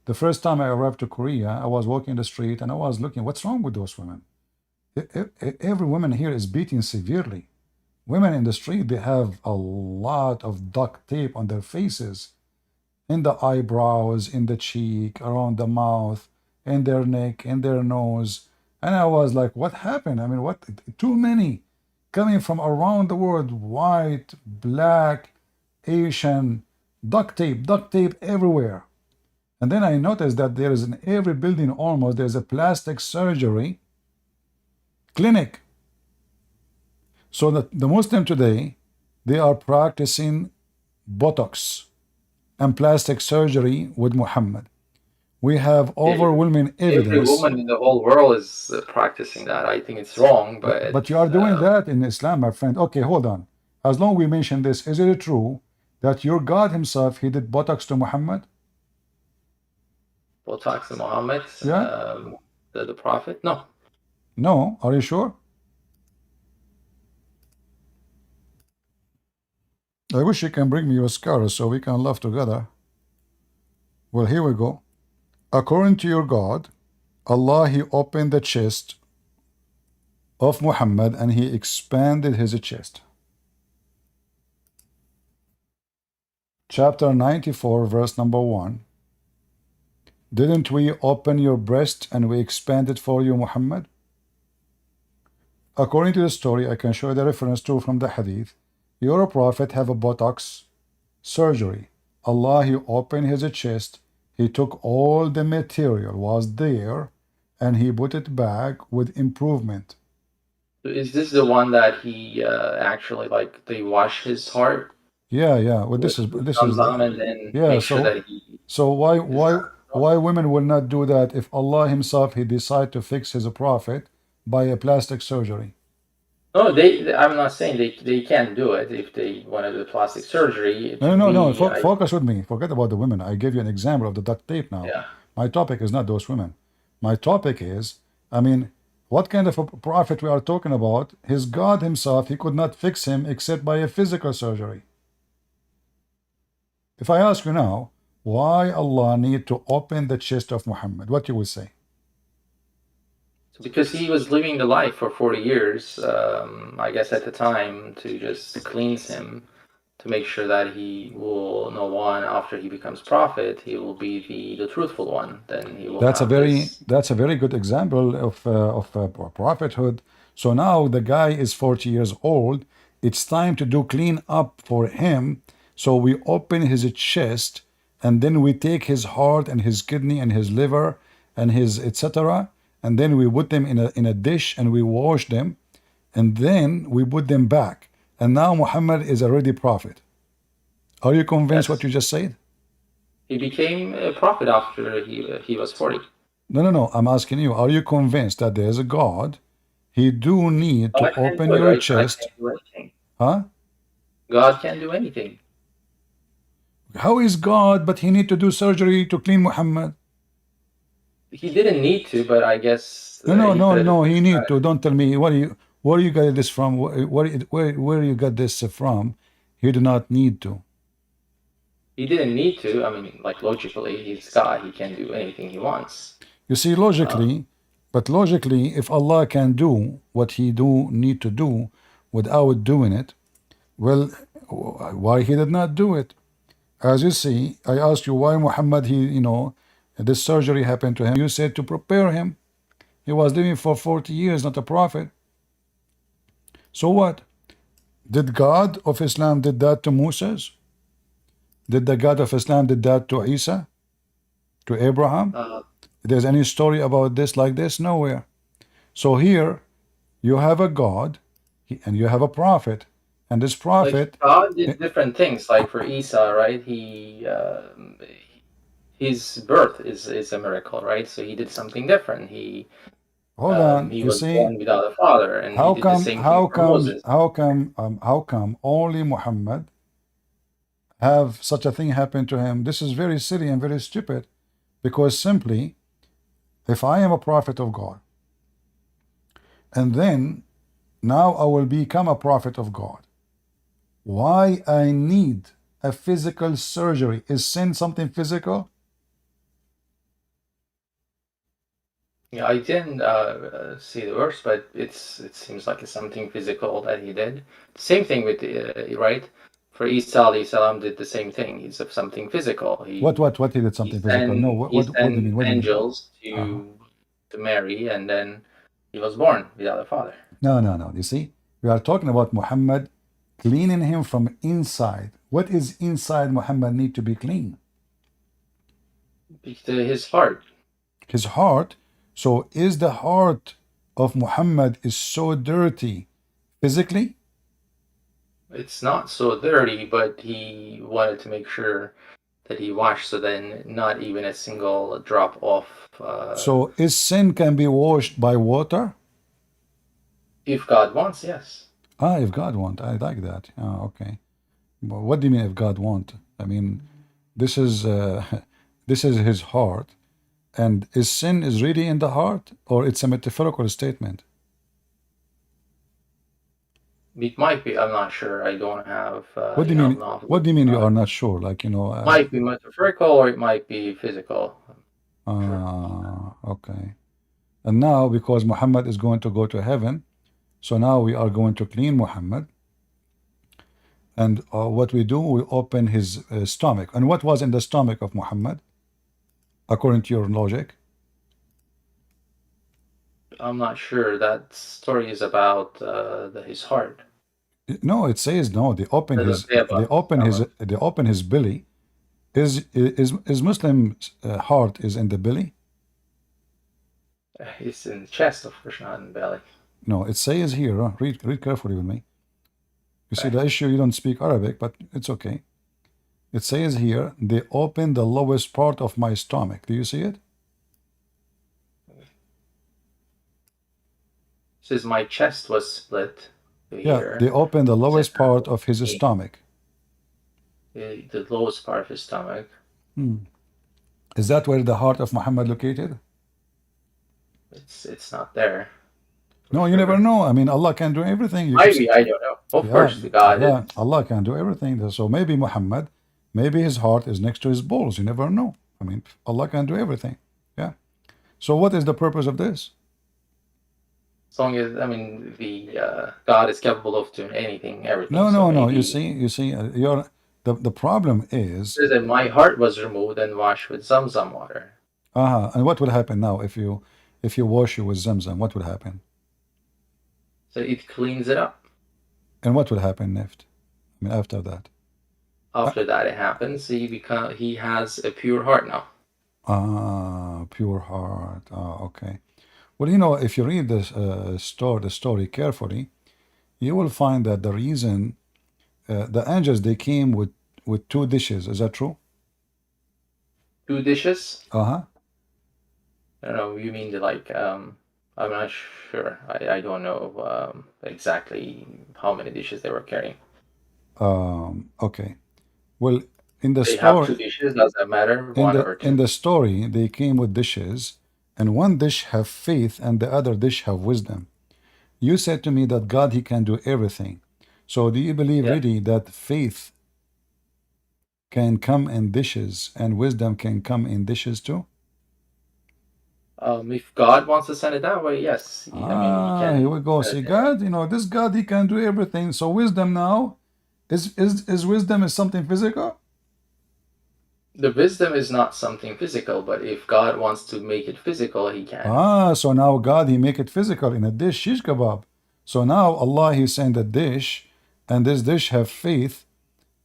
The first time I arrived to Korea, I was walking the street and I was looking, what's wrong with those women? Every woman here is beaten severely. Women in the street, they have a lot of duct tape on their faces, in the eyebrows, in the cheek, around the mouth, in their neck, in their nose. And I was like, what happened? I mean, what? Too many coming from around the world, white, black, Asian, duct tape everywhere. And then I noticed that there is in every building almost, there's a plastic surgery clinic. So that the Muslim today, they are practicing Botox and plastic surgery with Muhammad. We have overwhelming evidence. Every woman in the whole world is practicing that. I think it's wrong, but you are doing that in Islam, my friend. Okay, hold on. As long as we mention this, is it true that your God himself, he did Botox to Muhammad? Botox to Muhammad? Yeah. The Prophet? No. No, are you sure? I wish you can bring me your scars so we can laugh together. Well, here we go. According to your God, Allah, he opened the chest of Muhammad and he expanded his chest. Chapter 94, verse number 1. Didn't we open your breast and we expanded for you, Muhammad? According to the story, I can show you the reference to from the hadith. Your prophet have a Botox surgery. Allah, he opened his chest. He took all the material was there and he put it back with improvement. Is this the one that he actually, like, they wash his heart? Yeah. Well, this is yeah. So why women will not do that if Allah himself he decide to fix his prophet by a plastic surgery? No, I'm not saying they can't do it if they want to do plastic surgery. No. Focus with me. Forget about the women. I gave you an example of the duct tape now. Yeah. My topic is not those women. My topic is I mean, what kind of a prophet we are talking about? His God himself, he could not fix him except by a physical surgery. If I ask you now, why Allah need to open the chest of Muhammad, what you will say? Because he was living the life for 40 years, I guess at the time, to just cleanse him, to make sure that he will know one after he becomes prophet, he will be the truthful one. Then he will That's a have very this. that's a very good example of prophethood. So now the guy is 40 years old. It's time to do clean up for him. So we open his chest, and then we take his heart and his kidney and his liver and his etc. And then we put them in a dish and we wash them, and then we put them back. And now Muhammad is already prophet. Are you convinced what Yes. you just said? He became a prophet after he was 40. No. I'm asking you, are you convinced that there is a God? He do need to God can't open do it, your right? God chest. can't do anything. Huh? God can't do anything. How is God, but he need to do surgery to clean Muhammad? He didn't need to, but I guess No. He need to. Don't tell me where you got this from. Where you got this from? He do not need to. he didn't need to. I mean, like logically, he's God. He can do anything he wants. You see, logically, if Allah can do what he do need to do without doing it, well, why he did not do it? As you see, I asked you why Muhammad, this surgery happened to him. You said to prepare him. He was living for 40 years, not a prophet. So what? Did God of Islam did that to Moses? Did the God of Islam did that to Isa? To Abraham? If there's any story about this like this? Nowhere. So here you have a God and you have a prophet. And this prophet, like God did different things. Like for Isa, right? His birth is a miracle, right? So he did something different. hold on, He you was see, born without a father, and he did the same thing for Moses. how come only Muhammad have such a thing happen to him? This is very silly and very stupid, because simply, if I am a prophet of God, and then now I will become a prophet of God, why I need a physical surgery? Is sin something physical? Yeah, I didn't see the verse, but it seems like it's something physical that he did. Same thing with right? For Isa alayhi salam did the same thing. He's of something physical. What he did something physical? No, He what do you mean? sent What do you mean? angels to Mary, and then he was born without a father. No. You see, we are talking about Muhammad cleaning him from inside. What is inside Muhammad need to be clean? His heart. His heart. So is the heart of Muhammad is so dirty physically? It's not so dirty, but he wanted to make sure that he washed, so then not even a single drop off. So is sin can be washed by water? If God wants, yes. If God want, I like that. Okay. But what do you mean if God want? I mean, this is this is his heart, and is sin is really in the heart, or it's a metaphorical statement? It might be. I'm not sure. I don't have. What do you mean? knowledge. What do you mean you are not sure? Like It might be metaphorical, or it might be physical. Okay. And now, because Muhammad is going to go to heaven, so now we are going to clean Muhammad. And what we do, we open his stomach. And what was in the stomach of Muhammad, according to your logic? I'm not sure. That story is about his heart. No, it says no. They open his belly. Is Muslim heart is in the belly? It's in the chest, of course, not in the belly. No, it says here. Read carefully with me. You see the issue. You don't speak Arabic, but it's okay. It says here they open the lowest part of my stomach. Do you see it? It says my chest was split. Yeah, they open the lowest part of his stomach. The lowest part of his stomach. Is that where the heart of Muhammad located? It's not there. No, you never know. I mean, Allah can do everything. You keep Maybe, I don't know. Of yeah, course, God yeah, is. Allah can do everything. So maybe Muhammad, maybe his heart is next to his balls. You never know. I mean, Allah can do everything. Yeah. So what is the purpose of this? As long as, I mean, the God is capable of doing anything, everything. No, So no, no. maybe You see, you're the problem is. says that my heart was removed and washed with Zamzam water. And what would happen now if you wash you with Zamzam? What would happen? So it cleans it up. And what would happen next? I mean, after that. After that, it happens. He has a pure heart now. Pure heart. Okay. Well, you know, if you read this the story carefully, you will find that the reason the angels they came with two dishes. Is that true? 2 dishes? Uh-huh. I don't know. You mean like I'm not sure. I don't know exactly how many dishes they were carrying. Okay. Well, in the They have 2 story, dishes. Does that matter? One or two? in the story, they came with dishes, and one dish have faith, and the other dish have wisdom. You said to me that God he can do everything. So do you believe Yeah. really that faith can come in dishes and wisdom can come in dishes too? If God wants to send it that way, yes. I mean, he can. Here we go. See, God, you know, this God, he can do everything. So wisdom now, is wisdom is something physical? The wisdom is not something physical, but if God wants to make it physical, he can. So now God, he make it physical in a dish, shish kebab. So now Allah, he send a dish, and this dish have faith,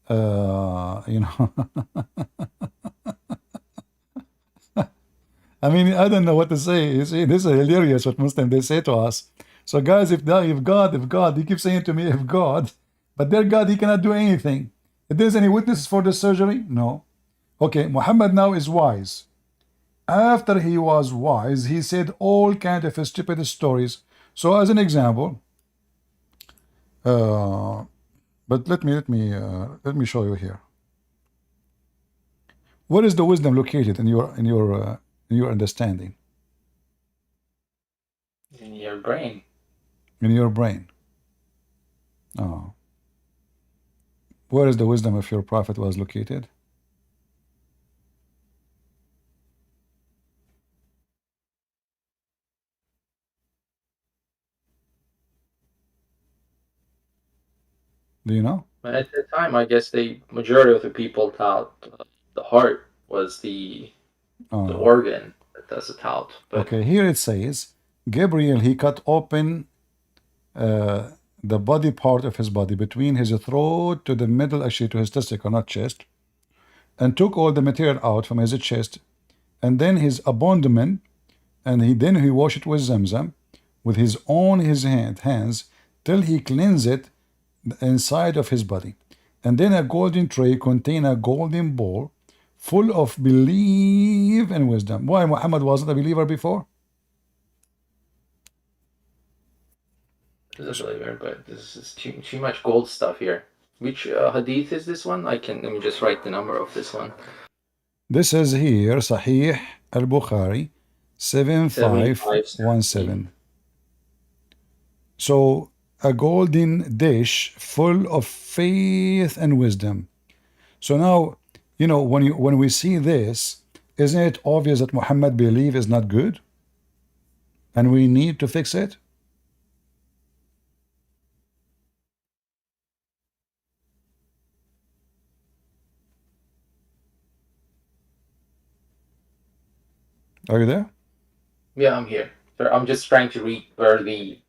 you know. I mean, I don't know what to say. You see, this is hilarious what Muslims they say to us. So guys, if God, he keeps saying to me, if God, but their God, he cannot do anything. If there's any witnesses for the surgery, no. Okay, Muhammad now is wise. After he was wise, he said all kind of stupid stories. So as an example, but let me show you here. Where is the wisdom located in your understanding? In your brain. In your brain. Oh. Where is the wisdom of your prophet was located? Do you know? At the time, I guess the majority of the people thought the heart was the organ that does it out. But okay, here it says, Gabriel, he cut open the body part of his body between his throat to the middle, actually to his testicle, not chest, and took all the material out from his chest, and then his abdomen, and then he washed it with Zamzam, with his hands, till he cleansed it inside of his body. And then a golden tray contained a golden bowl full of belief and wisdom. Why Muhammad wasn't a believer before? this is a believer, but this is too much gold stuff here. Which hadith is this one? Let me just write the number of this one. This is here, Sahih al-Bukhari, 7517. So, a golden dish full of faith and wisdom. So now, you know, when we see this, isn't it obvious that Muhammad belief is not good? And we need to fix it? Are you there? Yeah, I'm here. I'm just trying to read where the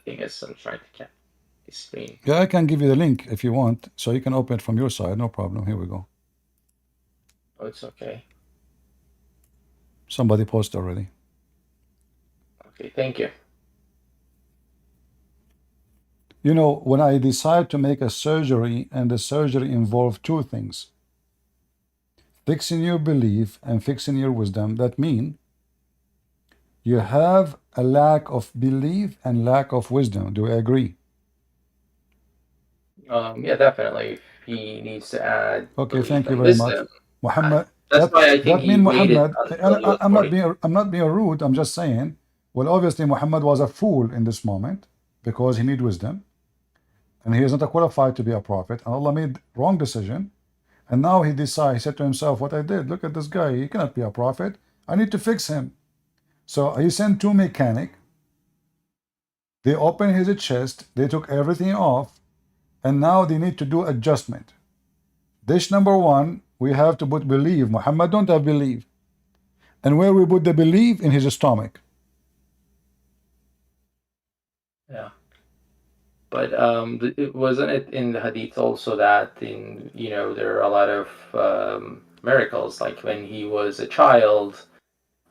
thing is. I'm trying to get the screen. Yeah, I can give you the link if you want, so you can open it from your side. No problem. Here we go. Oh, it's okay. Somebody posted already. Okay, thank you. You know, when I decide to make a surgery, and the surgery involved two things, fixing your belief and fixing your wisdom, that mean you have a lack of belief and lack of wisdom. Do I agree? Yeah, definitely. If he needs to add. Okay, thank you very much, Muhammad. That's why I think that he mean made Muhammad. it. I'm not being rude. I'm just saying Well, obviously Muhammad was a fool in this moment because he needed wisdom, and he is not qualified to be a prophet, and Allah made wrong decision, and now he said to himself, what I did, look at this guy, he cannot be a prophet, I need to fix him. So he sent two mechanics. They opened his chest, they took everything off, and now they need to do adjustment. Dish number one, we have to put believe. Muhammad don't have believe. And where we put the believe? In his stomach. Yeah. But wasn't it in the hadith also that there are a lot of miracles, like when he was a child,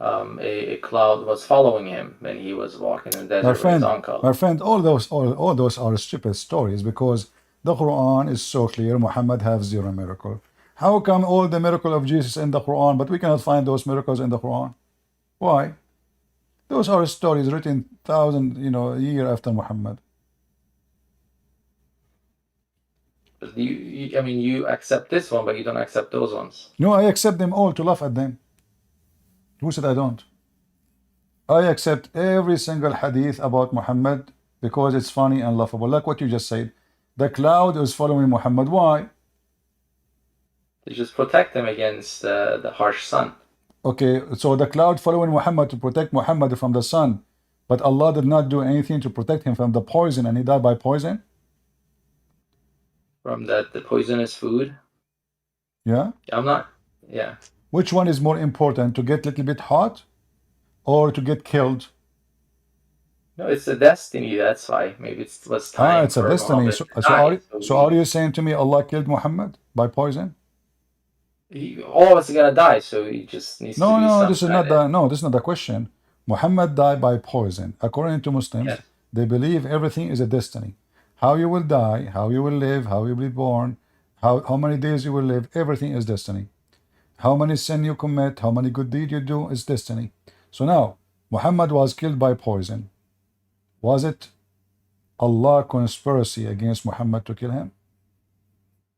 a cloud was following him when he was walking in the desert with his uncle. My friend, all those are stupid stories, because the Quran is so clear. Muhammad has zero miracle. How come all the miracle of Jesus in the Quran, but we cannot find those miracles in the Quran? Why? Those are stories written thousand year after Muhammad. I mean, you accept this one, but you don't accept those ones. No, I accept them all to laugh at them. Who said I don't? I accept every single hadith about Muhammad because it's funny and laughable. Like what you just said. The cloud is following Muhammad. Why? To just protect him against the harsh sun. Okay, so the cloud following Muhammad to protect Muhammad from the sun, but Allah did not do anything to protect him from the poison, and he died by poison? From the poisonous food? Yeah? Yeah. Which one is more important, to get a little bit hot or to get killed? No, it's a destiny, that's why. Maybe it was time. It's a destiny. So are you saying to me Allah killed Muhammad by poison? All of us are gonna die, so he just needs to be this is not the question. Muhammad died by poison. According to Muslims, they believe everything is a destiny. How you will die, how you will live, how you will be born, how many days you will live, everything is destiny. How many sin you commit, how many good deed you do is destiny. So now, Muhammad was killed by poison. Was it Allah conspiracy against Muhammad to kill him?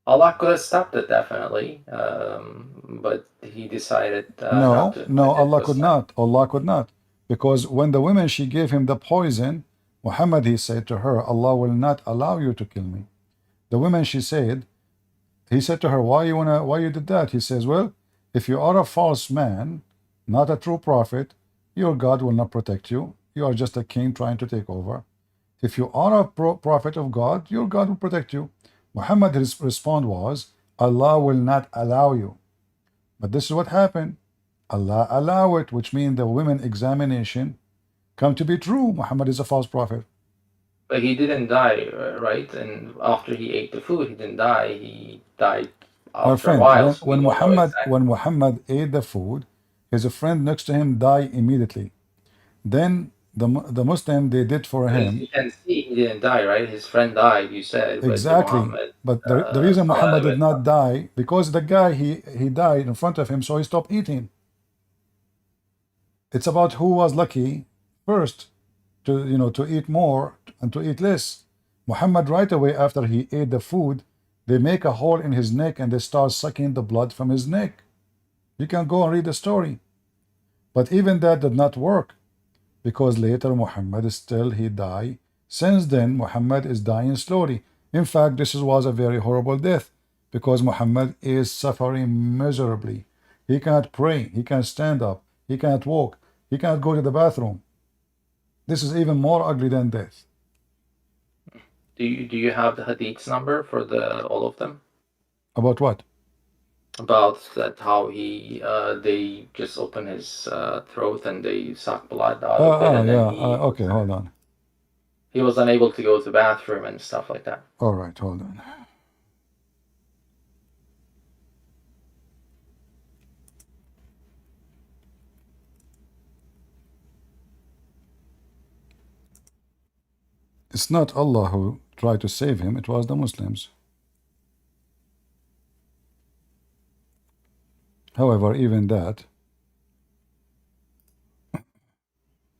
Allah could have stopped it, definitely, but he decided not to. No, Allah could not. Allah could not. Because when the woman, she gave him the poison, Muhammad, he said to her, Allah will not allow you to kill me. The woman, she said, he said to her, why you did that? He says, well, if you are a false man, not a true prophet, your God will not protect you. You are just a king trying to take over. If you are a prophet of God, your God will protect you. Muhammad's response was, Allah will not allow you. But this is what happened. Allah allow it, which means the women examination come to be true. Muhammad is a false prophet. But he didn't die, right? And after he ate the food, he didn't die. He died after a while. When Muhammad ate the food, his friend next to him died immediately. Then the Muslim, they did for him. You can see he didn't die, right? His friend died, you said. Exactly. But the reason Muhammad did not die, because the guy, he died in front of him, so he stopped eating. It's about who was lucky first to eat more and to eat less. Muhammad, right away after he ate the food, they make a hole in his neck and they start sucking the blood from his neck. You can go and read the story. But even that did not work, because later Muhammad he died. Since then, Muhammad is dying slowly. In fact, this was a very horrible death, because Muhammad is suffering miserably. He cannot pray, he can't stand up, he cannot walk, he cannot go to the bathroom. This is even more ugly than death. Do you have the hadiths number for all of them? About what? About that, how they just open his throat and they suck blood out of it. Okay, hold on. He was unable to go to the bathroom and stuff like that. All right, hold on. It's not Allah who tried to save him, it was the Muslims. However, even that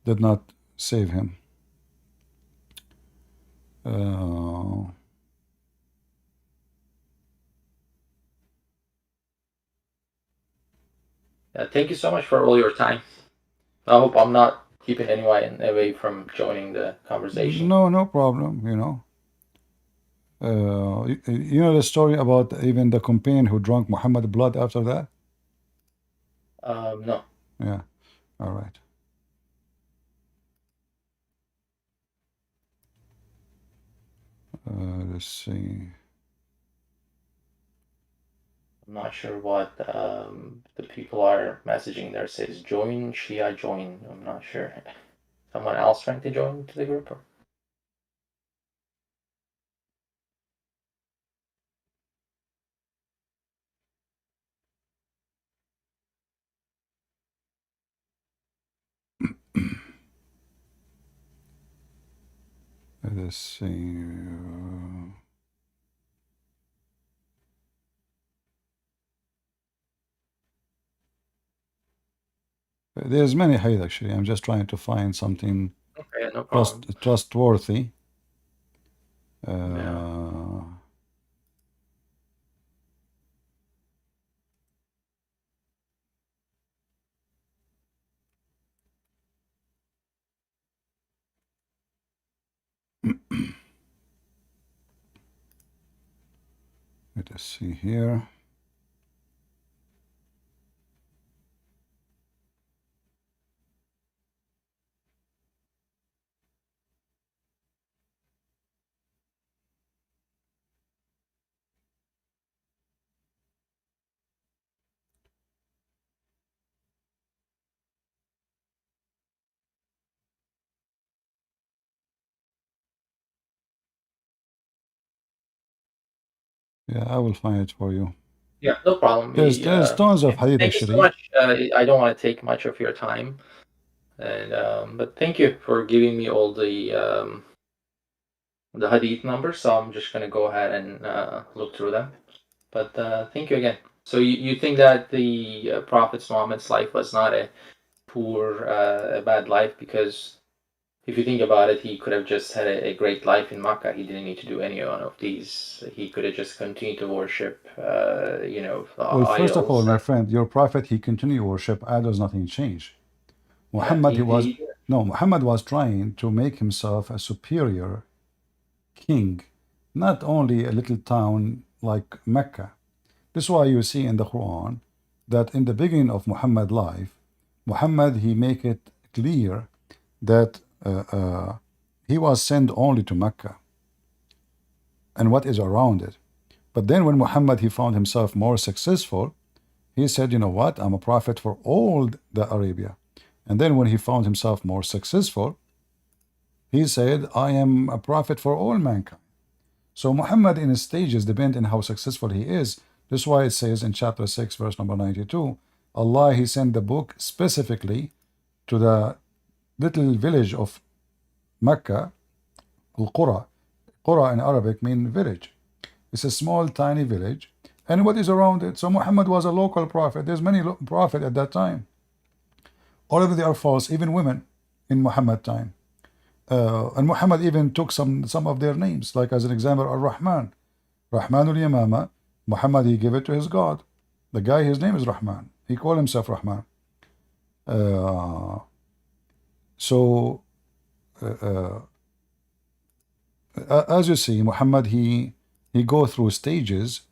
did not save him. Yeah, thank you so much for all your time. I hope I'm not keeping anyone away from joining the conversation. No problem, you know. You know the story about even the companion who drank Muhammad's blood after that? No. Yeah, all right. Let's see. I'm not sure what the people are messaging there. Says join Shia join. I'm not sure. Someone else trying to join to the group? Or? Let's see. There's many hadith actually. I'm just trying to find something Okay, no problem. trustworthy. Yeah. Let us see here. Yeah, I will find it for you. Yeah, no problem. There's tons of hadith thank you so actually. much. I don't want to take much of your time, and but thank you for giving me all the hadith numbers. So I'm just gonna go ahead and look through them. But thank you again. So you think that the Prophet Muhammad's life was not a poor, a bad life, because if you think about it, he could have just had a great life in Makkah. He didn't need to do any one of these. He could have just continued to worship, Well, first of all, idols. my friend, your prophet, he continued worship. Idols, nothing changed. Muhammad, Yeah, Muhammad was trying to make himself a superior king, not only a little town like Mecca. This is why you see in the Quran that in the beginning of Muhammad's life, Muhammad, he make it clear that he was sent only to Mecca and what is around it. But then when Muhammad, he found himself more successful, he said, you know what, I'm a prophet for all the Arabia. And then when he found himself more successful, he said, I am a prophet for all mankind. So Muhammad in his stages depend on how successful he is. This is why it says in chapter 6, verse number 92, Allah, he sent the book specifically to the little village of Mecca, Al-Qura. Qura in Arabic means village. It's a small, tiny village. And what is around it? So Muhammad was a local prophet. There's many prophets at that time. All of them are false, even women in Muhammad time. And Muhammad even took some of their names, like as an example, Ar-Rahman. Rahmanul Yamama, Muhammad, he gave it to his God. The guy, his name is Rahman. He called himself Rahman. As you see, Muhammad, he go through stages,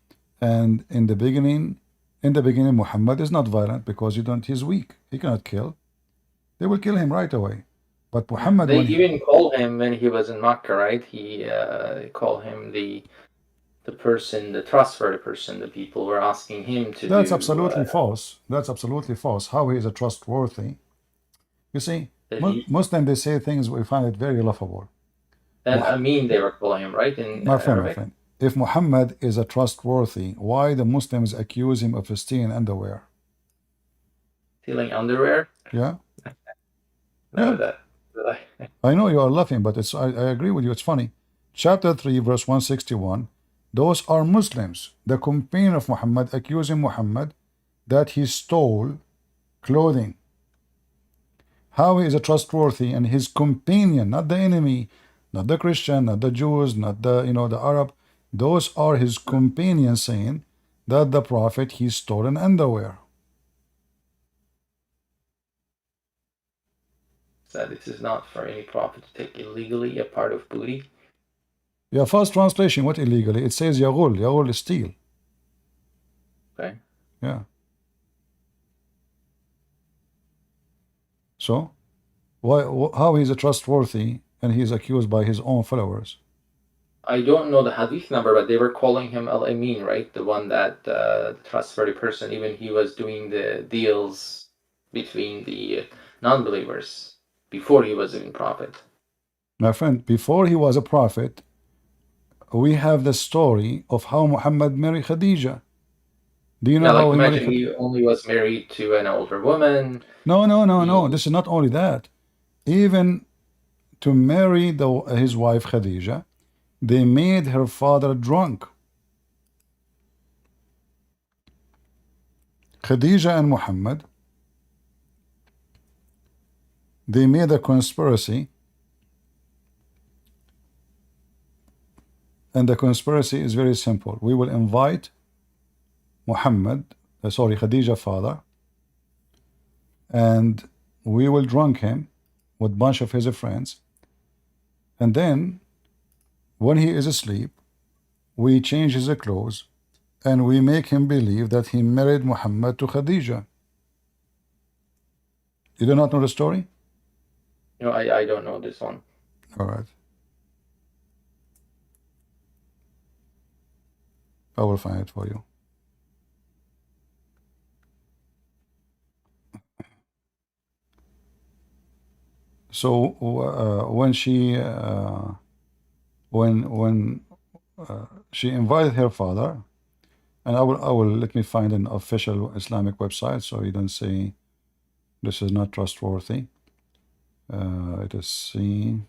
and in the beginning, Muhammad is not violent because he's weak. He cannot kill. They will kill him right away. But Muhammad, they even called him when he was in Makkah, right? He called him the person, the trustworthy person. The people were asking him to That's do. absolutely false. That's absolutely false. How he is a trustworthy? You see, Muslim, they say things we find it very laughable. Amin, they were calling him, right? In my friend, if Muhammad is a trustworthy, why the Muslims accuse him of stealing underwear? Stealing underwear? Yeah. No, yeah. I know you are laughing, but I agree with you. It's funny. Chapter 3, verse 161. Those are Muslims. The companion of Muhammad accusing Muhammad that he stole clothing. How he is a trustworthy, and his companion, not the enemy, not the Christian, not the Jews, not the the Arab. Those are his companions saying that the Prophet he stolen underwear. that this is not for any prophet to take illegally a part of booty. Yeah, first translation, what illegally? It says yaghul. Yaghul is steal. Okay. Yeah. So, why? How he's a trustworthy and he's accused by his own followers? I don't know the hadith number, but they were calling him al-Amin, right? The one that trustworthy person. Even he was doing the deals between the non-believers before he was even prophet. My friend, before he was a prophet, we have the story of how Muhammad married Khadija. Do you know Yeah, like how he married imagine Khadija? he only was married to an older woman. No. This is not only that. Even to marry his wife Khadija, they made her father drunk. Khadija and Muhammad, they made a conspiracy, and the conspiracy is very simple. We will invite Khadija father, and we will drunk him with a bunch of his friends, and then when he is asleep, we change his clothes and we make him believe that he married Muhammad to Khadija. You do not know the story? No, I don't know this one. All right. I will find it for you. So when she she invited her father, and I will let me find an official Islamic website so you don't say this is not trustworthy. Let us see.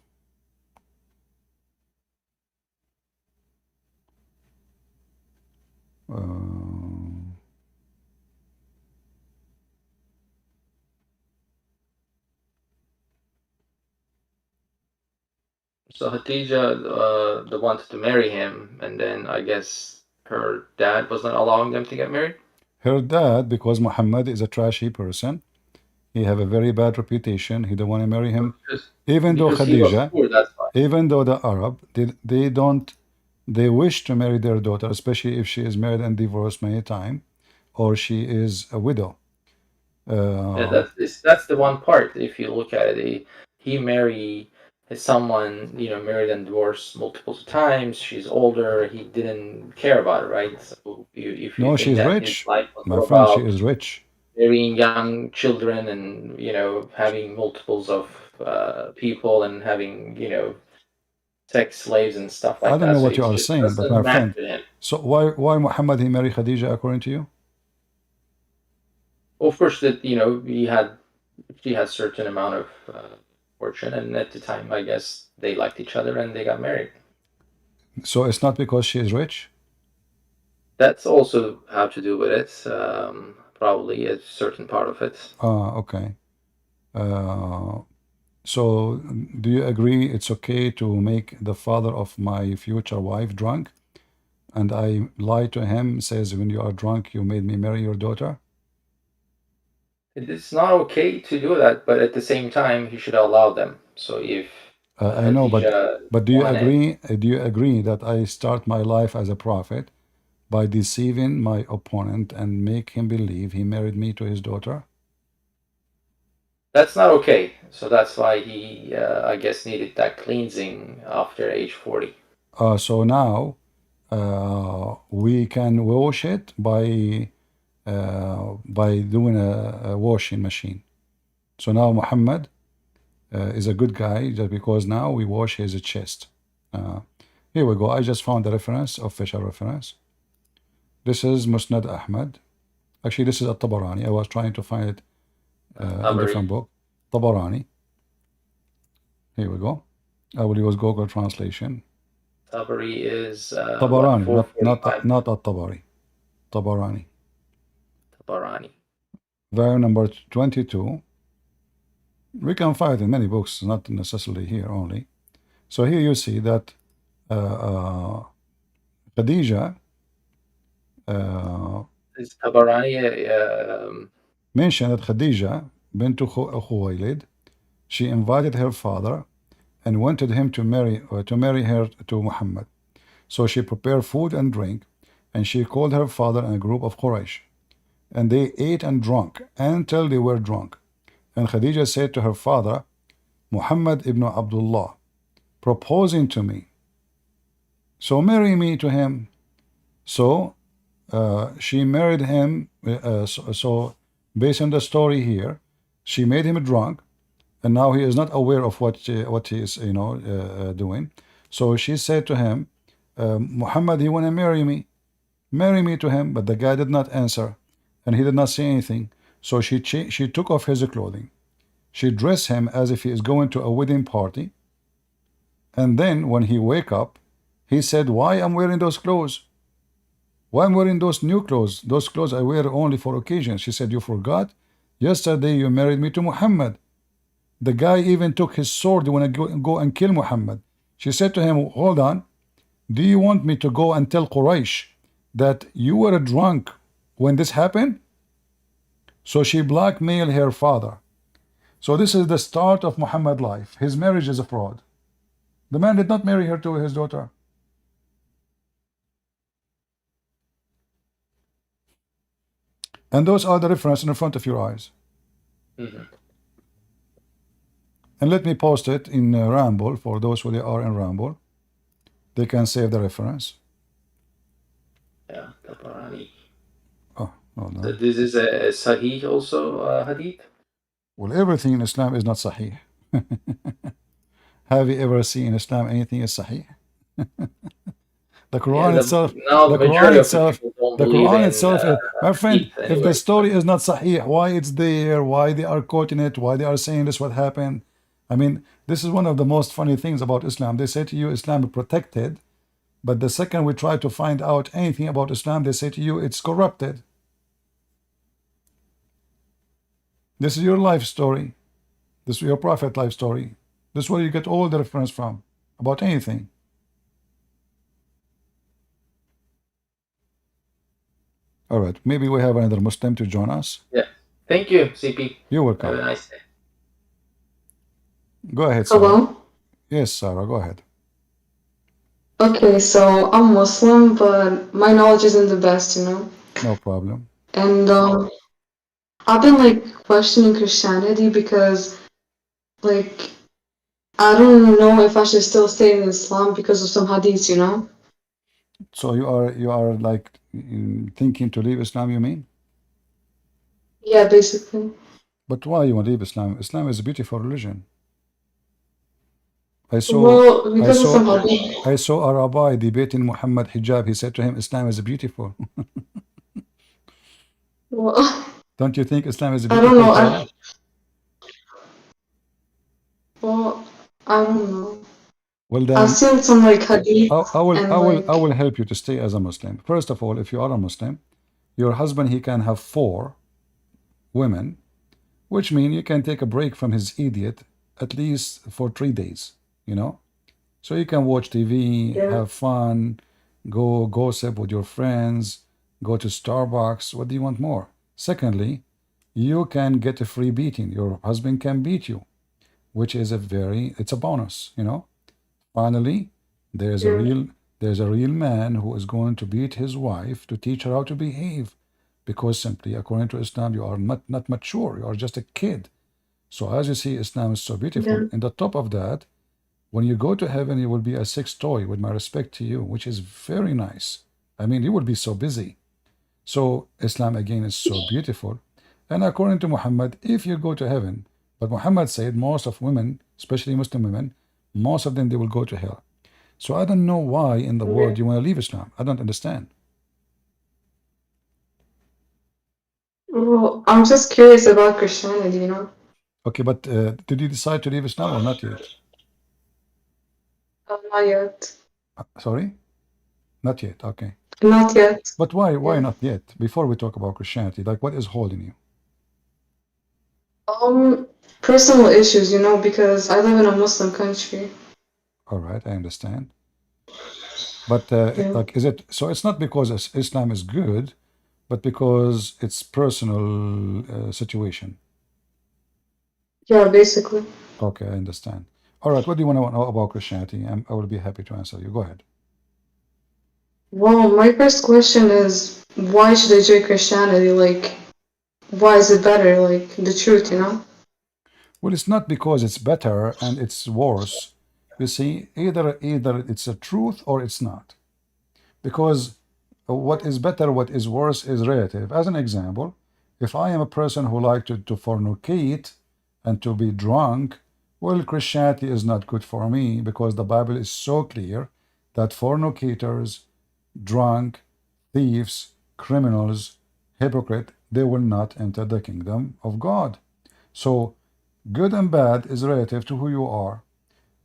So Khadija, the wanted to marry him, and then I guess her dad was not allowing them to get married. Her dad, because Muhammad is a trashy person, he have a very bad reputation. He don't want to marry him, even though Because he was Khadija, poor, that's why. even though the Arab, they don't, they wish to marry their daughter, especially if she is married and divorced many times, or she is a widow. Yeah, that's the one part. If you look at it, he married someone, married and divorced multiple times. She's older. He didn't care about it, right? So if you No, think she's that his rich. life was My all friend, she about is rich. marrying young children and having multiples of people and having sex slaves and stuff like I don't that. know So what you it are just saying, but my doesn't match friend, with him. so why Muhammad he married Khadija according to you? Well, of course, that she had certain amount of fortune, and at the time, I guess they liked each other and they got married. So it's not because she is rich? That's also have to do with it. Probably a certain part of it. Okay. So do you agree it's okay to make the father of my future wife drunk? And I lie to him, says, when you are drunk, you made me marry your daughter? It's not okay to do that, but at the same time, he should allow them. So if I know, but do you wanted, agree that I start my life as a prophet by deceiving my opponent and make him believe he married me to his daughter? that's not okay. So that's why he, I guess, needed that cleansing after age 40. So now we can wash it by doing a washing machine. So now Muhammad is a good guy just because now we wash his chest. Here we go. I just found the reference, official reference. This is Musnad Ahmed. Actually, this is a Tabarani. I was trying to find it in a different book. Tabarani. Here we go. I will use Google translation. Tabari is Tabarani, not At-Tabari. Tabarani. Tabarani. Volume number 22. We can find it in many books, not necessarily here only. So here you see that Khadija Is Tabarani mentioned that Khadija bint Khuwaylid, she invited her father and wanted him to marry her to Muhammad. So she prepared food and drink, and she called her father and a group of Quraysh. And they ate and drank until they were drunk. And Khadija said to her father, Muhammad ibn Abdullah, proposing to me, so marry me to him. So she married him. So based on the story here, she made him drunk, and now he is not aware of what he is, doing. So she said to him, Muhammad, he want to marry me to him. But the guy did not answer, and he did not say anything. So she took off his clothing. She dressed him as if he is going to a wedding party. And then when he wake up, he said, why I'm wearing those clothes? Why I'm wearing those new clothes? Those clothes I wear only for occasions. She said, you forgot? Yesterday you married me to Muhammad. The guy even took his sword when I go and kill Muhammad. She said to him, hold on. Do you want me to go and tell Quraysh that you were drunk when this happened? So she blackmailed her father. So this is the start of Muhammad's life. His marriage is a fraud. The man did not marry her to his daughter. And those are the references in front of your eyes. Mm-hmm. And let me post it in Ramble for those who they are in Ramble. They can save the reference. Yeah, Tabarani. Oh, no. So this is a Sahih also, Hadith? Well, everything in Islam is not Sahih. Have you ever seen in Islam anything is Sahih? The Quran itself, the Quran itself, my friend, anyway. if the story is not Sahih, why it's there, why they are quoting it, why they are saying this, what happened? I mean, this is one of the most funny things about Islam. They say to you, Islam is protected, but the second we try to find out anything about Islam, they say to you, it's corrupted. This is your life story. This is your prophet life story. This is where you get all the reference from about anything. All right, maybe we have another Muslim to join us. Yeah. Thank you, CP. You're welcome. Have a nice day. Go ahead, Sarah. Hello? Yes, Sarah, go ahead. Okay, so I'm Muslim, but my knowledge isn't the best, No problem. And I've been questioning Christianity because I don't know if I should still stay in Islam because of some hadiths, So you are like thinking to leave Islam, you mean? Yeah, basically. But why you want to leave Islam? Islam is a beautiful religion. Well, because of some hadith. I saw a rabbi debating Muhammad hijab. He said to him, Islam is beautiful. Well, Don't you think Islam is a I beautiful don't know. thing? I don't know. Well then, I've seen some hadith I will help you to stay as a Muslim. First of all, if you are a Muslim, your husband, he can have 4 women, which means you can take a break from his idiot at least for 3 days, So you can watch TV, have fun, go gossip with your friends, go to Starbucks. What do you want more? Secondly, you can get a free beating. Your husband can beat you, which is it's a bonus, Finally, there's a real man who is going to beat his wife to teach her how to behave, because simply according to Islam you are not mature, you are just a kid. So as you see, Islam is so beautiful. And the top of that, when you go to heaven, you will be a sex toy, with my respect to you, which is very nice. I mean, you will be so busy. So Islam again is so beautiful. And according to Muhammad, if you go to heaven, but Muhammad said most of women, especially Muslim women, most of them, they will go to hell. So I don't know why in the world you want to leave Islam. I don't understand. Well, I'm just curious about Christianity, Okay, but did you decide to leave Islam or not yet? Not yet. Sorry? Not yet, okay. Not yet. But why not yet? Before we talk about Christianity, what is holding you? Personal issues, because I live in a Muslim country. All right, I understand. But is it so? It's not because Islam is good, but because it's personal situation. Yeah, basically. Okay, I understand. All right, what do you want to know about Christianity? I will be happy to answer you. Go ahead. Well, my first question is, why should I join Christianity? Like, why is it better? Like, the truth, you know? Well, it's not because it's better and it's worse. You see, either it's a truth or it's not. Because what is better, what is worse is relative. As an example, if I am a person who like to fornicate and to be drunk, well, Christianity is not good for me because the Bible is so clear that fornicators, drunk, thieves, criminals, hypocrite, they will not enter the kingdom of God. So good and bad is relative to who you are.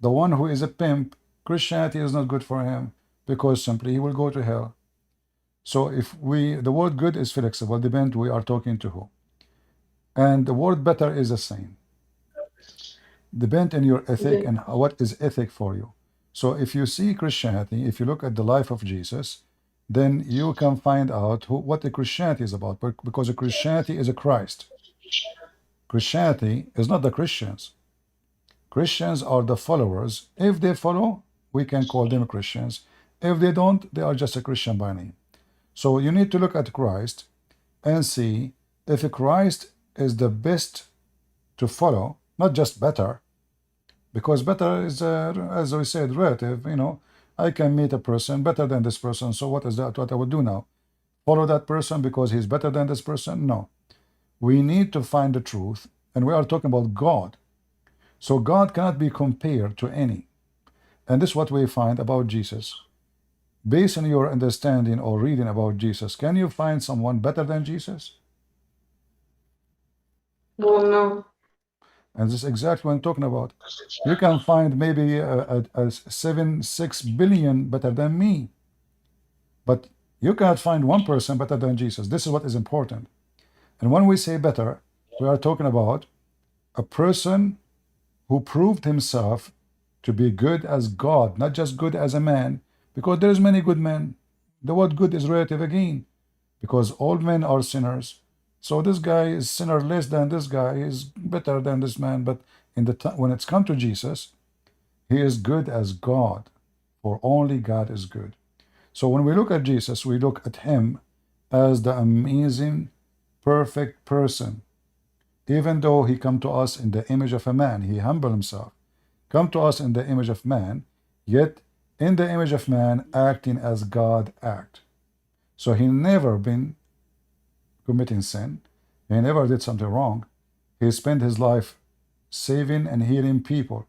The one who is a pimp, Christianity is not good for him because simply he will go to hell. So if the word good is flexible, depend we are talking to who. And the word better is the same. Depend on your ethic Yeah. and what is ethic for you. So if you see Christianity, if you look at the life of Jesus, then you can find out what the Christianity is about, because the Christianity is a Christ. Christianity is not the Christians. Christians are the followers. If they follow, we can call them Christians. If they don't, they are just a Christian by name. So you need to look at Christ and see if Christ is the best to follow, not just better, because better is, as we said, relative. You know, I can meet a person better than this person. So what is that? What I would do now? Follow that person because he's better than this person? No. We need to find the truth, and we are talking about God. So God cannot be compared to any. And this is what we find about Jesus. Based on your understanding or reading about Jesus, can you find someone better than Jesus? Well, no. And this is exactly what I'm talking about. You can find maybe a 6 billion better than me, but you cannot find one person better than Jesus. This is what is important. And when we say better, we are talking about a person who proved himself to be good as God, not just good as a man, because there's many good men. The word good is relative again, because all men are sinners. So this guy is sinner less than this guy, is better than this man. But in the when it's come to Jesus, he is good as God, for only God is good. So when we look at Jesus, we look at him as the amazing, perfect person. Even though he come to us in the image of a man, he humbled himself, come to us in the image of man, yet in the image of man, acting as God act. So he never been committing sin. He never did something wrong. He spent his life saving and healing people.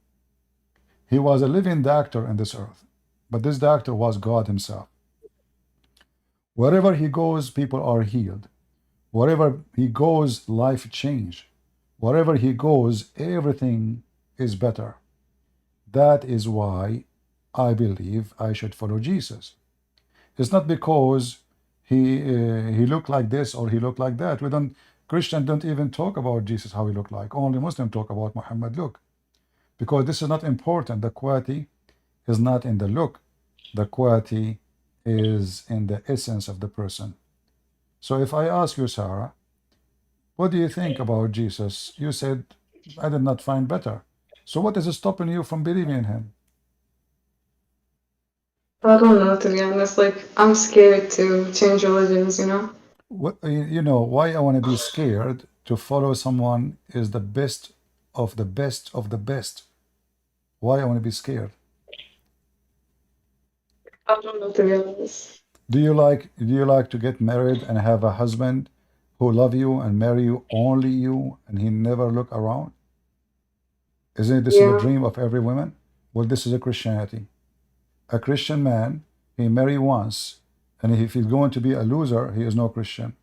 He was a living doctor in this earth, but this doctor was God himself. Wherever he goes, people are healed. Wherever he goes, life change. Wherever he goes, everything is better. That is why I believe I should follow Jesus. It's not because he looked like this or he looked like that. We don't Christians don't even talk about Jesus how he looked like. Only Muslims talk about Muhammad look, because this is not important. The quality is not in the look. The quality is in the essence of the person. So if I ask you, Sarah, what do you think about Jesus? You said I did not find better. So what is stopping you from believing in him? I don't know, to be honest. Like, I'm scared to change religions, you know? What you know why I want to be scared to follow someone is the best of the best of the best. Why I want to be scared? I don't know, to be honest. Do you like to get married and have a husband who love you and marry you only you and he never look around? Isn't this the Yeah. dream of every woman? Well, this is a Christianity. A Christian man, he marry once, and if he's going to be a loser, he is no Christian.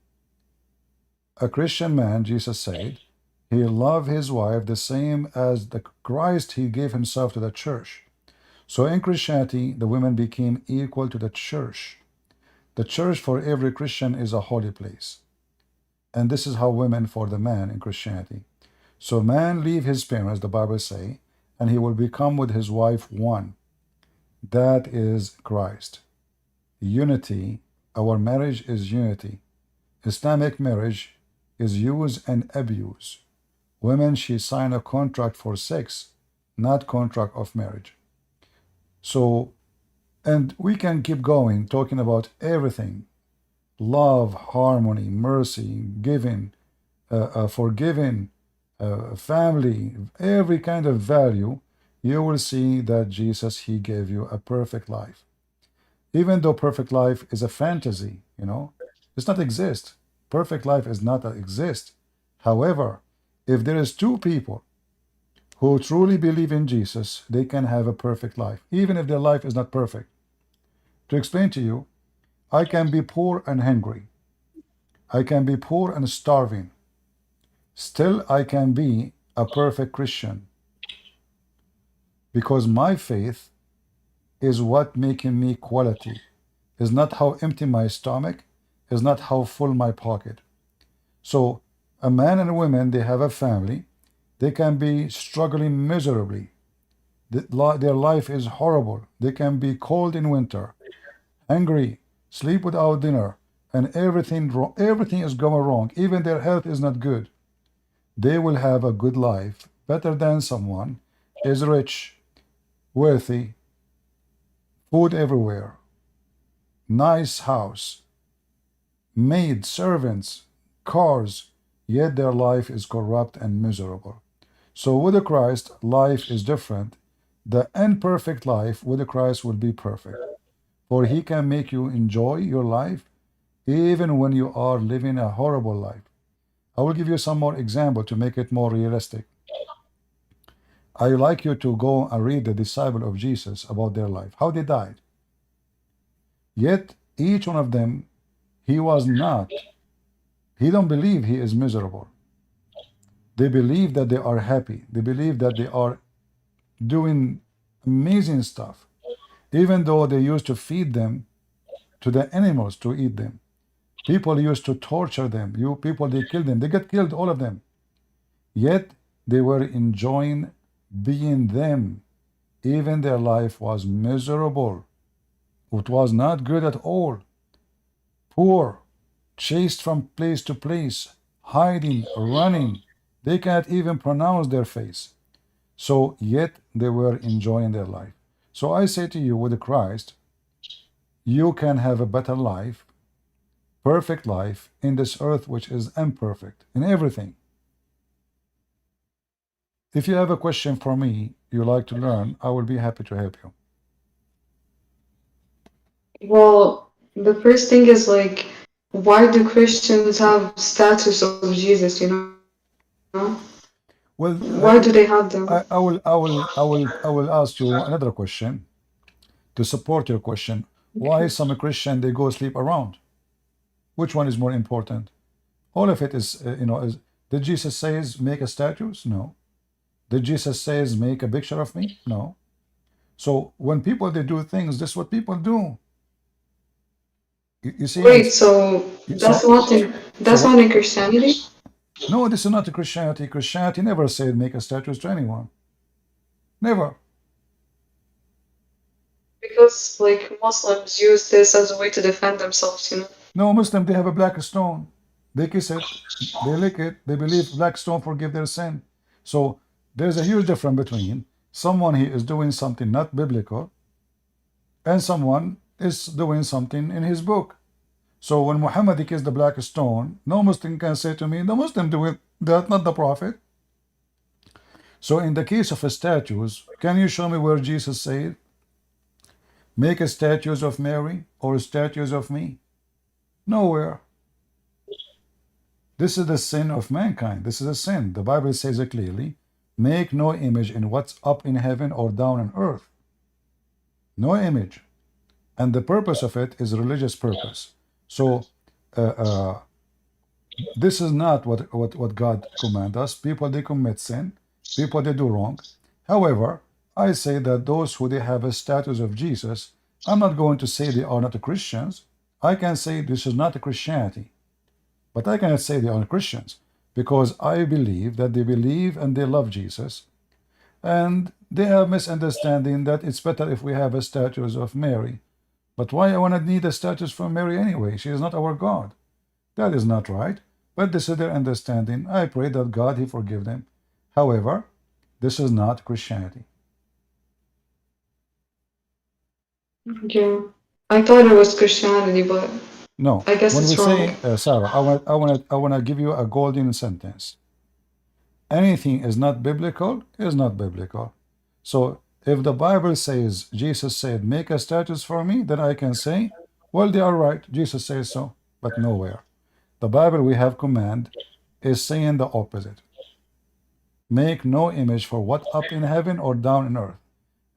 A Christian man, Jesus said, he loved his wife the same as the Christ he gave himself to the church. So in Christianity, the women became equal to the church. The church for every Christian is a holy place. And this is how women for the man in Christianity. So man leave his parents, the Bible say, and he will become with his wife one. That is Christ. Unity, our marriage is unity. Islamic marriage is use and abuse. Women, she sign a contract for sex, not contract of marriage. So, and we can keep going talking about everything: love, harmony, mercy, giving, forgiving, family, every kind of value. You will see that Jesus, he gave you a perfect life. Even though perfect life is a fantasy, it's not exist. Perfect life is not exist. However, if there is two people who truly believe in Jesus, they can have a perfect life, even if their life is not perfect. To explain to you, I can be poor and hungry. I can be poor and starving. Still, I can be a perfect Christian because my faith is what making me quality. Is not how empty my stomach, is not how full my pocket. So a man and a woman, they have a family, they can be struggling miserably. Their life is horrible. They can be cold in winter, hungry, sleep without dinner, and everything is going wrong. Even their health is not good. They will have a good life, better than someone is rich, wealthy, food everywhere, nice house, maid, servants, cars, yet their life is corrupt and miserable. So with the Christ, life is different. The imperfect life with the Christ will be perfect. For he can make you enjoy your life even when you are living a horrible life. I will give you some more example to make it more realistic. I like you to go and read the disciple of Jesus about their life, how they died. Yet each one of them, he don't believe he is miserable. They believe that they are happy. They believe that they are doing amazing stuff, even though they used to feed them to the animals to eat them. People used to torture them. People, they killed them. They get killed, all of them. Yet they were enjoying being them. Even their life was miserable. It was not good at all. Poor, chased from place to place, hiding, running. They can't even pronounce their face. So yet they were enjoying their life. So I say to you, with Christ, you can have a better life, perfect life in this earth, which is imperfect in everything. If you have a question for me, you like to learn, I will be happy to help you. Well, the first thing is like, why do Christians have statues of Jesus, you know? Well, Why do they have them? I will ask you another question to support your question. Why some Christian they go sleep around? Which one is more important? All of it is, did Jesus says make a statues? No. Did Jesus says make a picture of me? No. So when people they do things, this is what people do. You see, Wait, so that's so not in so that's not in Christianity? no, this is not a Christianity. Christianity never said make a statues to anyone. Never. Because like Muslims use this as a way to defend themselves, you know? No, Muslim, they have a black stone. They kiss it, they lick it, they believe black stone forgive their sin. So there's a huge difference between someone who is doing something not biblical and someone is doing something in his book. So when Muhammad kissed the black stone, no Muslim can say to me, the Muslim doing that, not the Prophet. So in the case of statues, can you show me where Jesus said, make a statues of Mary or statues of me? Nowhere. This is the sin of mankind. This is a sin. The Bible says it clearly. Make no image in what's up in heaven or down on earth. No image. And the purpose of it is religious purpose. So this is not what God commands us. People, they commit sin. People, they do wrong. However, I say that those who they have a status of Jesus, I'm not going to say they are not Christians. I can say this is not a Christianity. But I cannot say they are Christians because I believe that they believe and they love Jesus. And they have misunderstanding that it's better if we have a statue of Mary. But why I want to need a statue for Mary anyway? She is not our God. That is not right. But this is their understanding. I pray that God, he forgive them. However, This is not Christianity. Yeah. I thought it was Christianity, but No. I guess When we it's wrong. say, Sarah, I want to give you a golden sentence. Anything is not biblical is not biblical. So if the Bible says, Jesus said, make a status for me, then I can say, well, they are right. Jesus says so, but nowhere. The Bible we have command is saying the opposite. Make no image for what up in heaven or down in earth.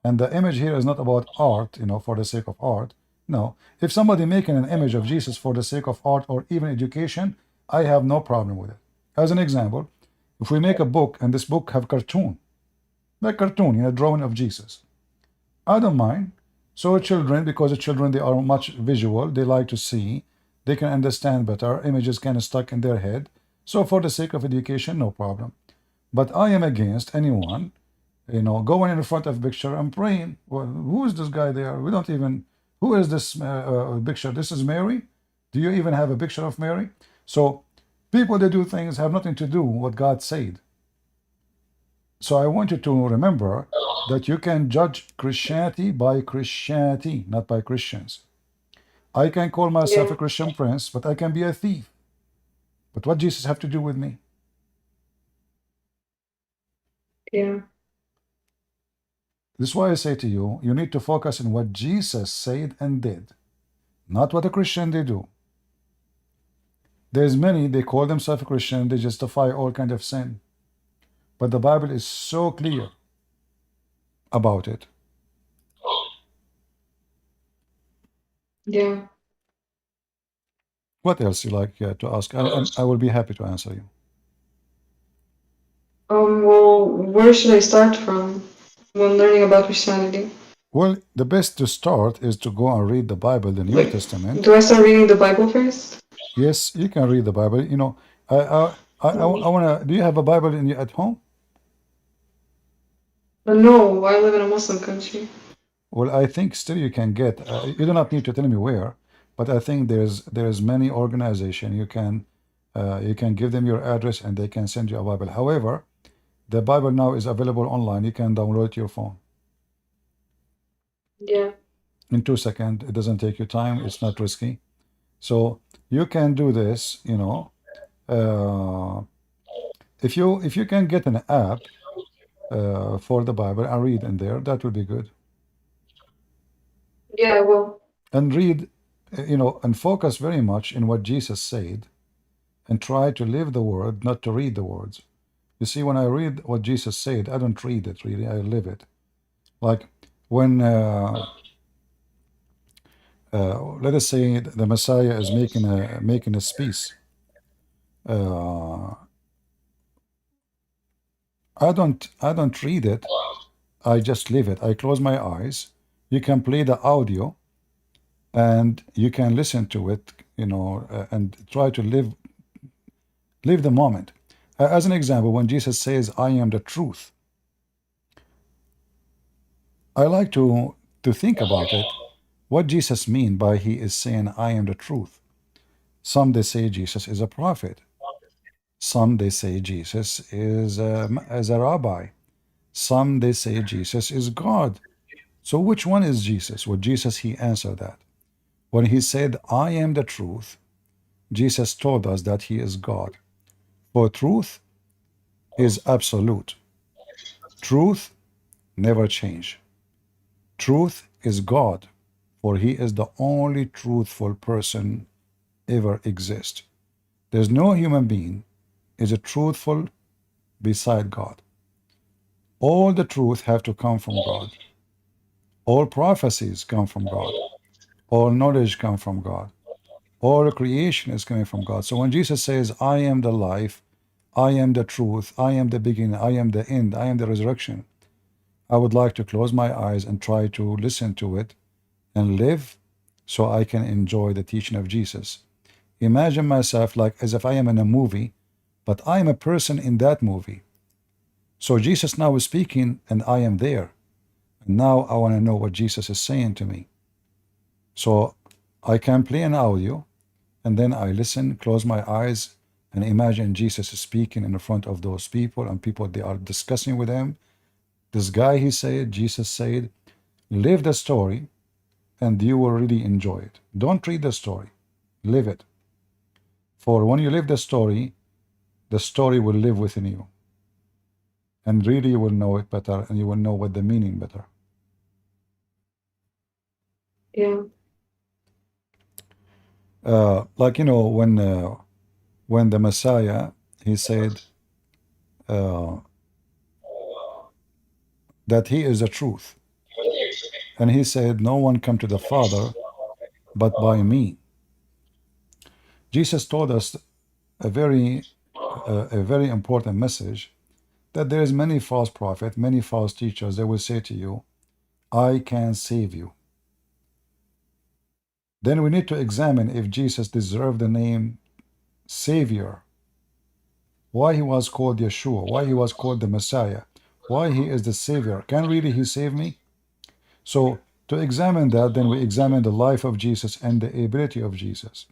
And the image here is not about art, for the sake of art. No. If somebody making an image of Jesus for the sake of art or even education, I have no problem with it. As an example, if we make a book and this book have cartoon, like cartoon, drawing of Jesus, I don't mind. So children, because the children, they are much visual, they like to see, they can understand better, images kind of stuck in their head. So for the sake of education, no problem. But I am against anyone, going in front of a picture and praying. Well, who is this guy there? We don't even, who is this picture? This is Mary? Do you even have a picture of Mary? So people that do things have nothing to do with what God said. So I want you to remember that you can judge Christianity by Christianity, not by Christians. I can call myself a Christian prince, but I can be a thief. But what Jesus have to do with me? Yeah. This is why I say to you, you need to focus on what Jesus said and did, not what a Christian they do. There's many, they call themselves a Christian, they justify all kind of sin. But the Bible is so clear about it. Yeah. What else you like to ask? I will be happy to answer you. Well, where should I start from when learning about Christianity? Well, the best to start is to go and read the Bible, the New Testament. Do I start reading the Bible first? Yes, you can read the Bible. I wanna. Do you have a Bible at home? No, I live in a Muslim country. Well, I think still you can get. You do not need to tell me where, but I think there's many organization you can give them your address and they can send you a Bible. However, the Bible now is available online. You can download it to your phone. Yeah. In 2 seconds. It doesn't take you time. It's not risky. So you can do this. If you can get an app for the Bible and read in there, that would be good. Yeah, I will. And read, and focus very much in what Jesus said, and try to live the word, not to read the words. You see, when I read what Jesus said, I don't read it really, I live it. Like when let us say the Messiah is making a speech. I don't read it. I just live it. I close my eyes. You can play the audio, and you can listen to it, and try to live the moment. As an example, when Jesus says, "I am the truth," I like to think about it. What Jesus mean by he is saying, "I am the truth"? Some they say Jesus is a prophet. Some they say Jesus is a rabbi. Some they say Jesus is God. So which one is Jesus? Well, Jesus, he answered that. When he said, "I am the truth," Jesus told us that he is God. For truth is absolute. Truth never change. Truth is God, for he is the only truthful person ever exist. There's no human being is a truthful beside God. All the truth have to come from God. All prophecies come from God. All knowledge come from God. All creation is coming from God. So when Jesus says, "I am the life, I am the truth, I am the beginning, I am the end, I am the resurrection," I would like to close my eyes and try to listen to it and live so I can enjoy the teaching of Jesus. Imagine myself like as if I am in a movie, but I am a person in that movie. So Jesus now is speaking and I am there. And now I want to know what Jesus is saying to me. So I can play an audio and then I listen, close my eyes, and imagine Jesus is speaking in front of those people and people they are discussing with him. This guy, he said, Jesus said, live the story and you will really enjoy it. Don't read the story, live it. For when you live the story will live within you. And really you will know it better and you will know what the meaning better. Yeah. Like, you know, when the Messiah, he said that he is the truth. And he said, no one come to the Father but by me. Jesus told us a very important message, that there is many false prophets, many false teachers. They will say to you, I can save you. Then we need to examine if Jesus deserved the name Savior, why he was called Yeshua, why he was called the Messiah, why he is the Savior. Can really he save me? So to examine that, then we examine the life of Jesus and the ability of Jesus.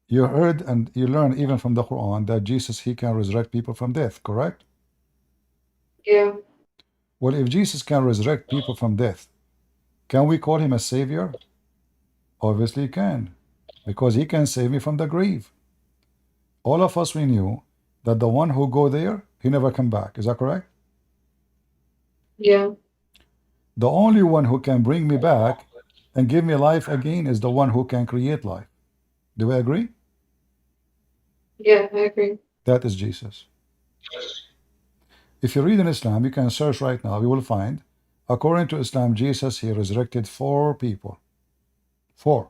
You heard and you learn even from the Quran that Jesus, he can resurrect people from death, correct? Yeah. Well, if Jesus can resurrect people from death, can we call him a savior? Obviously he can, because he can save me from the grave. All of us, we knew that the one who go there, he never come back. Is that correct? Yeah. The only one who can bring me back and give me life again is the one who can create life. Do we agree? Yeah, I agree. That is Jesus. If you read in Islam, you can search right now, you will find, according to Islam, Jesus, he resurrected 4 people. 4.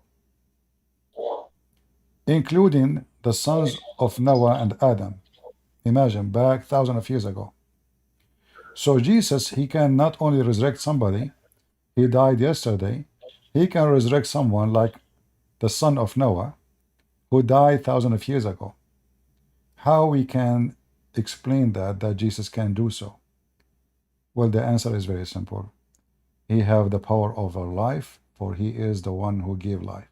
Including the sons of Noah and Adam. Imagine, back thousands of years ago. So Jesus, he can not only resurrect somebody, he died yesterday, he can resurrect someone like the son of Noah, who died thousands of years ago. How we can explain that Jesus can do so? Well, the answer is very simple. He have the power over life, for he is the one who gave life.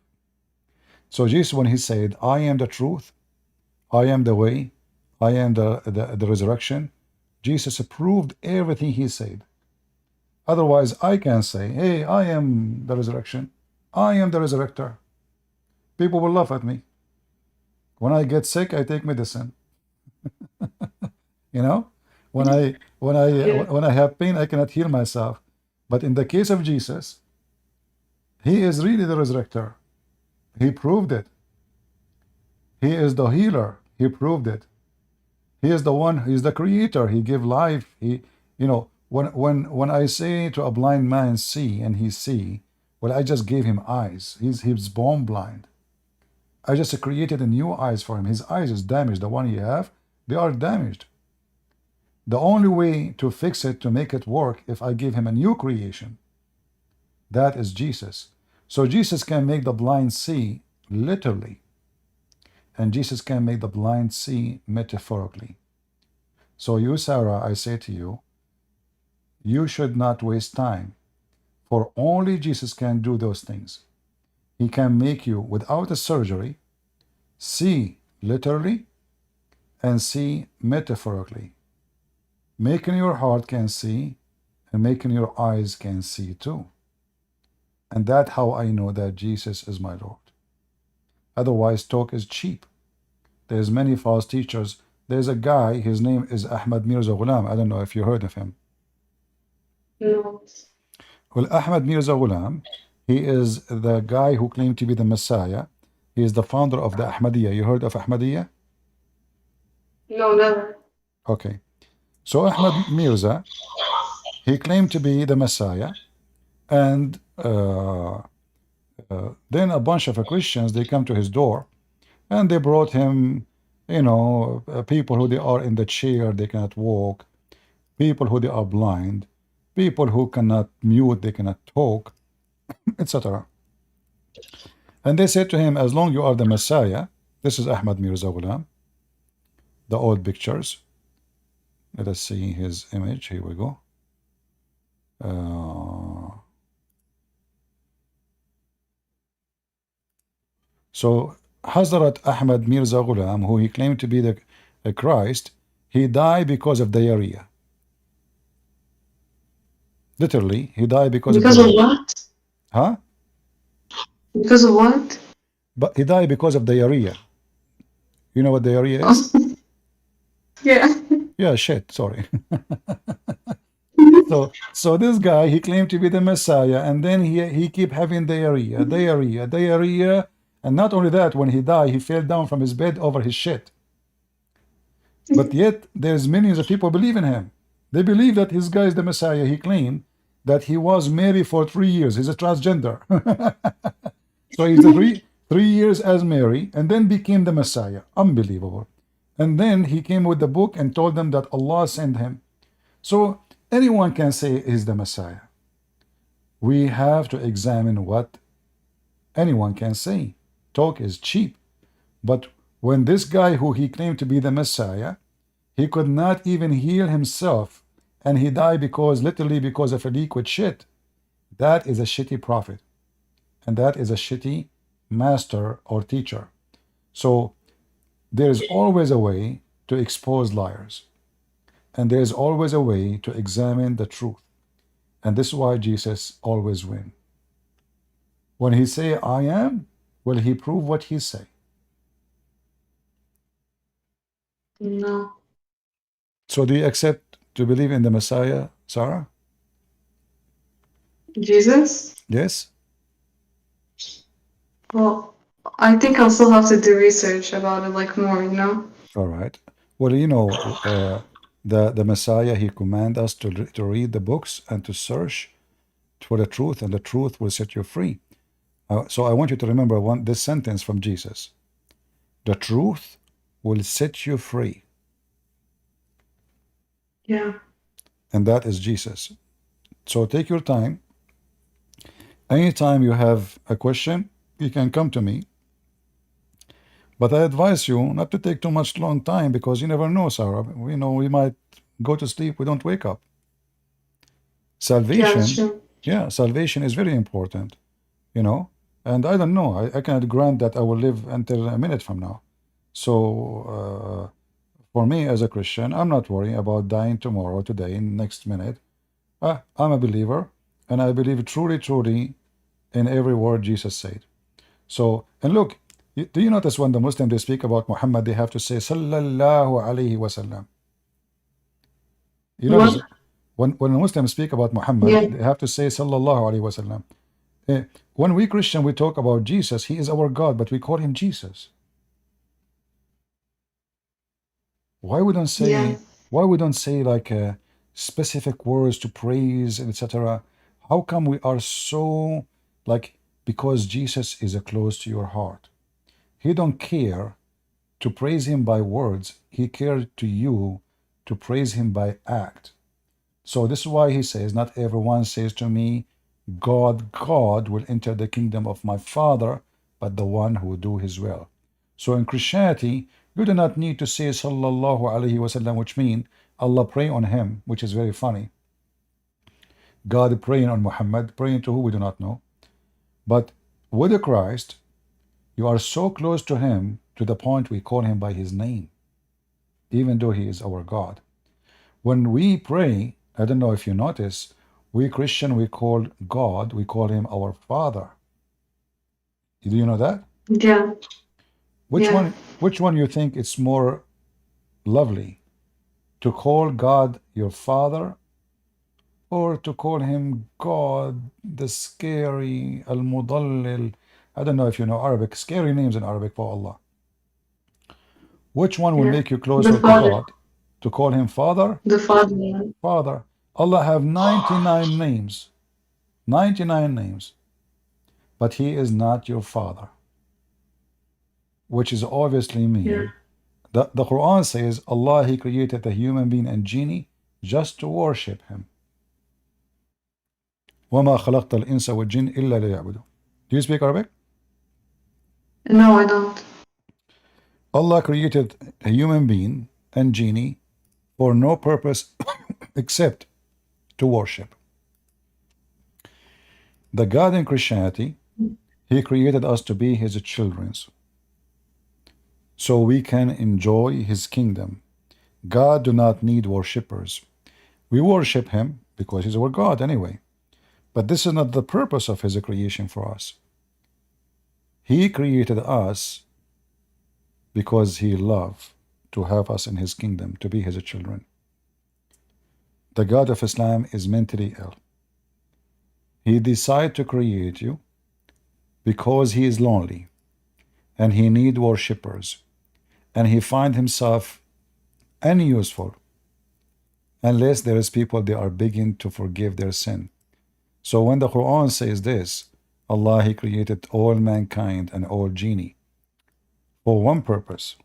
So Jesus, when he said, I am the truth, I am the way, I am the resurrection, Jesus proved everything he said. Otherwise, I can say, hey, I am the resurrection, I am the resurrector. People will laugh at me. When I get sick, I take medicine. You know, when I have pain, I cannot heal myself. But in the case of Jesus, he is really the resurrector. He proved it. He is the healer. He proved it. He is the one. He is the creator. He gave life. He, you know, when I say to a blind man, see, and he see, well, I just gave him eyes. He's born blind. I just created a new eyes for him. His eyes is damaged. The one he have, they are damaged. The only way to fix it, to make it work, if I give him a new creation. That is Jesus. So Jesus can make the blind see literally, and Jesus can make the blind see metaphorically. So you, Sarah, I say to you, you should not waste time, for only Jesus can do those things. He can make you, without a surgery, see literally and see metaphorically. Making your heart can see, and making your eyes can see too. And that's how I know that Jesus is my Lord. Otherwise, talk is cheap. There's many false teachers. There's a guy, his name is Ahmed Mirza Ghulam. I don't know if you heard of him. No. Well, Ahmed Mirza Ghulam, he is the guy who claimed to be the Messiah. He is the founder of the Ahmadiyya. You heard of Ahmadiyya? No, never. Okay. So Ahmed Mirza, he claimed to be the Messiah, and then a bunch of Christians, they come to his door, and they brought him, you know, people who they are in the chair, they cannot walk, people who they are blind, people who cannot mute, they cannot talk, etc. And they said to him, as long you are the Messiah, this is Ahmad Mirza Ghulam, the old pictures. Let us see his image. Here we go. So Hazrat Ahmad Mirza Ghulam, who he claimed to be the Christ, he died because of diarrhea. Literally, he died because of Because of the what? huh? Because of what? But he died because of diarrhea. You know what diarrhea is? Yeah. Yeah, shit. Sorry. So this guy, he claimed to be the Messiah, and then he keep having diarrhea, and not only that, when he died, he fell down from his bed over his shit. But yet, there's millions of people believe in him. They believe that his guy is the Messiah. He claimed that he was married for 3 years. He's a transgender. So he's a 3 years as Mary, and then became the Messiah. Unbelievable. And then he came with the book and told them that Allah sent him. So anyone can say he's the Messiah. We have to examine what anyone can say. Talk is cheap. But when this guy who he claimed to be the Messiah, he could not even heal himself, and he died literally because of a liquid shit. That is a shitty prophet, and that is a shitty master or teacher. So there is always a way to expose liars, and there is always a way to examine the truth. And this is why Jesus always wins. When he say I am, will he prove what he say? No. So do you accept to believe in the Messiah, Sarah? Jesus? Yes? Well, I think I'll still have to do research about it, like, more, you know? All right. Well, the Messiah, he command us to read the books and to search for the truth, and the truth will set you free. So I want you to remember this sentence from Jesus. The truth will set you free. Yeah. And that is Jesus. So take your time. Anytime you have a question, you can come to me. But I advise you not to take too much long time, because you never know, Sarah. We might go to sleep, we don't wake up. Yeah, that's Salvation, true. yeah, salvation is very important, and I don't know. I cannot grant that I will live until a minute from now. So for me as a Christian, I'm not worrying about dying tomorrow, today, next minute. I'm a believer, and I believe truly, truly in every word Jesus said. So, and look, do you notice when the Muslims they speak about Muhammad, they have to say Sallallahu Alaihi Wasallam. You notice What? when Muslims speak about Muhammad, Yeah. they have to say Sallallahu Alaihi Wasallam. When we Christian, we talk about Jesus, he is our God, but we call him Jesus. Why we don't Yeah. say like specific words to praise, etc.? How come we are so like, because Jesus is close to your heart? He don't care to praise him by words. He cares to you to praise him by act. So this is why he says, not everyone says to me, God, God will enter the kingdom of my Father, but the one who do his will. So in Christianity, you do not need to say Sallallahu Alaihi Wasallam, which means Allah pray on him, which is very funny. God praying on Muhammad, praying to who we do not know. But with Christ, you are so close to him to the point we call him by his name, even though he is our God. When we pray, I don't know if you notice, we Christian, we call God, we call him our Father. Do you know that? Yeah. Which Yeah. one you think it's more lovely? To call God your Father, or to call him God, the scary, Al-Mudallil? I don't know if you know Arabic, scary names in Arabic for Allah. Which one will Yeah. make you The closer to Father. God? To call him Father? The Father. Yeah. Father. Allah have 99 names. 99 names. But he is not your Father. Which is obviously Yeah. mean. The Quran says Allah, he created the human being and genie just to worship him. وَمَا خَلَقْتَ الْإِنسَ وَالْجِنَّ إِلَّا لِيَعْبُدُونَ. Do you speak Arabic? No, I don't. Allah created a human being and genie for no purpose except to worship. The God in Christianity, he created us to be his children, so we can enjoy his kingdom. God do not need worshippers. We worship him because he's our God anyway. But this is not the purpose of his creation for us. He created us because he loved to have us in his kingdom, to be his children. The God of Islam is mentally ill. He decided to create you because he is lonely and he need worshippers, and he find himself unuseful unless there is people they are begging to forgive their sin. So when the Quran says this, Allah, he created all mankind and all genie for one purpose.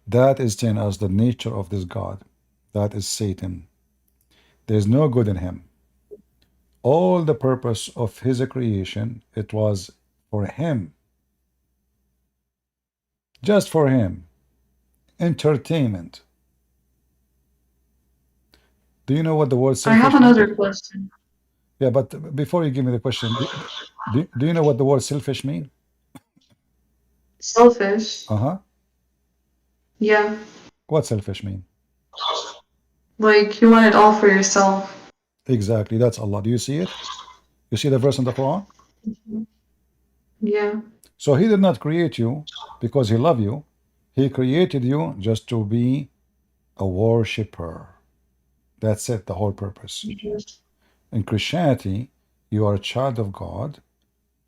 That is telling us the nature of this God. That is Satan. There is no good in him. All the purpose of his creation, it was for him. Just for him. Entertainment. Do you know what the word I selfish have means? another question. Yeah, but before you give me the question, do you know what the word selfish means? Selfish? Uh-huh. Yeah. What selfish mean? Like you want it all for yourself. Exactly, that's Allah. Do you see it? You see the verse in the Quran? Yeah. So he did not create you because he loved you. He created you just to be a worshipper. That's it, the whole purpose. In Christianity, you are a child of God.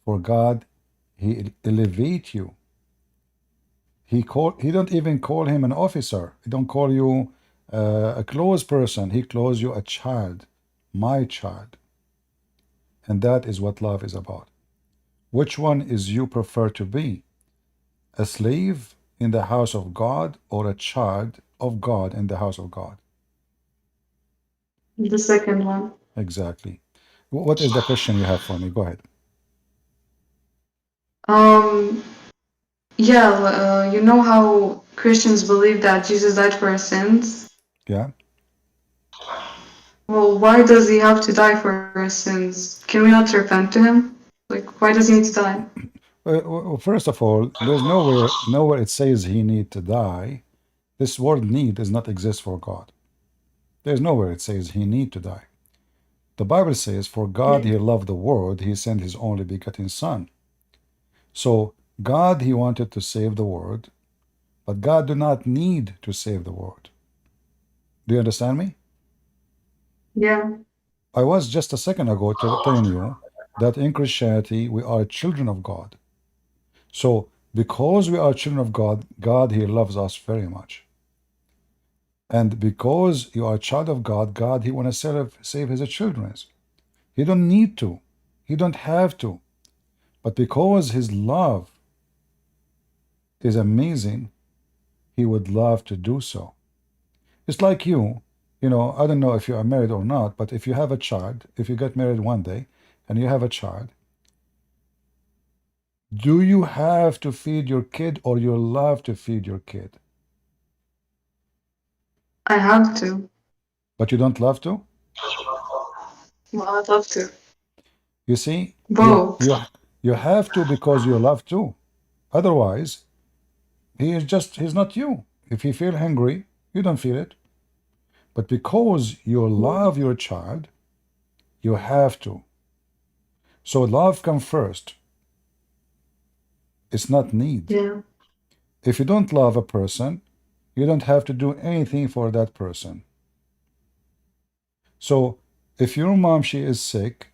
For God, he elevate you. He don't even call him an officer. He don't call you a close person. He calls you a child, my child. And that is what love is about. Which one is you prefer to be? A slave in the house of God or a child of God in the house of God? The second one. Exactly. What is the question you have for me? Go ahead. Um, yeah, you know how Christians believe that Jesus died for our sins? Yeah. Well, why does he have to die for our sins? Can we not repent to him? Like, why does he need to die? Well, first of all, there's nowhere it says he need to die. This word need does not exist for God. There's nowhere it says he need to die. The Bible says, for God he loved the world, he sent his only begotten son. So God, he wanted to save the world, but God do not need to save the world. Do you understand me? Yeah. I was just a second ago telling you that in Christianity we are children of God. So because we are children of God, God, he loves us very much. And because you are a child of God, God, he want to save his children. He don't need to. He don't have to. But because his love is amazing, he would love to do so. It's like you know, I don't know if you are married or not, but if you have a child, if you get married one day and you have a child, do you have to feed your kid or you love to feed your kid? I have to. But you don't love to? Well, I'd love to. You see, Both. you have to because you love to. Otherwise, he's not you. If he feel hungry, you don't feel it. But because you love your child, you have to. So love comes first. It's not need. Yeah. If you don't love a person, you don't have to do anything for that person. So if your mom, she is sick,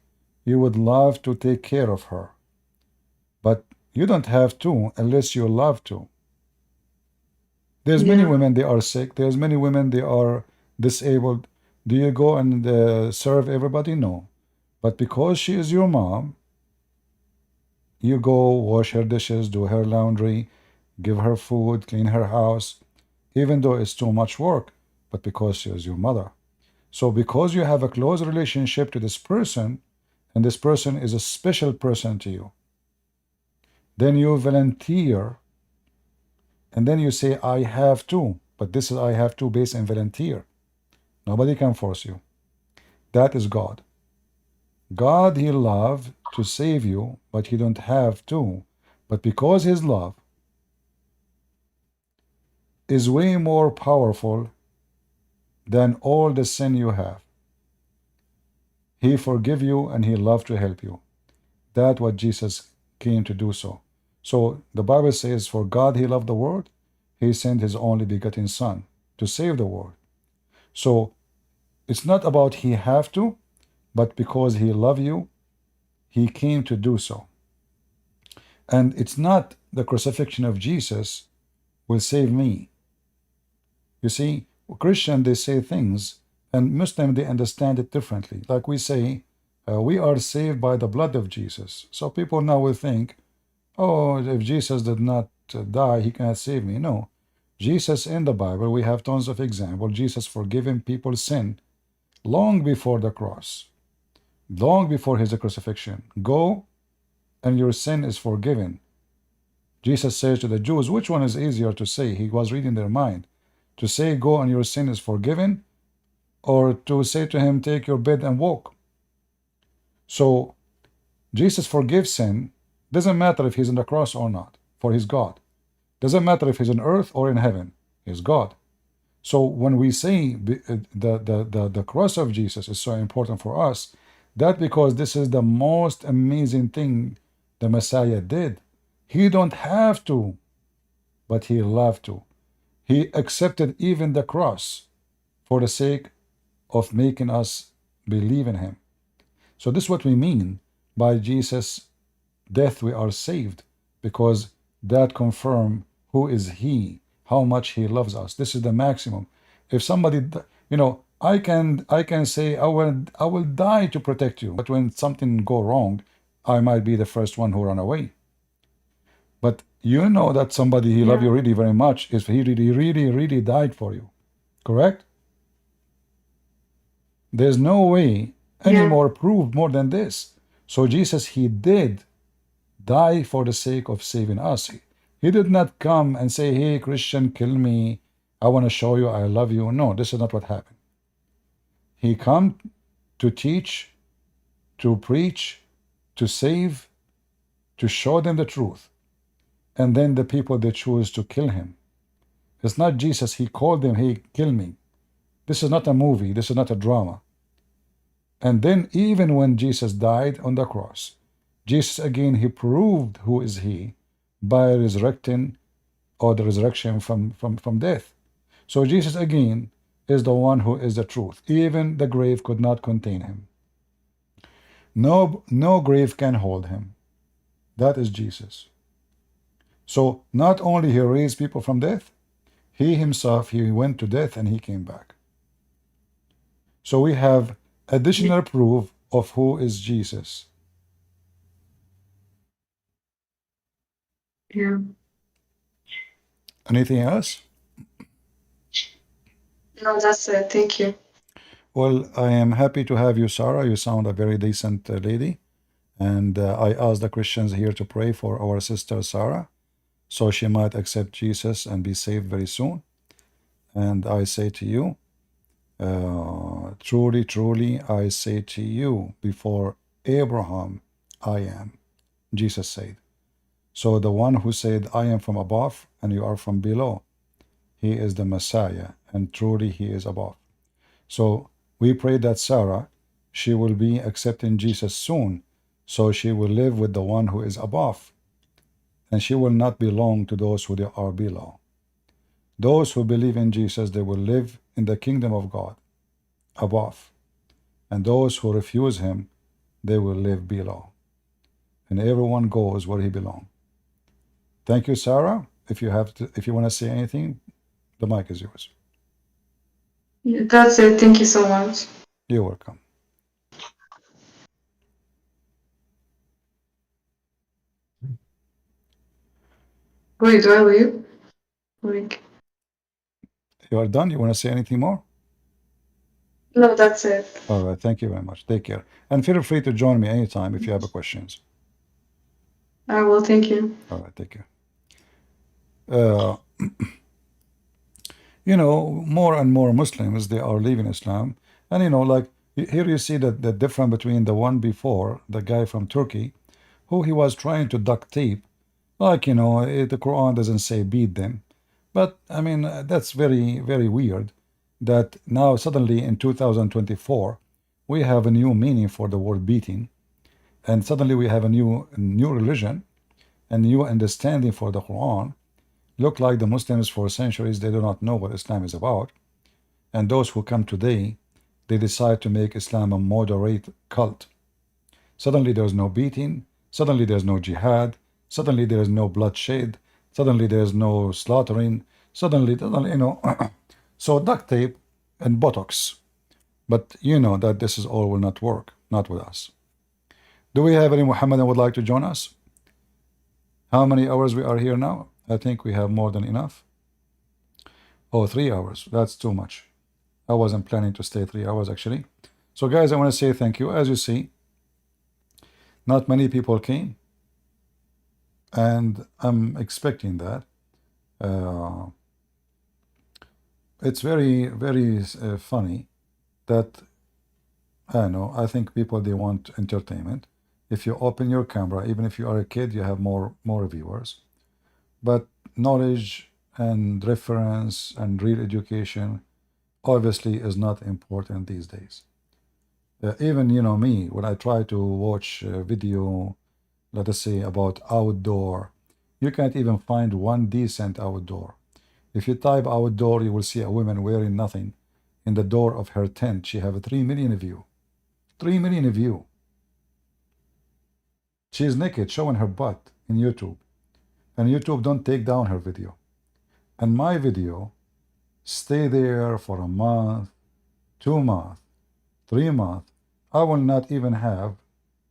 you would love to take care of her. But you don't have to unless you love to. There's many women, they are sick. There's many women, they are disabled. Do you go and serve everybody? No. But because she is your mom, you go wash her dishes, do her laundry, give her food, clean her house, even though it's too much work, but because she is your mother. So because you have a close relationship to this person, and this person is a special person to you, then you volunteer, and then you say, I have to, but this is I have to based on volunteer. Nobody can force you. That is God. God, he love to save you, but he don't have to. But because his love is way more powerful than all the sin you have. He forgive you and he love to help you. That's what Jesus came to do so. So the Bible says, for God he loved the world, he sent his only begotten son to save the world. So it's not about he have to, but because he love you, he came to do so. And it's not the crucifixion of Jesus will save me. You see, Christian, they say things, and Muslim, they understand it differently. Like we say, we are saved by the blood of Jesus. So people now will think, oh, if Jesus did not die, he cannot save me. No. Jesus in the Bible, we have tons of examples. Jesus forgiving people's sin long before the cross, long before his crucifixion. Go and your sin is forgiven. Jesus says to the Jews, which one is easier to say? He was reading their mind. To say, go and your sin is forgiven, or to say to him, take your bed and walk. So Jesus forgives sin. Doesn't matter if he's on the cross or not, for he's God. Doesn't matter if he's on earth or in heaven, he's God. So when we say the cross of Jesus is so important for us, that's because this is the most amazing thing the Messiah did. He don't have to, but he loved to. He accepted even the cross for the sake of making us believe in him. So this is what we mean by Jesus' death we are saved, because that confirms who is he, how much he loves us. This is the maximum. If somebody, I can say I will die to protect you, but when something go wrong, I might be the first one who run away. But you know that somebody he love you really very much is he really died for you, correct? There's no way any more proof more than this. So Jesus, he did die for the sake of saving us. He did not come and say, hey, Christian, kill me. I want to show you I love you. No, this is not what happened. He come to teach, to preach, to save, to show them the truth. And then the people, they choose to kill him. It's not Jesus. He called them, hey, kill me. This is not a movie. This is not a drama. And then even when Jesus died on the cross, Jesus again, he proved who is he by resurrecting, or the resurrection from death. So Jesus again is the one who is the truth. Even the grave could not contain him. No grave can hold him. That is Jesus. So not only he raised people from death, he himself, he went to death and he came back. So we have additional proof of who is Jesus. Yeah. Anything else? No, that's it. Thank you. Well, I am happy to have you, Sarah. You sound a very decent lady. And I asked the Christians here to pray for our sister Sarah, so she might accept Jesus and be saved very soon. And I say to you, truly, truly, I say to you, before Abraham, I am. Jesus said. So the one who said, I am from above and you are from below, he is the Messiah, and truly he is above. So we pray that Sarah, she will be accepting Jesus soon, so she will live with the one who is above, and she will not belong to those who are below. Those who believe in Jesus, they will live in the kingdom of God, above. And those who refuse him, they will live below. And everyone goes where he belongs. Thank you, Sarah. If you want to say anything, the mic is yours. That's it. Thank you so much. You're welcome. Wait, do I leave? Like, You are done? You want to say anything more? no, that's it. All right. Thank you very much. Take care. And feel free to join me anytime if you have questions. I will. Thank you. All right. Take care. More and more Muslims, they are leaving Islam. And, like here you see that the difference between the one before, the guy from Turkey, who he was trying to duct tape. Like, the Quran doesn't say beat them. But, I mean, that's very, very weird. that now suddenly in 2024 we have a new meaning for the word beating, and suddenly we have a new religion, a new understanding for the Quran. Look like the Muslims for centuries, they do not know what Islam is about. And those who come today, they decide to make Islam a moderate cult. Suddenly there's no beating, suddenly there's no jihad, suddenly there is no bloodshed, suddenly there's no slaughtering, suddenly you know, so duct tape and Botox. But you know that this is all will not work, not with us. Do we have any Muhammadan would like to join us? How many hours we are here now? I think we have more than enough. Oh, 3 hours. That's too much. I wasn't planning to stay 3 hours actually. So guys, I want to say thank you. As you see, not many people came, and I'm expecting that. It's very, very funny that, I know, I think people, they want entertainment. If you open your camera, even if you are a kid, you have more viewers. But knowledge and reference and real education obviously is not important these days. Even, you know, me, when I try to watch a video, let us say, about outdoor, you can't even find one decent outdoor. If you type outdoor, you will see a woman wearing nothing in the door of her tent. She have 3 million view. 3 million view. She is naked, showing her butt in YouTube. And YouTube don't take down her video. And my video stay there for a month, 2 months, 3 months. I will not even have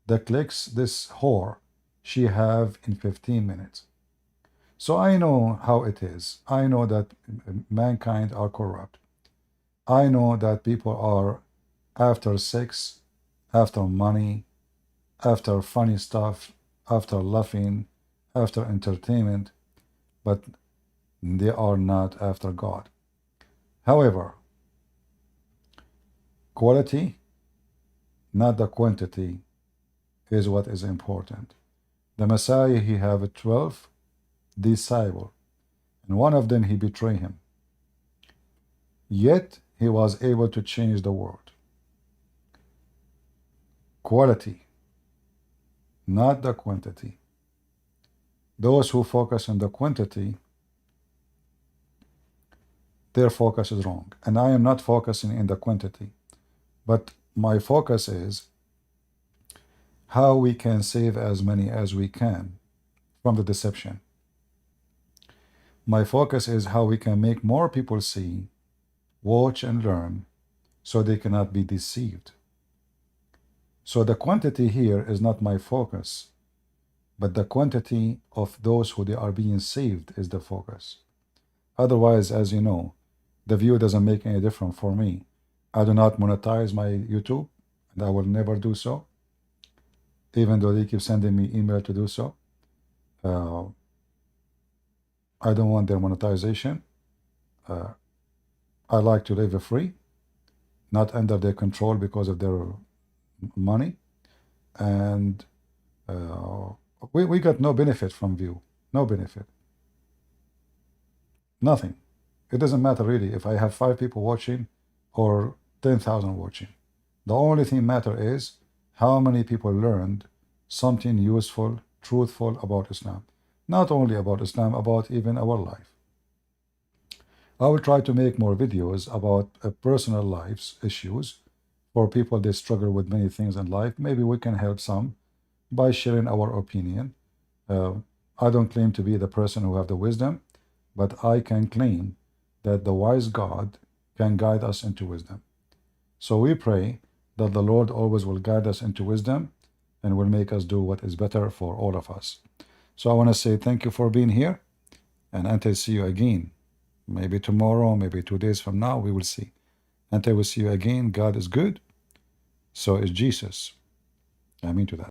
the clicks this whore she have in 15 minutes. So I know how it is. I know that mankind are corrupt. I know that people are after sex, after money, after funny stuff, after laughing, after entertainment, but they are not after God. However, quality, not the quantity, is what is important. The Messiah, he have 12 disciples, and one of them he betrayed him. Yet he was able to change the world. Quality, not the quantity. Those who focus on the quantity, their focus is wrong. And I am not focusing in the quantity, but my focus is how we can save as many as we can from the deception. My focus is how we can make more people see, watch, and learn so they cannot be deceived. So the quantity here is not my focus, but the quantity of those who they are being saved is the focus. Otherwise, as you know, the view doesn't make any difference for me. I do not monetize my YouTube, and I will never do so, even though they keep sending me email to do so. I don't want their monetization. I like to live free, not under their control because of their money. And we got no benefit from view. No benefit. Nothing. It doesn't matter really if I have 5 people watching or 10,000 watching. The only thing matter is how many people learned something useful, truthful about Islam. Not only about Islam, about even our life. I will try to make more videos about personal lives issues for people that struggle with many things in life. Maybe we can help some by sharing our opinion. I don't claim to be the person who have the wisdom, but I can claim that the wise God can guide us into wisdom. So we pray that the Lord always will guide us into wisdom and will make us do what is better for all of us. So I want to say thank you for being here, and until see you again, maybe tomorrow, maybe 2 days from now, we will see. Until we see you again, God is good, so is Jesus. I mean to that.